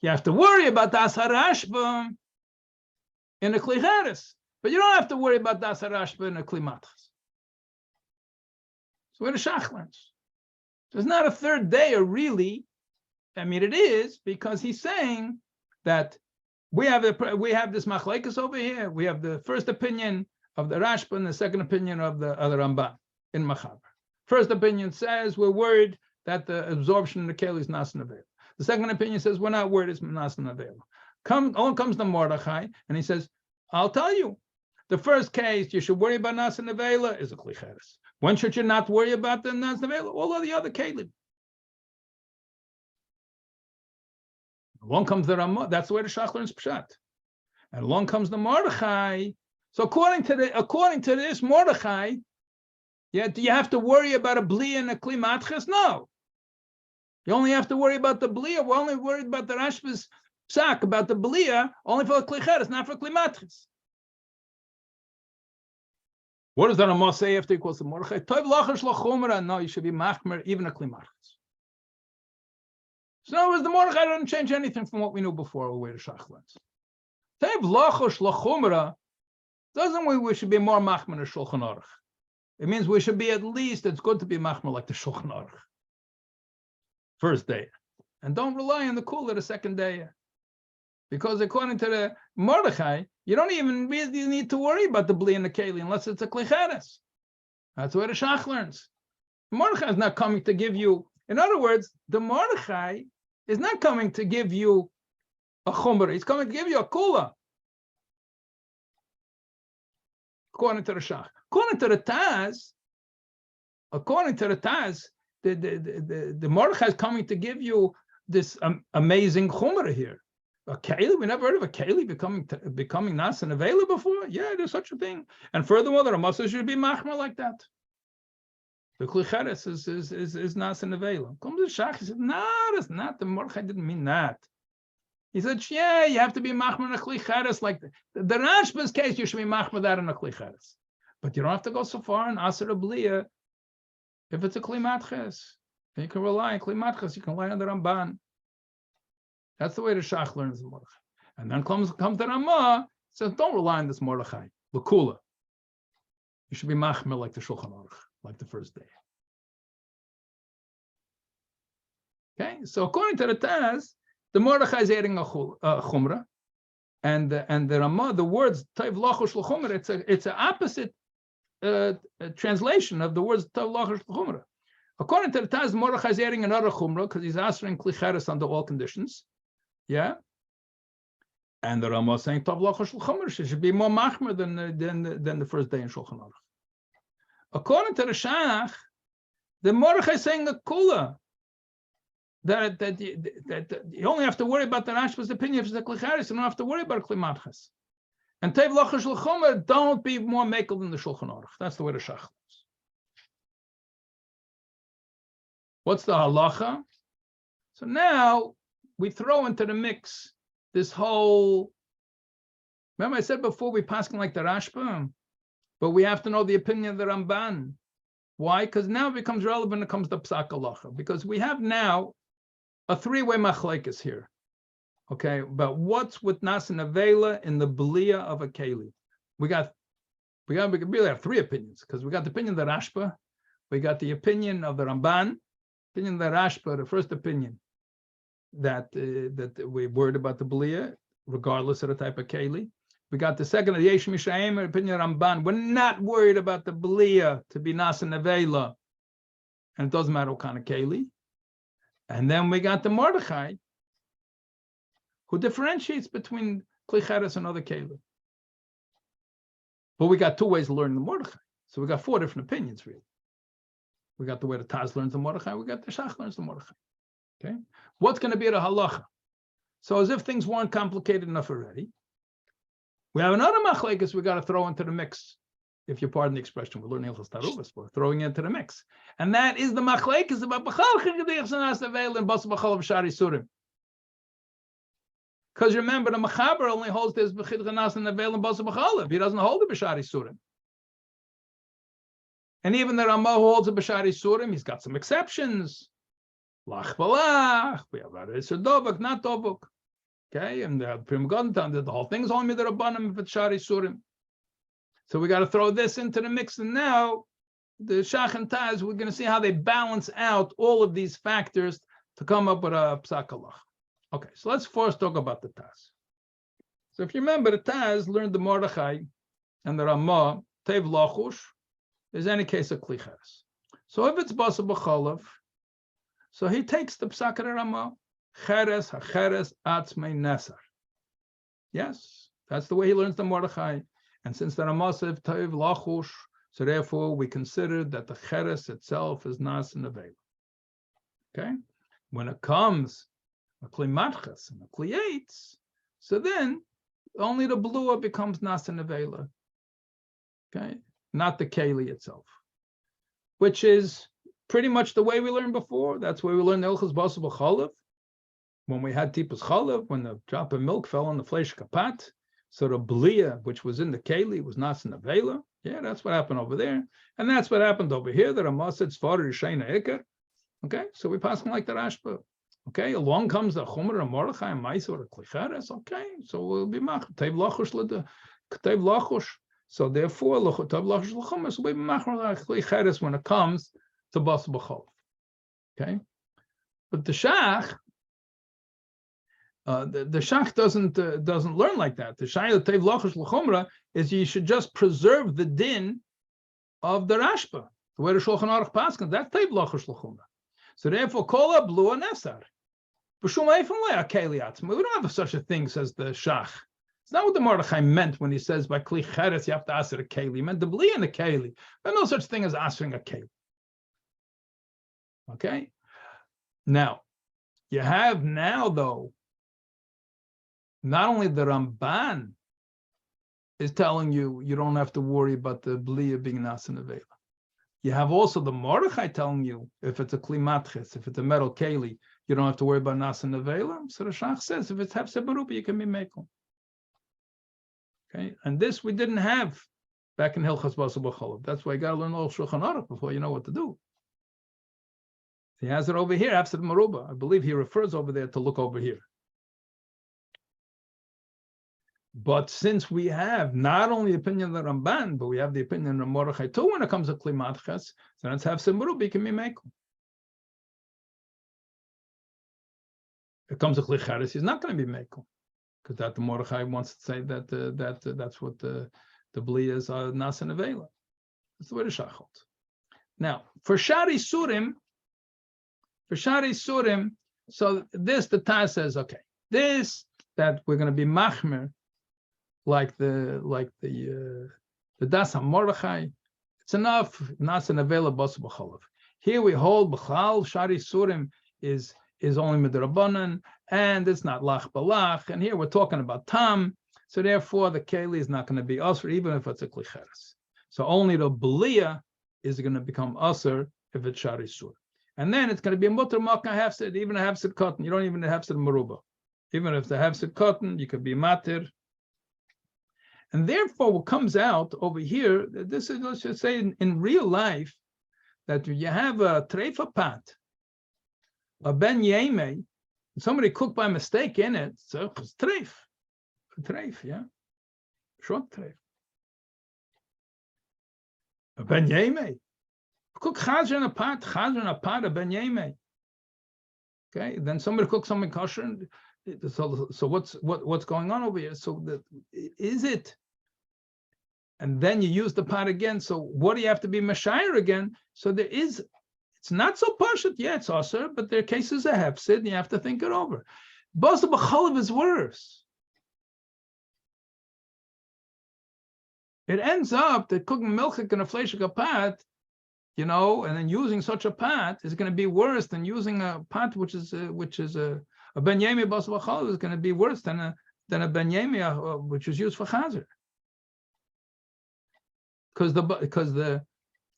You have to worry about the asar rashba in a kli cheres, but you don't have to worry about the asar rashba in a kli matches. So where the Shach learns. There's not a third day, or really, I mean, it is, because he's saying that we have this machlekes over here. We have the first opinion of the Rashba and the second opinion of the Ramban in Mechaber. First opinion says we're worried that the absorption of the keli is nasan avela. The second opinion says we're not worried it's nasan avela. Along comes the Mordechai, and he says, I'll tell you, the first case you should worry about nasan avela is a kli cheres. When should you not worry about the nasan avela? All of the other kelim. Along comes the Ramah. That's the way the Shach learns pshat. And along comes the Mordechai. So according to this Mordechai, do you have to worry about a bli and a kli matches? No. You only have to worry about the blia. We're only worried about the Rashba's psak, about the blia, only for kli cheres, not for kli matches. What does the Ramah say after he calls the Mordechai? Tov lachash l'chumra. No, you should be machmer, even a kli matches. So in other words, the Mordechai doesn't change anything from what we knew before, the way the Shach learns. Tov lachash l'chumra doesn't mean we should be more machmer than Shulchan Aruch. It means we should be at least, it's good to be machmer like the Shulchan Aruch. First day. And don't rely on the kula the second day. Because according to the Mordechai, you don't even really need to worry about the bli and the keli unless it's a kli cheres. That's where the Shach learns. The Mordechai is not coming to give you, in other words, the Mordechai is not coming to give you a chumrah. He's coming to give you a kula. According to the Shach. According to the Taz, the Mordechai is coming to give you this amazing chumrah here. A keli, we never heard of a keli becoming nas and avela before. Yeah, there's such a thing. And furthermore, the Ramasa should be machmer like that. The klicheres is nas and avela. Comes the Shach, he said, no, that's not. The Mordechai didn't mean that. He said, yeah, you have to be machmer in a klicheres like that. The Rashba's case, you should be machmer that in a klicheres. But you don't have to go so far in Aser Abliya if it's a klimatches. You can rely on klimatches, you can rely on the Ramban. That's the way the Shach learns the Mordechai. And then comes the Ramah, says, don't rely on this Mordechai, L'kula. You should be machmer like the Shulchan Aruch, like the first day. Okay, so according to the Taz, the Mordechai is adding a chumrah, and the Ramah, the words Tov Lachush L'chumrah, it's an opposite translation of the words Tov Lachush L'chumrah. According to the Taz, Mordechai is adding another chumrah because he's answering klicheres under all conditions. Yeah, and the Ramah is saying Tov Lachush L'chumrah should be more machmer than the first day in Shulchan Aruch. According to the Shach, the Mordechai is saying a kula. That you only have to worry about the Rashba's opinion if it's a klicheres. You don't have to worry about klimatches. And Tov Lachush L'chumrah, don't be more makel than the Shulchan Aruch. That's the way the Shach is. What's the halacha? So now we throw into the mix this whole. Remember, I said before we pass like the Rashba, but we have to know the opinion of the Ramban. Why? Because now it becomes relevant when it comes to Psak halacha. Because we have now a three-way machlekes here. Okay, but what's with Nas and Avela in the Belia of a Keli? We really have three opinions because we got the opinion of the Rashba, we got the opinion of the Ramban, opinion of the Rashba, the first opinion that we're worried about the Belia, regardless of the type of Keli. We got the second of the Yesh Mishayim, opinion of Ramban. We're not worried about the Belia to be Nas and Avela, and it doesn't matter what kind of Keli. And then we got the Mordechai, who differentiates between klicheres and other keli. But we got two ways to learn the Mordechai. So we got four different opinions, really. We got the way the Taz learns the Mordechai, we got the Shach learns the Mordechai. Okay? What's going to be the halacha? So as if things weren't complicated enough already, we have another machlekes we got to throw into the mix. If you pardon the expression, we're learning Taruvos, we're throwing it into the mix. And that is the machlekes about B'chal Chigdich Sanas Avel and Bas B'chal of Shari Surim. Because remember, the Mechaber only holds this B'chid Chanas and Avel and Bas B'chal. He doesn't hold the B'shari Surim. And even the Ramah who holds the B'shari Surim, he's got some exceptions. Lach Balach, we have Isser Dovak, not Dovak. Okay, and the Prim Godintan, the whole thing's only the Rabbanim of Shari Surim. So we got to throw this into the mix. And now the Shach and Taz, we're going to see how they balance out all of these factors to come up with a Psak halacha. Okay, so let's first talk about the Taz. So if you remember, the Taz learned the Mordechai and the Ramah, Tov Lachush, is any case of klicheres. So if it's Basa B'chalav, so he takes the Psak of the Ramah, Cheres, HaCheres, Atzmei Nesar. Yes, that's the way he learns the Mordechai. And since the Ramah said Tov Lachush, so therefore we consider that the Cheres itself is Nas and Avela. Okay? When it comes a Kli Matches and a Kli Eitz, so then only the Blua becomes Nas and Avela. Okay? Not the Keli itself. Which is pretty much the way we learned before. That's why we learned Ilchas Basa B'chalav. When we had Tipus Chalav, when the drop of milk fell on the Fleish Kapat, so the Belia, which was in the Keli, was Nas and Avela. Yeah, that's what happened over there. And that's what happened over here. The Ramah said, Sfar Rishayna Iker. Okay, so we pass them like the Rashba. Okay, along comes the Chumra and Mordechai and Maisa or Klicheres. Okay, so we'll be mach. Tov Lachush. So therefore, Tov Lachush L'chumas will be mach Klicheres when it comes to Bas B'chol. Okay, but the Shach, the Shach doesn't learn like that. The Shayla Tov Lachush L'chumra is you should just preserve the din of the Rashba, the way the Shulchan Aruch Paskin. That's Tov Lachush L'chumra. So therefore, Kol Blua Nesar. We don't have such a thing, says the Shach. It's not what the Mordechai meant when he says by Kli Cheres you have to aser a keli. He meant the bli and a keli. There's no such thing as asering a keli. Okay. Now, you have now though, not only the Ramban is telling you you don't have to worry about the bli being nas and avela. You have also the Mordechai telling you if it's a kli matches, if it's a metal keli, you don't have to worry about nas and avela. So the Shach says if it's hefsed beruba, you can be mekel. Okay, and this we didn't have back in Hilchas Basar B'Cholav. That's why you got to learn all Shulchan Aruch before you know what to do. He has it over here, hefsed meruba. I believe he refers over there to look over here. But since we have not only the opinion of the Ramban, but we have the opinion of Mordechai too when it comes to Kli Matches, then it's hefsed meruba, can be mekel. It comes to Kli Cheres, he's not going to be mekel. Because that the Mordechai wants to say that that's what the bli is nas and avela. That's the way the Shach holds. Now for Shari Surim, so this the Taz says okay, this that we're going to be machmer like the Das Mordechai, it's enough nas and avela basar b'cholav. Here we hold b'chal Shari Surim is only midrabanan, and it's not lach balach. And here we're talking about tam, so therefore the keli is not going to be usher, even if it's a kli cheres. So only the belia is going to become usher if it's shari sur, and then it's going to be a mutter makkah hefsed, even a hefsed cotton. You don't even have hefsed meruba, even if the hefsed cotton, you could be matir. And therefore, what comes out over here, this is, let's just say, in real life, that you have a treifa pat, a ben yeme, somebody cooked by mistake in it, so it's treif, yeah, short treif. A ben yeme, cook chazer in a pot, a ben yeme. Okay, then somebody cooks something kosher. So what's going on over here? So is it? And then you use the pot again. So what do you have to be mashayir again? So there is. It's not so pashut. Yeah, it's also, but there are cases that have sid, and you have to think it over. Basar b'cholav is worse. It ends up that cooking milchik in a fleshik pot, and then using such a pot is going to be worse than using a pot which is a ben yemi basar b'cholav is going to be worse than a ben yemi which is used for chazer. Because the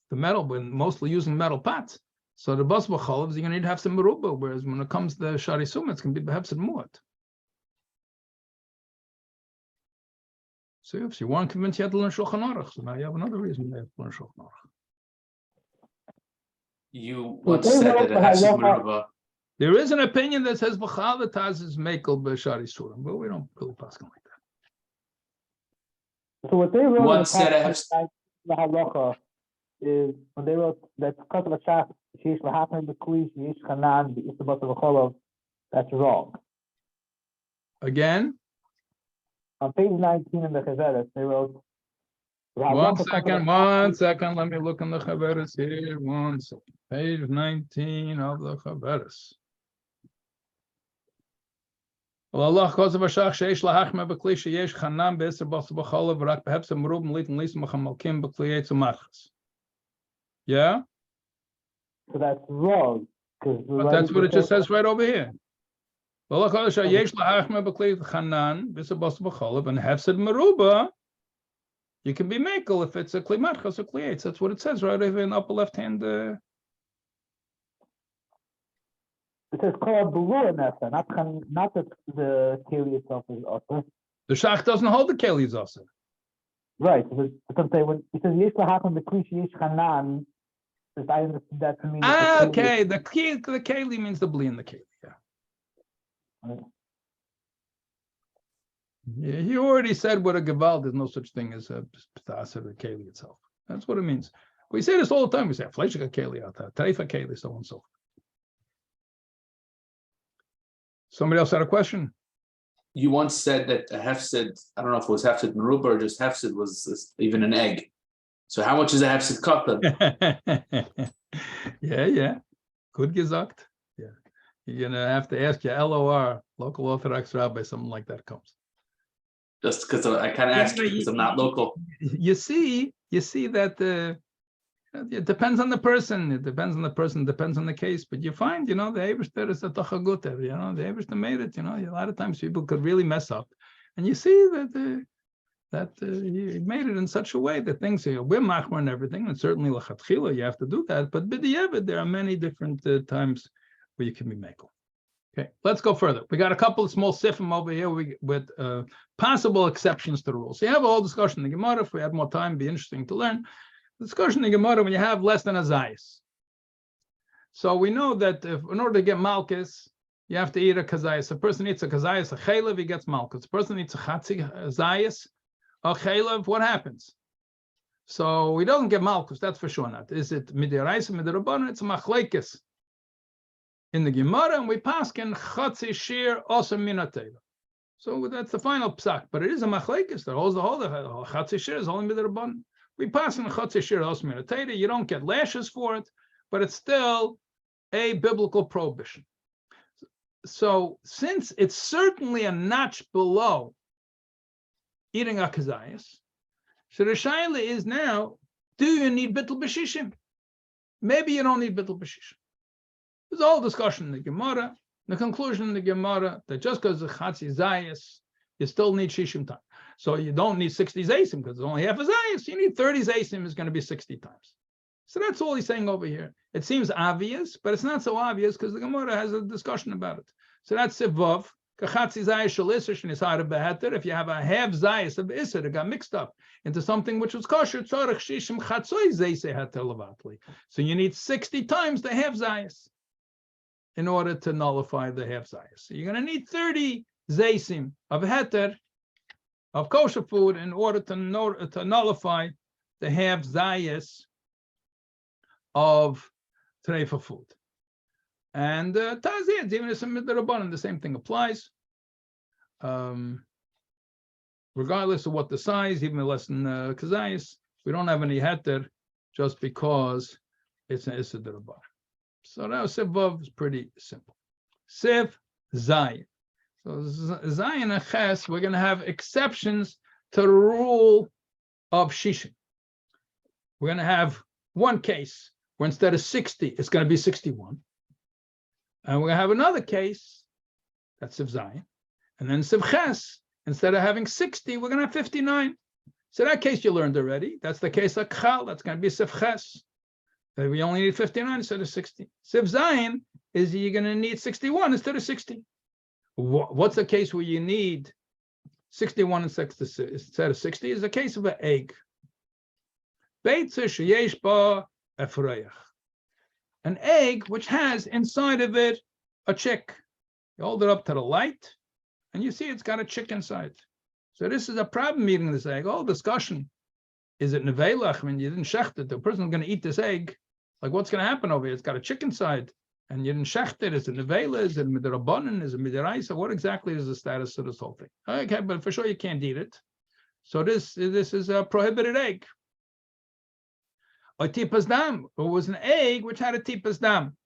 metal, when mostly using metal pots. So the basar b'cholav is you're going to need to have some meruba, whereas when it comes to shari sum, it's going to be perhaps some muat. So if you weren't convinced, you had to learn Shulchan Aruch. So now you have another reason you have to learn Shulchan Aruch. You once said that it has some meruba. There is an opinion that says b'chal the taz is mekel b'shari surim, but we don't really pass like that. So what they wrote Once said it has the halacha is when they wrote that because of a shach sheish lahapen b'kli sheish chanan b'isur basar b'cholav, that's wrong. Again, on page 19 in the Chaveres, they wrote. One second. Let me look in the Chaveres here. One second. Page 19 of the Chaveres. Allah cause of a shach sheish lahachme b'kli sheyesh chanan b'isur basar b'cholav v'rak perhaps a merub melit and lisa machamalkim b'kli eitzu machas. Yeah? So that's wrong. But that's what it just says right over here. Allah cause of a shach yesh lahachme b'kli chanan b'isur basar b'cholav and hefsed meruba. You can be mekel if it's a kli machas or kli eitz. That's what it says right over in the upper left hand. It says called below nesa, not that the keli itself is also. The shach doesn't hold the keli is also. Right. Because when it says yesh lahapen b'kli yesh chanan, I understand that to mean. Okay, the keli means the bli in the keli. Yeah. Right. Yeah, he already said what a gewalt. There's no such thing as a p'tasa or keli itself. That's what it means. We say this all the time. We say fleshika keli out there, treifa keli, so on and so forth. Somebody else had a question? You once said that a hefsed, I don't know if it was hefsed meruba or just hefsed was even an egg. So how much is a hefsed cotton? Yeah. Good gesagt. Yeah. You're gonna have to ask your LOR, local Orthodox rabbi, something like that comes. Just because I kind of asked you because I'm not local. You see that it depends on the person. It depends on the person. Depends on the case. But you find, the Eibishter is a tochaguter. The Eibishter made it. A lot of times people could really mess up, and you see that he made it in such a way that things, we're machmer and everything, and certainly lachatchila you have to do that. But b'diavad, there are many different times where you can be mekel. Okay, let's go further. We got a couple of small sifim over here with possible exceptions to the rules. So you have a whole discussion in the Gemara. If we had more time, it'd be interesting to learn. The discussion in the Gemara when you have less than a zayis. So we know that in order to get malchus, you have to eat a kazayis. A person eats a kazayis, a chaylev, he gets malchus. A person eats a chatzi zayis, a chaylev, what happens? So he doesn't get malchus, that's for sure not. Is it midiraisa, midirabanan? It's a machlekes in the Gemara, and we paskin chatzi shiur also minateva. So that's the final psak, but it is a machlekes that holds the whole chatzi shiur is only midirabanan. We paskin chatzi shiur also minateva. You don't get lashes for it, but it's still a biblical prohibition. So since it's certainly a notch below eating a kazayas, so the shaila is now, do you need bittul b'shishim? Maybe you don't need bittul b'shishim. There's a whole discussion in the Gemara. The conclusion in the Gemara that just because the chatzi zayis, you still need shishim time. So you don't need 60 zaysim because it's only half a zayis. You need 30 zaysim is going to be 60 times. So that's all he's saying over here. It seems obvious, but it's not so obvious because the Gemara has a discussion about it. So that's Sivav. If you have a half zayis of iser, it got mixed up into something which was kosher. So you need 60 times the half zayis in order to nullify the half zayis. So you're going to need 30 zaysim of heter, of kosher food, in order to nullify the half zayis of treifa food. And tazir, even if midrabanan, the same thing applies. Regardless of what the size, even less than kazayis, we don't have any heter just because it's an issa derabanan. So now Sivav is pretty simple. Siv Zayin. So Zayin and Ches, we're going to have exceptions to the rule of Shishim. We're going to have one case where instead of 60, it's going to be 61. And we're going to have another case, that's Siv Zayin. And then Siv Ches, instead of having 60, we're going to have 59. So that case you learned already. That's the case of Chal, that's going to be Siv Ches. We only need 59 instead of 60. Siv Zayin is you're going to need 61 instead of 60. What's the case where you need 61 instead of 60? Is the case of an egg. Beitzer sheyesh ba efrayach. An egg which has inside of it a chick. You hold it up to the light, and you see it's got a chick inside. So this is a problem eating this egg. All discussion. Is it nevelach when you didn't shecht it? The person's going to eat this egg. Like, what's going to happen over here? It's got a chick inside, and you didn't shecht it. Is it nevela? Is it midrabanan? Is it midiraisa? What exactly is the status of this whole thing? Okay, but for sure you can't eat it. So this is a prohibited egg. A tipas dam. It was an egg which had a tipas dam.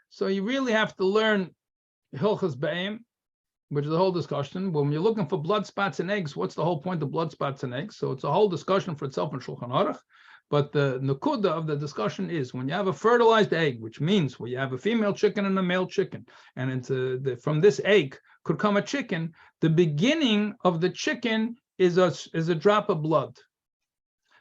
So you really have to learn hilchas be'im, which is the whole discussion. When you're looking for blood spots in eggs, what's the whole point of blood spots in eggs? So it's a whole discussion for itself in Shulchan Aruch. But the nakuda of the discussion is when you have a fertilized egg, which means when you have a female chicken and a male chicken, and from this egg could come a chicken, the beginning of the chicken is a drop of blood.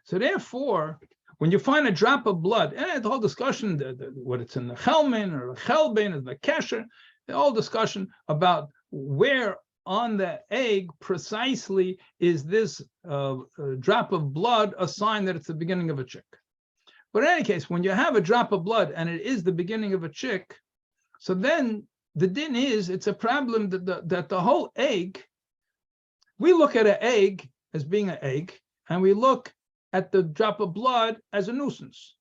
So therefore, when you find a drop of blood, and the whole discussion, what it's in the chelmin or the chelbein or the kesher, the whole discussion about where on the egg precisely is this drop of blood a sign that it's the beginning of a chick. But in any case, when you have a drop of blood and it is the beginning of a chick, so then the din is it's a problem that the whole egg, we look at an egg as being an egg, and we look at the drop of blood as a nuisance,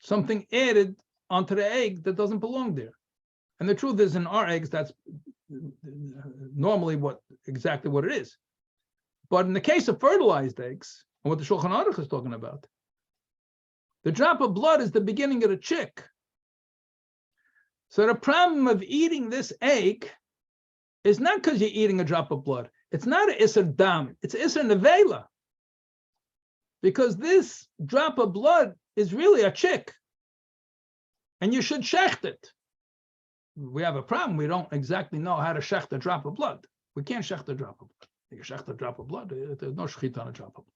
something added onto the egg that doesn't belong there. And the truth is, in our eggs, that's normally exactly what it is. But in the case of fertilized eggs, and what the Shulchan Aruch is talking about, the drop of blood is the beginning of the chick. So the problem of eating this egg is not because you're eating a drop of blood. It's not an Isser Dam, it's Isser Nevela. Because this drop of blood is really a chick. And you should shecht it. We have a problem. We don't exactly know how to shecht a drop of blood. We can't shecht a drop of blood. You shecht a drop of blood, there's no shechit on a drop of blood.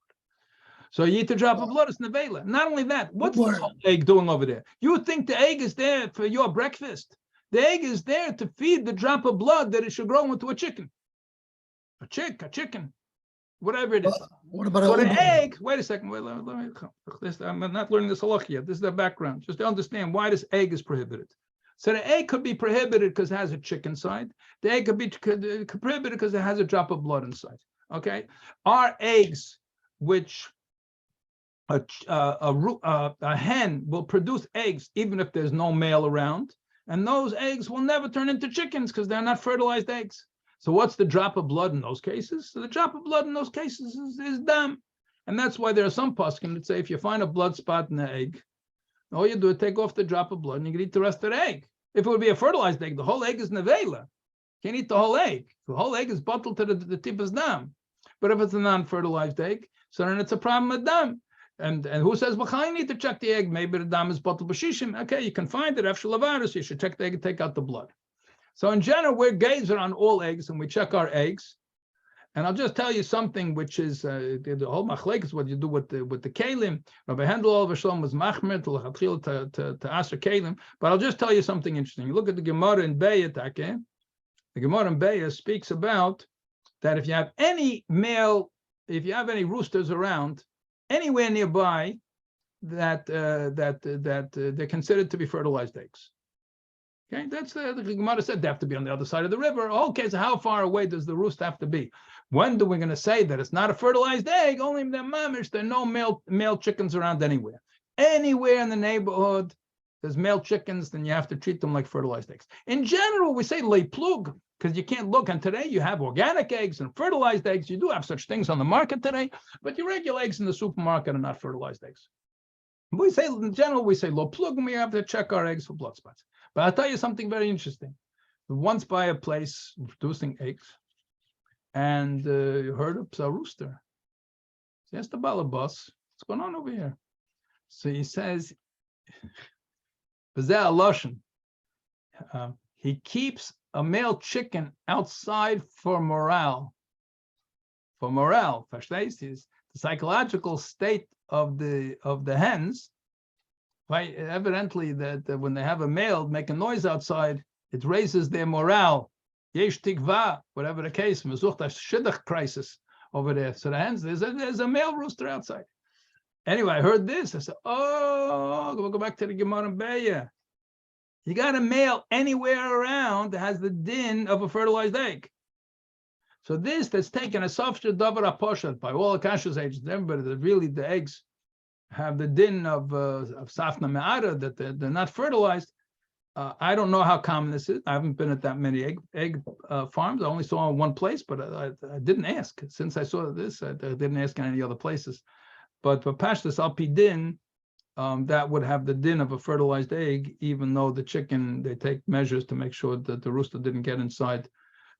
So you eat the drop of blood, it's nevela. Not only that, what's the whole egg doing over there? You would think the egg is there for your breakfast. The egg is there to feed the drop of blood that it should grow into a chicken. A chicken, whatever it is. What about So an the egg, wait a second, wait, let me, I'm not learning this halacha yet. This is the background, just to understand why this egg is prohibited. So the egg could be prohibited because it has a chick inside. The egg could be prohibited because it has a drop of blood inside. Okay, our eggs, which a hen will produce eggs even if there's no male around, and those eggs will never turn into chickens because they're not fertilized eggs. So what's the drop of blood in those cases? So the drop of blood in those cases is dam, and that's why there are some poskim that say if you find a blood spot in the egg, all you do is take off the drop of blood and you can eat the rest of the egg. If it would be a fertilized egg, the whole egg is nevela. Can't eat the whole egg. The whole egg is bottled to the tip of dam. But if it's a non-fertilized egg, so then it's a problem with dam. And who says, well, I need to check the egg? Maybe the dam is bottled b'shishim. Okay, you can find it after lavaris. You should check the egg and take out the blood. So in general, we're gazer on all eggs and we check our eggs. And I'll just tell you something, which is the whole machlek is what you do with the kelim. Rabbi Handel al Vashalom was machmer to aser kelim. But I'll just tell you something interesting. You look at the Gemara in Be'et, the Gemara in Be'et speaks about that if you have any male, if you have any roosters around anywhere nearby, that they're considered to be fertilized eggs. Okay, that's the Gemara said they have to be on the other side of the river. Okay, so how far away does the roost have to be? When do we going to say that it's not a fertilized egg? Only in the mamish, there are no male chickens around anywhere. Anywhere in the neighborhood, there's male chickens, then you have to treat them like fertilized eggs. In general, we say lay plug, because you can't look. And today you have organic eggs and fertilized eggs. You do have such things on the market today, but your regular eggs in the supermarket are not fertilized eggs. We say, in general, we say lo plug, and we have to check our eggs for blood spots. But I'll tell you something very interesting. Once by a place producing eggs, and you heard a rooster. So he asked the balabas, what's going on over here? So he says, he keeps a male chicken outside for morale. For morale, verstehst du? The psychological state of the hens. Right, evidently that when they have a male make a noise outside, it raises their morale. Yesh tikva, whatever the case, mesucht a shidduch crisis over there. So the hens, there's a male rooster outside. Anyway, I heard this. I said, oh, we'll go back to the Gemara in Be'eh. You got a male anywhere around that has the din of a fertilized egg. So this that's taken a softer davar aposhat by all the kashrus agents, everybody that really the eggs have the din of safna me'ara, that they're not fertilized. I don't know how common this is. I haven't been at that many egg farms. I only saw in one place, but I didn't ask. Since I saw this, I didn't ask in any other places. But for Pashtus Alpi din, that would have the din of a fertilized egg, even though the chicken, they take measures to make sure that the rooster didn't get inside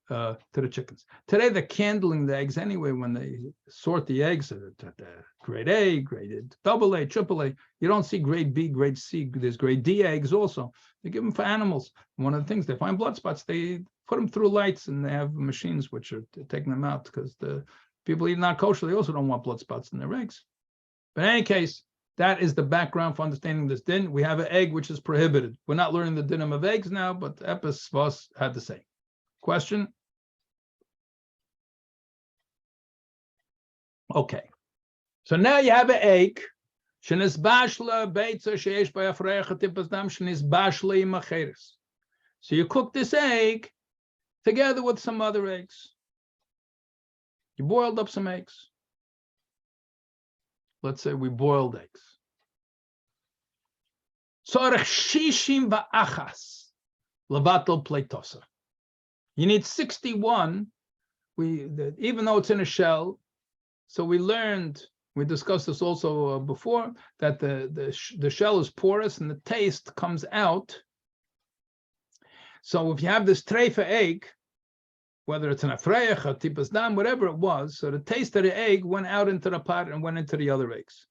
to the chickens. Today, they're candling the eggs anyway when they sort the eggs, grade A, grade double A, triple A. You don't see grade B, grade C. There's grade D eggs also. They give them for animals. One of the things, they find blood spots, they put them through lights, and they have machines which are taking them out because the people eating not kosher, they also don't want blood spots in their eggs. But in any case, that is the background for understanding this din. We have an egg which is prohibited. We're not learning the dinim of eggs now, but Epis Vos had to say. Question? Okay. So now you have an egg. So you cook this egg together with some other eggs. You boiled up some eggs. Let's say we boiled eggs. You need 61. Even though it's in a shell, so we learned, we discussed this also before, that the shell is porous and the taste comes out So if you have this treifa egg, whether it's an afreich, a tipas dam, whatever it was, so the taste of the egg went out into the pot and went into the other eggs.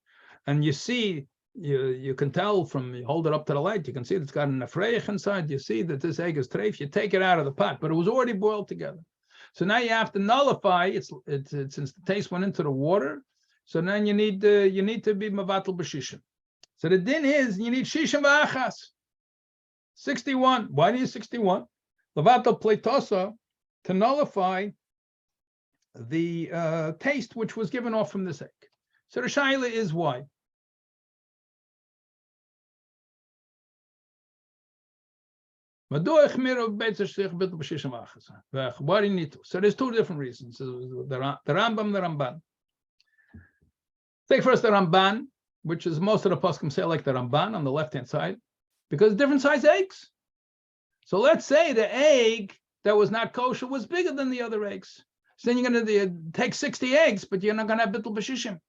And you see, you can tell from, you hold it up to the light, you can see it's got an afreich inside. You see that this egg is treif. You take it out of the pot, but it was already boiled together. So now you have to nullify it's since the taste went into the water. So then you need to be mavatal b'shishim. So the din is you need shishim v'achas. 61. Why do you 61? Levatal pleitosa, to nullify the taste which was given off from this egg. So the shaila is why. Why do you need to? So there's two different reasons. The Rambam, the Ramban. Take first the Ramban, which is most of the poskim say like the Ramban on the left-hand side, because different size eggs. So let's say the egg that was not kosher was bigger than the other eggs. So then you're going to take 60 eggs, but you're not going to have bittul b'shishim.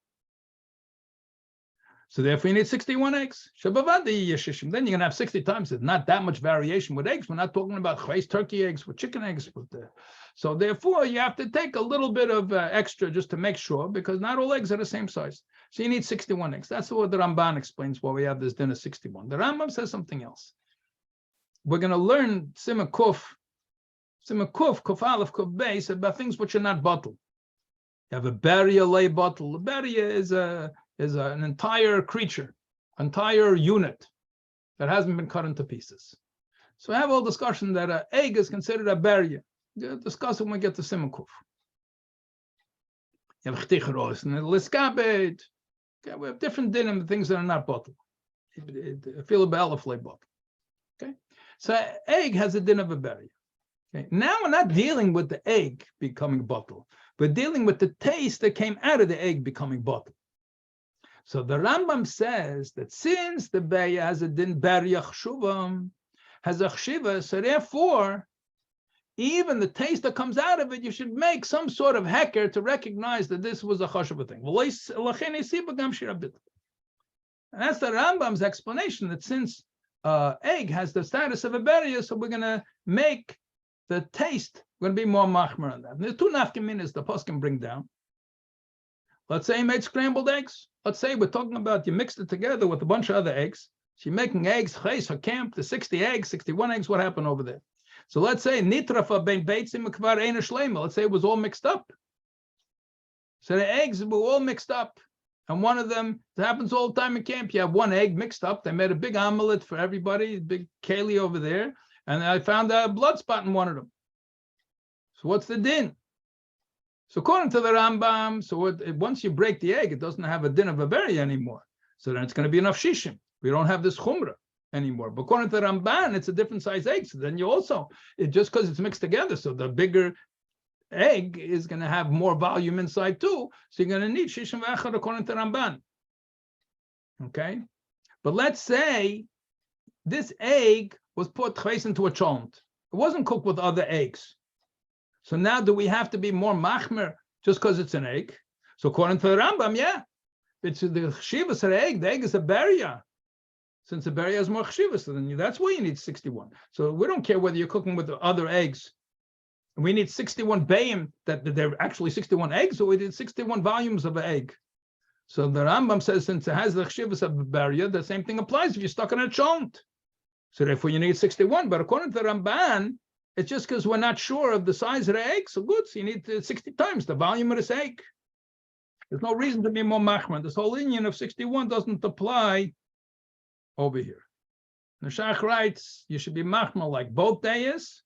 So therefore you need 61 eggs. Then you're going to have 60 times. There's not that much variation with eggs. We're not talking about chayes turkey eggs with chicken eggs. So therefore you have to take a little bit of extra just to make sure, because not all eggs are the same size. So you need 61 eggs. That's what the Ramban explains why we have this dinner 61. The Rambam says something else. We're going to learn Sima Kuf, Kuf Aleph, Kuf Beis, about things which are not bottled. You have a barrier lay bottle. A barrier is an entire creature, entire unit that hasn't been cut into pieces. So I have all discussion that an egg is considered a barrier. We'll discuss it when we get to Sima Kuf. You have chticheros and liskabed. Okay, we have different dinim, things that are not bottled. Feel a Aleph lay bottle. Okay, so egg has a din of a barrier. Okay, now we're not dealing with the egg becoming bottle. We're dealing with the taste that came out of the egg becoming bottle. So the Rambam says that since the Beya has a din barrier chshuvam, has a chshiva, so therefore, even the taste that comes out of it, you should make some sort of hecker to recognize that this was a chashuva thing. And that's the Rambam's explanation, that since egg has the status of a barrier, so we're going to make the taste, we're going to be more machmer on that. And the two nafkaminas the poskim bring down. Let's say you made scrambled eggs. Let's say we're talking about you mixed it together with a bunch of other eggs. So you're making eggs, chayes, hakam, the 60 eggs, 61 eggs, what happened over there? So let's say nitrafa ben beitzim kvar eina shleima. Let's say it was all mixed up. So the eggs were all mixed up. And one of them, it happens all the time in camp. You have one egg mixed up. They made a big omelet for everybody, big keli over there. And I found a blood spot in one of them. So what's the din? So according to the Rambam, so once you break the egg, it doesn't have a din of a berry anymore. So then it's going to be enough shishim. We don't have this chumrah anymore. But according to the Ramban, it's a different size egg. So then you also, just because it's mixed together, so the bigger egg is going to have more volume inside too. So you're going to need shishim v'echad according to Ramban. Okay? But let's say this egg was put chayes into a cholent. It wasn't cooked with other eggs. So now do we have to be more machmer just because it's an egg? So according to the Rambam, yeah. It's the chshivas of the egg is a barrier. Since the barrier has more chshivas, so then that's why you need 61. So we don't care whether you're cooking with the other eggs. We need 61 bayim, that they're actually 61 eggs, or we need 61 volumes of an egg. So the Rambam says since it has the chshivas of the barrier, the same thing applies if you're stuck in a chont. So therefore you need 61. But according to the Ramban, it's just because we're not sure of the size of the egg. So good, so you need 60 times the volume of this egg. There's no reason to be more machman. This whole union of 61 doesn't apply over here. The Shach writes, you should be machman like both days.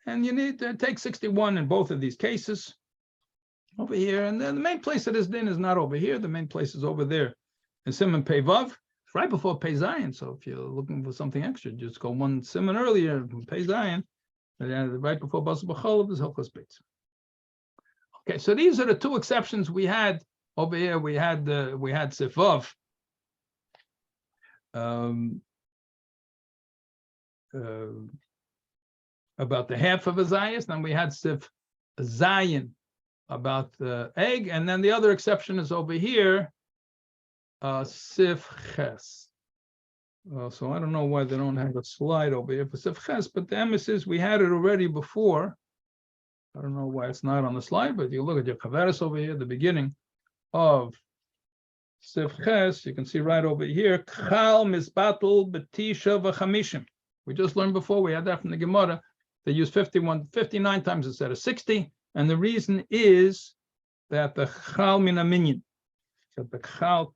And you need to take 61 in both of these cases over here. And then the main place of this din is not over here. The main place is over there in Simon Pei Vav. It's right before Pei Zayin. So if you're looking for something extra, just go one Simon earlier, Pei Zayin. And right before Bas B'chol is Hilchos Beitz. Okay, so these are the two exceptions we had over here. We had Sifov. About the half of a zayis, then we had Sif Zayin about the egg, and then the other exception is over here, Sif Ches. So I don't know why they don't have a slide over here for Sif Ches, but the emes is we had it already before. I don't know why it's not on the slide, but you look at your Chaveres over here, the beginning of Sif Ches, you can see right over here, Chal Misbatel Betisha V'Chamishim. We just learned before, we had that from the Gemara. They use 59 times instead of 60, and the reason is that the Chal Min HaMinyan, that the Chal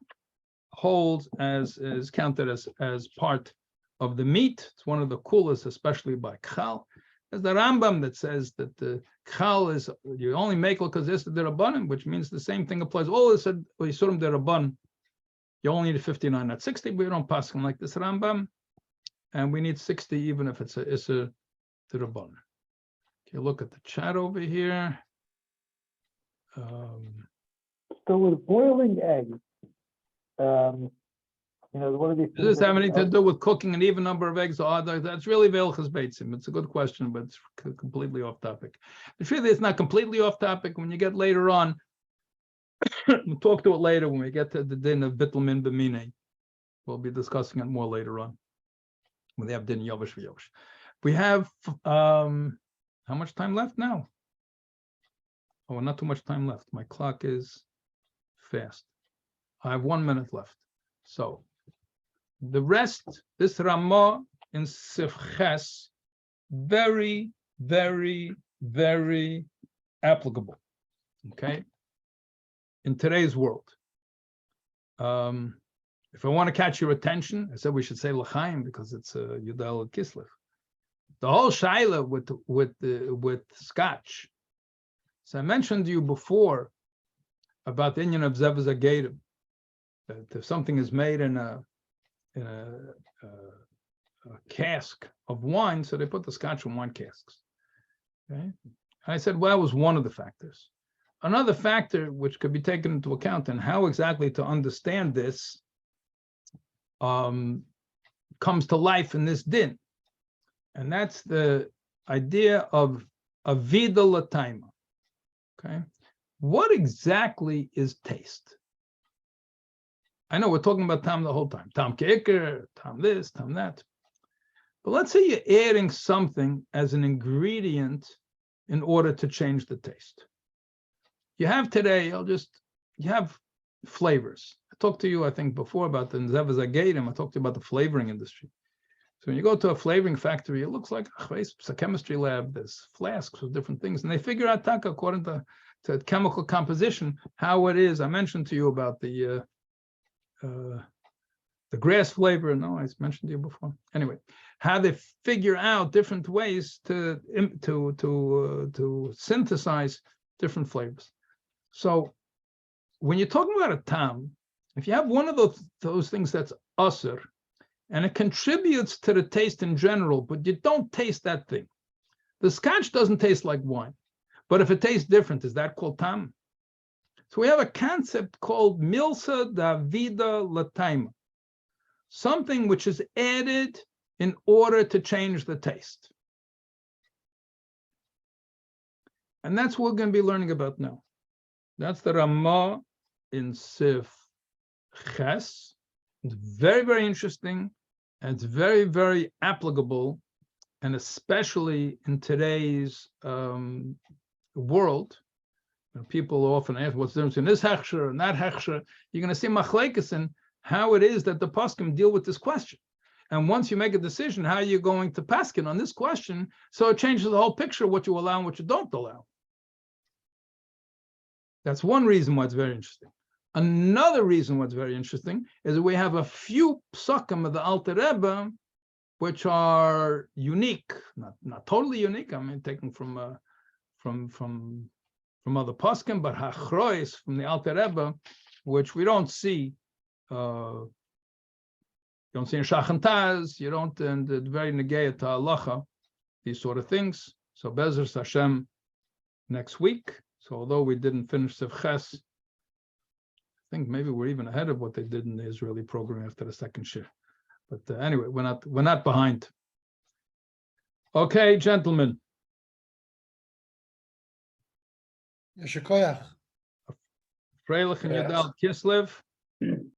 holds as is counted as part of the meat. It's one of the coolest, especially by Chal. There's the Rambam that says that the Chal is, you only make because this is the Rabbanim, which means the same thing applies. All is said, Yisurim the Rabban. You only need 59, not 60, but you don't pass them like this Rambam. And we need 60 even if it's a the Rabban. Okay, look at the chat over here. So with boiling eggs, what are these? Does this have anything to do with cooking an even number of eggs or other? That's really Velchas Beitzim. It's a good question, but it's completely off topic. The truth is, it's not completely off topic. When you get later on, we'll talk to it later when we get to the din of Bittul Min B'Minei. We'll be discussing it more later on when they have din Yovish V'Yovish. We have how much time left now? Oh, not too much time left. My clock is fast. I have 1 minute left. So the rest, this Ramah in Sif Ches, very, very, very applicable. Okay, in today's world. If I want to catch your attention, I said we should say L'chaim because it's a Yudal Kislev. The whole shaila with Scotch. So I mentioned to you before about the Indian of Zevaz Agedim, that if something is made in a cask of wine, so they put the Scotch in wine casks. Okay, I said, well, that was one of the factors. Another factor which could be taken into account and how exactly to understand this comes to life in this din, and that's the idea of avida lataima. Okay, what exactly is taste? I know we're talking about tam the whole time. Tam ke'ikr, tam this, tam that. But let's say you're adding something as an ingredient in order to change the taste. You have today, you have flavors. I talked to you, I think, before about the Zevaz Agedim. I talked to you about the flavoring industry. So when you go to a flavoring factory, it looks like it's a chemistry lab. There's flasks with different things, and they figure out according to chemical composition how it is. I mentioned to you about the grass flavor. No, I mentioned to you before. Anyway, how they figure out different ways to synthesize different flavors. So when you're talking about a tam, if you have one of those things that's asur, and it contributes to the taste in general, but you don't taste that thing. The Scotch doesn't taste like wine, but if it tastes different, is that called tam? So we have a concept called milsa davida lataima, something which is added in order to change the taste. And that's what we're going to be learning about now. That's the Ramah in Sif Ches. It's very, very interesting. And it's very, very applicable, and especially in today's world, people often ask what's the difference in this hechsher and that hechsher. You're going to see machlekes in how it is that the poskim deal with this question. And once you make a decision, how you're going to paskin on this question, so it changes the whole picture of what you allow and what you don't allow. That's one reason why it's very interesting. Another reason what's very interesting is that we have a few psukim of the Alter Rebbe which are unique, not totally unique. I mean, taken from other poskim, but hachrois from the Alter Rebbe, which we don't see. You don't see in Shachan Taz. You don't, and the very negayah to halacha, these sort of things. So Be'ezus Hashem next week. So although we didn't finish Sif Ches, I think maybe we're even ahead of what they did in the Israeli program after the second shiur. But anyway, we're not behind. Okay, gentlemen. Yesher koyach. Freilich and Yudal Kislev.